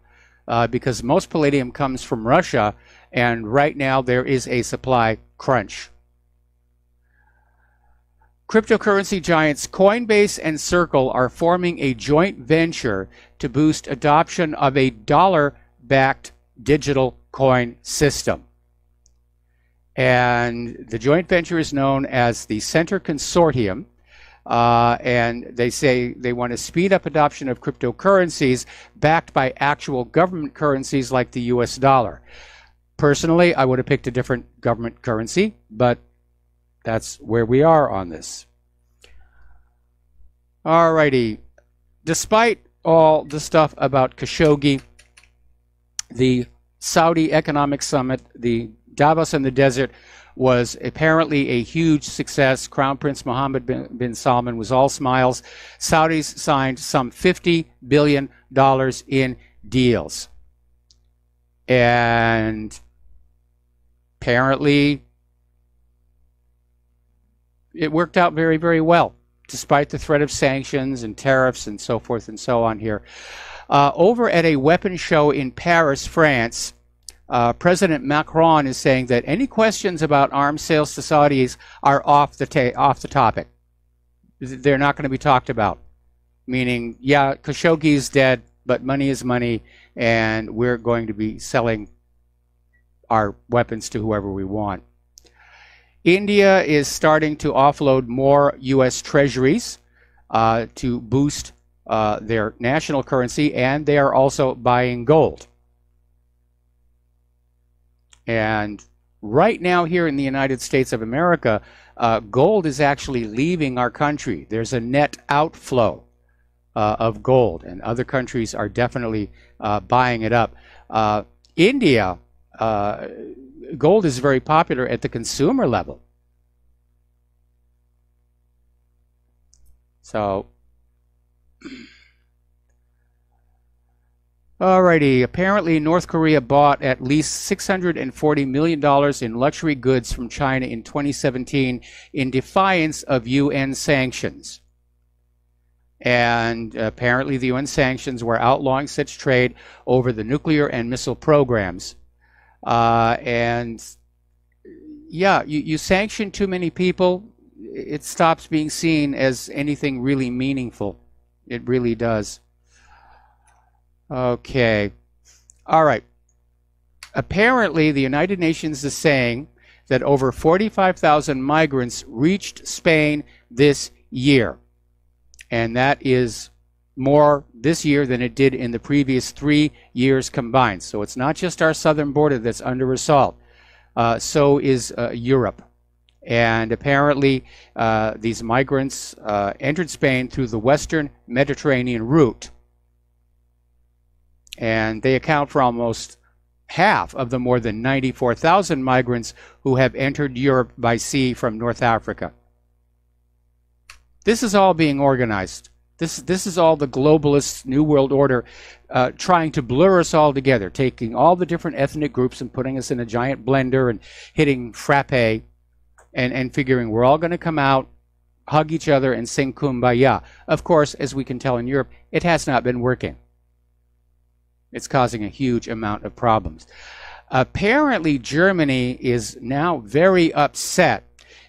because most palladium comes from Russia, and right now there is a supply crunch. Cryptocurrency giants Coinbase and Circle are forming a joint venture to boost adoption of a dollar-backed digital coin system. And the joint venture is known as the Center Consortium, and they say they want to speed up adoption of cryptocurrencies backed by actual government currencies like the US dollar. Personally, I would have picked a different government currency, but that's where we are on this. Alrighty. Despite all the stuff about Khashoggi, the Saudi Economic Summit, the Davos in the Desert, was apparently a huge success. Crown Prince Mohammed bin Salman was all smiles. Saudis signed some $50 billion in deals. And apparently it worked out very, very well, despite the threat of sanctions and tariffs and so forth and so on here. Over at a weapons show in Paris, France, President Macron is saying that any questions about arms sales to Saudis are off the topic. They're not going to be talked about. Meaning, yeah, Khashoggi is dead, but money is money, and we're going to be selling our weapons to whoever we want. India is starting to offload more U.S. treasuries to boost their national currency, and they are also buying gold. And right now here in the United States of America, gold is actually leaving our country. There's a net outflow of gold, and other countries are definitely buying it up. India, gold is very popular at the consumer level. So, alrighty, apparently North Korea bought at least $640 million in luxury goods from China in 2017 in defiance of UN sanctions. And apparently the UN sanctions were outlawing such trade over the nuclear and missile programs. And yeah, you sanction too many people, it stops being seen as anything really meaningful. It really does. Okay. All right. Apparently, the United Nations is saying that over 45,000 migrants reached Spain this year. And that is more this year than it did in the previous 3 years combined. So it's not just our southern border that's under assault. So is Europe. And apparently, these migrants entered Spain through the western Mediterranean route. And they account for almost half of the more than 94,000 migrants who have entered Europe by sea from North Africa. This is all being organized. This is all the globalist New World Order trying to blur us all together, taking all the different ethnic groups and putting us in a giant blender and hitting frappe and figuring we're all going to come out, hug each other, and sing Kumbaya. Of course, as we can tell in Europe, it has not been working. It's causing a huge amount of problems. Apparently, Germany is now very upset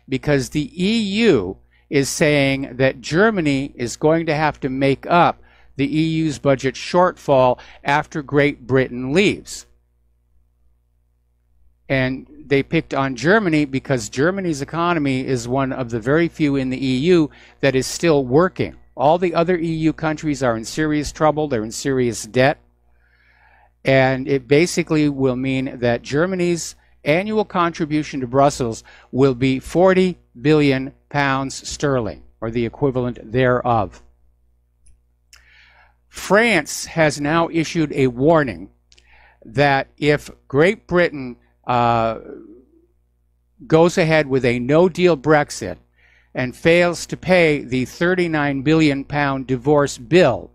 because the EU is saying that Germany is going to have to make up the EU's budget shortfall after Great Britain leaves. And they picked on Germany because Germany's economy is one of the very few in the EU that is still working. All the other EU countries are in serious trouble. They're in serious debt. And it basically will mean that Germany's annual contribution to Brussels will be 40 billion pounds sterling, or the equivalent thereof. France has now issued a warning that if Great Britain goes ahead with a no-deal Brexit and fails to pay the £39 billion divorce bill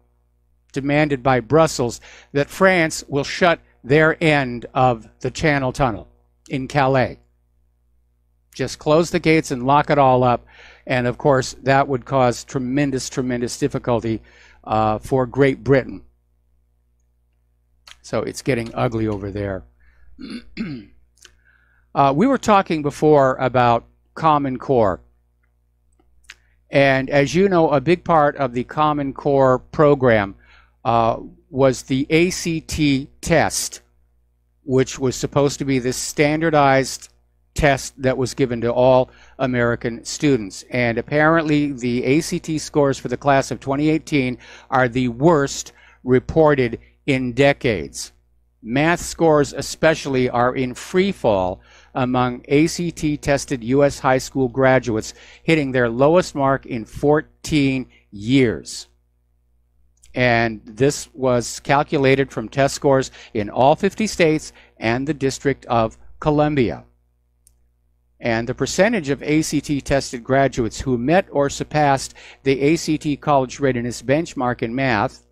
demanded by Brussels, that France will shut their end of the Channel Tunnel in Calais. Just close the gates and lock it all up. And of course, that would cause tremendous, tremendous difficulty for Great Britain. So it's getting ugly over there. We were talking before about Common Core. And as you know, a big part of the Common Core program was the ACT test, which was supposed to be this standardized test that was given to all American students. And apparently the ACT scores for the class of 2018 are the worst reported in decades. Math scores especially are in free fall among ACT-tested U.S. high school graduates, hitting their lowest mark in 14 years. And this was calculated from test scores in all 50 states and the District of Columbia. And the percentage of ACT-tested graduates who met or surpassed the ACT College Readiness benchmark in math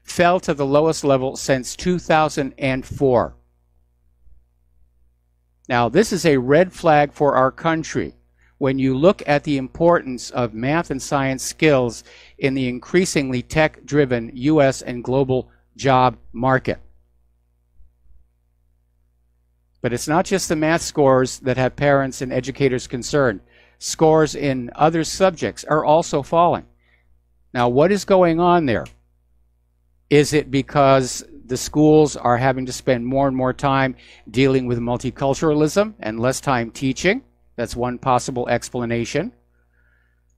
fell to the lowest level since 2004. Now, this is a red flag for our country when you look at the importance of math and science skills in the increasingly tech-driven U.S. and global job market. But it's not just the math scores that have parents and educators concerned. Scores in other subjects are also falling. Now, what is going on there? Is it because the schools are having to spend more and more time dealing with multiculturalism and less time teaching? That's one possible explanation.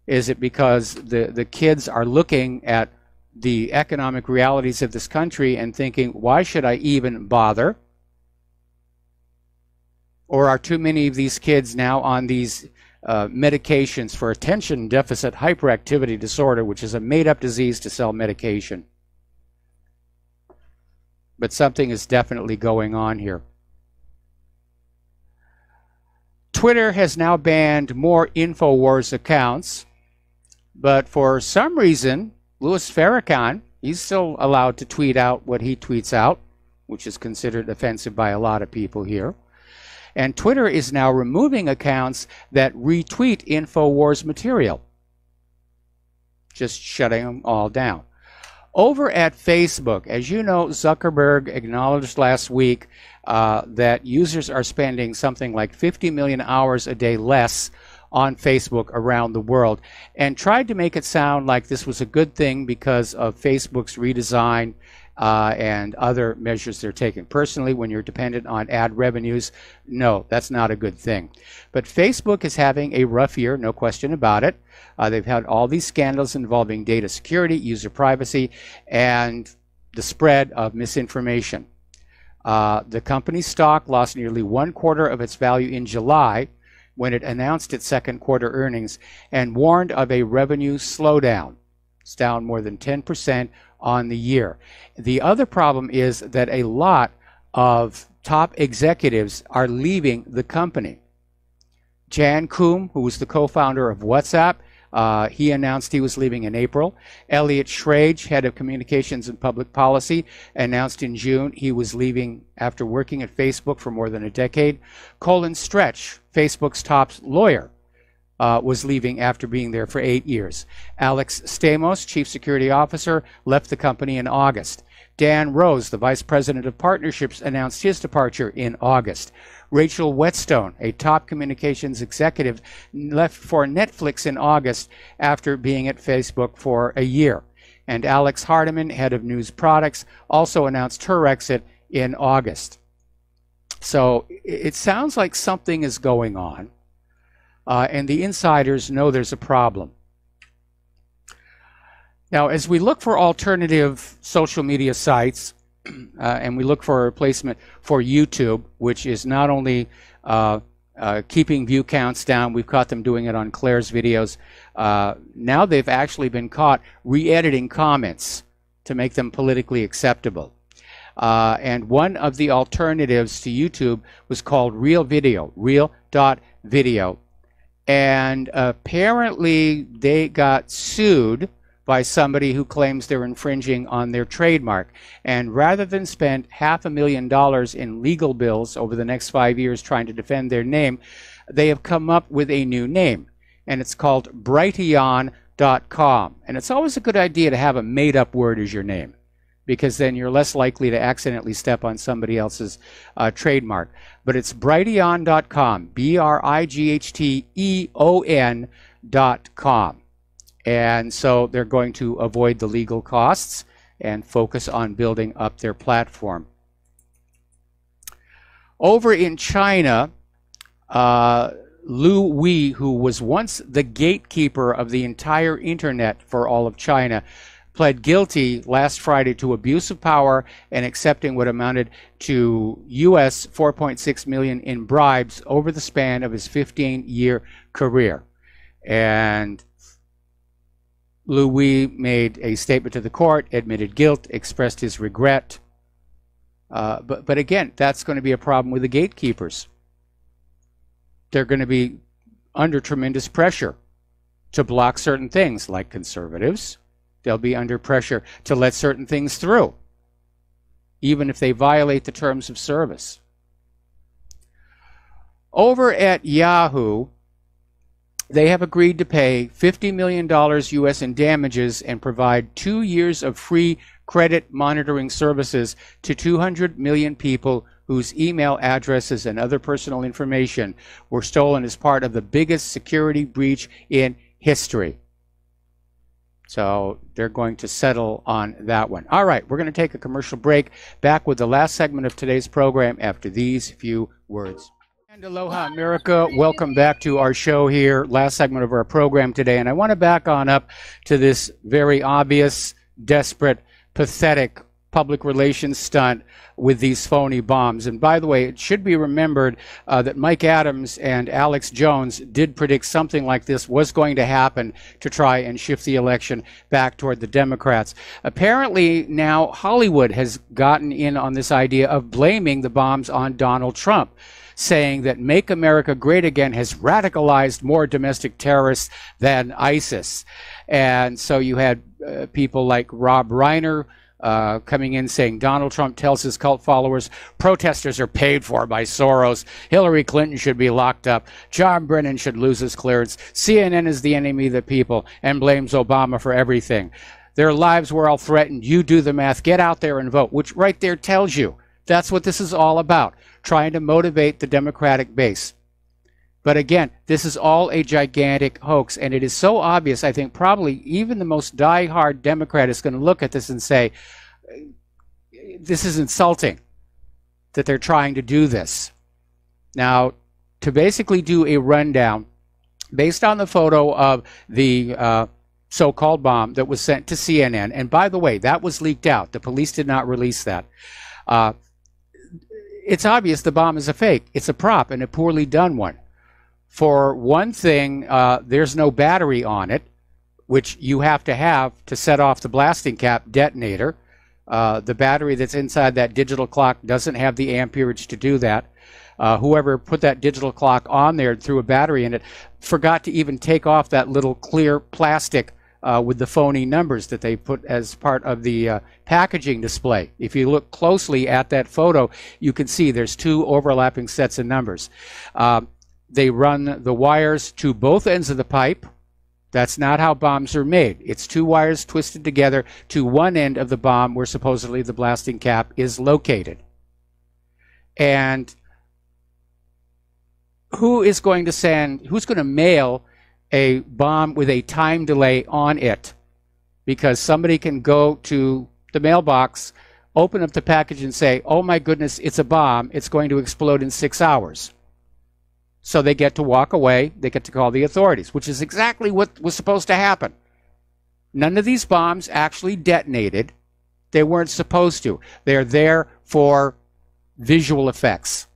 Is it because the kids are looking at the economic realities of this country and thinking, why should I even bother? Or are too many of these kids now on these medications for attention deficit hyperactivity disorder, which is a made-up disease to sell medication? But something is definitely going on here. Twitter has now banned more InfoWars accounts, but for some reason, Louis Farrakhan, he's still allowed to tweet out what he tweets out, which is considered offensive by a lot of people here. And Twitter is now removing accounts that retweet InfoWars material, just shutting them all down. Over at Facebook, as you know, Zuckerberg acknowledged last week that users are spending something like 50 million hours a day less on Facebook around the world, and tried to make it sound like this was a good thing because of Facebook's redesign and other measures they're taking. Personally, when you're dependent on ad revenues, no, that's not a good thing. But Facebook is having a rough year, no question about it. They've had all these scandals involving data security, user privacy, and the spread of misinformation. The company's stock lost nearly 1/4 of its value in July when it announced its second quarter earnings and warned of a revenue slowdown. It's down more than 10% on the year. The other problem is that a lot of top executives are leaving the company. Jan Koum, who was the co-founder of WhatsApp, he announced he was leaving in April. Elliot Schrage, head of communications and public policy, announced in June he was leaving after working at Facebook for more than a decade. Colin Stretch, Facebook's top lawyer, was leaving after being there for 8 years. Alex Stamos, chief security officer, left the company in August. Dan Rose, the vice president of partnerships, announced his departure in August. Rachel Whetstone, a top communications executive, left for Netflix in August after being at Facebook for a year. And Alex Hardiman, head of news products, also announced her exit in August. So it sounds like something is going on. And the insiders know there's a problem. Now, as we look for alternative social media sites, and we look for a replacement for YouTube, which is not only keeping view counts down, we've caught them doing it on Claire's videos. Now they've actually been caught re-editing comments to make them politically acceptable. And one of the alternatives to YouTube was called Real Video, real.video. And apparently they got sued by somebody who claims they're infringing on their trademark. And rather than spend $500,000 in legal bills over the next 5 years trying to defend their name, they have come up with a new name. And it's called Brighteon.com. And it's always a good idea to have a made-up word as your name, because then you're less likely to accidentally step on somebody else's trademark. But it's Brighteon.com, Brighteon.com. And so they're going to avoid the legal costs and focus on building up their platform. Over in China, Lu Wei, who was once the gatekeeper of the entire internet for all of China, pled guilty last Friday to abuse of power and accepting what amounted to US $4.6 million in bribes over the span of his 15-year career. And Lu Wei made a statement to the court, admitted guilt, expressed his regret. But again, that's going to be a problem with the gatekeepers. They're going to be under tremendous pressure to block certain things, like conservatives. They'll be under pressure to let certain things through, even if they violate the terms of service. Over at Yahoo, they have agreed to pay $50 million US in damages and provide 2 years of free credit monitoring services to 200 million people whose email addresses and other personal information were stolen as part of the biggest security breach in history. So they're going to settle on that one. All right, we're going to take a commercial break. Back with the last segment of today's program after these few words. And aloha, America. Welcome back to our show here, last segment of our program today. And I want to back on up to this very obvious, desperate, pathetic public relations stunt with these phony bombs. And by the way, it should be remembered that Mike Adams and Alex Jones did predict something like this was going to happen to try and shift the election back toward the Democrats. Apparently now Hollywood has gotten in on this idea of blaming the bombs on Donald Trump, saying that Make America Great Again has radicalized more domestic terrorists than ISIS. And so you had people like Rob Reiner coming in saying Donald Trump tells his cult followers protesters are paid for by Soros, Hillary Clinton should be locked up, John Brennan should lose his clearance, CNN is the enemy of the people, and blames Obama for everything. Their lives were all threatened. You do the math. Get out there and vote, which right there tells you that's what this is all about, trying to motivate the Democratic base. But again, this is all a gigantic hoax, and it is so obvious, I think probably even the most die-hard Democrat is going to look at this and say, this is insulting that they're trying to do this. Now, to basically do a rundown, based on the photo of the so-called bomb that was sent to CNN, and by the way, that was leaked out. The police did not release that. It's obvious the bomb is a fake. It's a prop, and a poorly done one. For one thing, there's no battery on it, which you have to set off the blasting cap detonator. The battery that's inside that digital clock doesn't have the amperage to do that. Whoever put that digital clock on there and threw a battery in it forgot to even take off that little clear plastic with the phony numbers that they put as part of the packaging display. If you look closely at that photo, you can see there's two overlapping sets of numbers. They run the wires to both ends of the pipe. That's not how bombs are made. It's two wires twisted together to one end of the bomb where supposedly the blasting cap is located. And who's going to mail a bomb with a time delay on it? Because somebody can go to the mailbox, open up the package and say, oh my goodness, it's a bomb. It's going to explode in 6 hours. So they get to walk away, they get to call the authorities, which is exactly what was supposed to happen. None of these bombs actually detonated. They weren't supposed to. They're there for visual effects.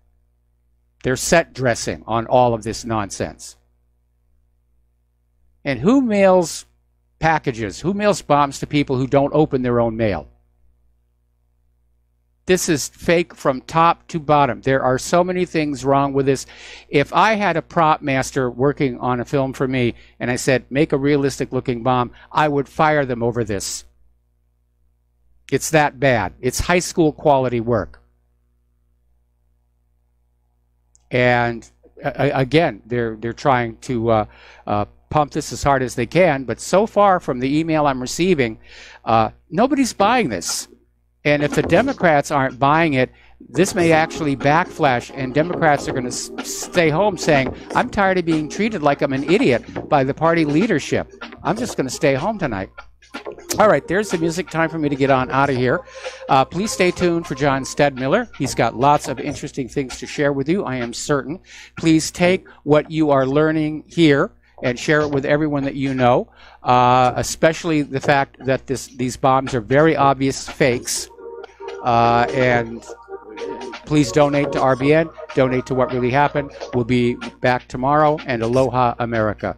They're set dressing on all of this nonsense. And who mails packages? Who mails bombs to people who don't open their own mail? this is fake from top to bottom. There are so many things wrong with this. If I had a prop master working on a film for me and I said, make a realistic looking bomb, I would fire them over this. It's that bad. It's high school quality work. And again, they're trying to pump this as hard as they can, but so far from the email I'm receiving, nobody's buying this. And if the Democrats aren't buying it, this may actually backflash, and Democrats are going to stay home saying, I'm tired of being treated like I'm an idiot by the party leadership. I'm just going to stay home tonight. All right, there's the music. Time for me to get on out of here. Please stay tuned for John Stedmiller. He's got lots of interesting things to share with you, I am certain. Please take what you are learning here and share it with everyone that you know, especially the fact that these bombs are very obvious fakes. And please donate to RBN, donate to What Really Happened. We'll be back tomorrow, and aloha, America.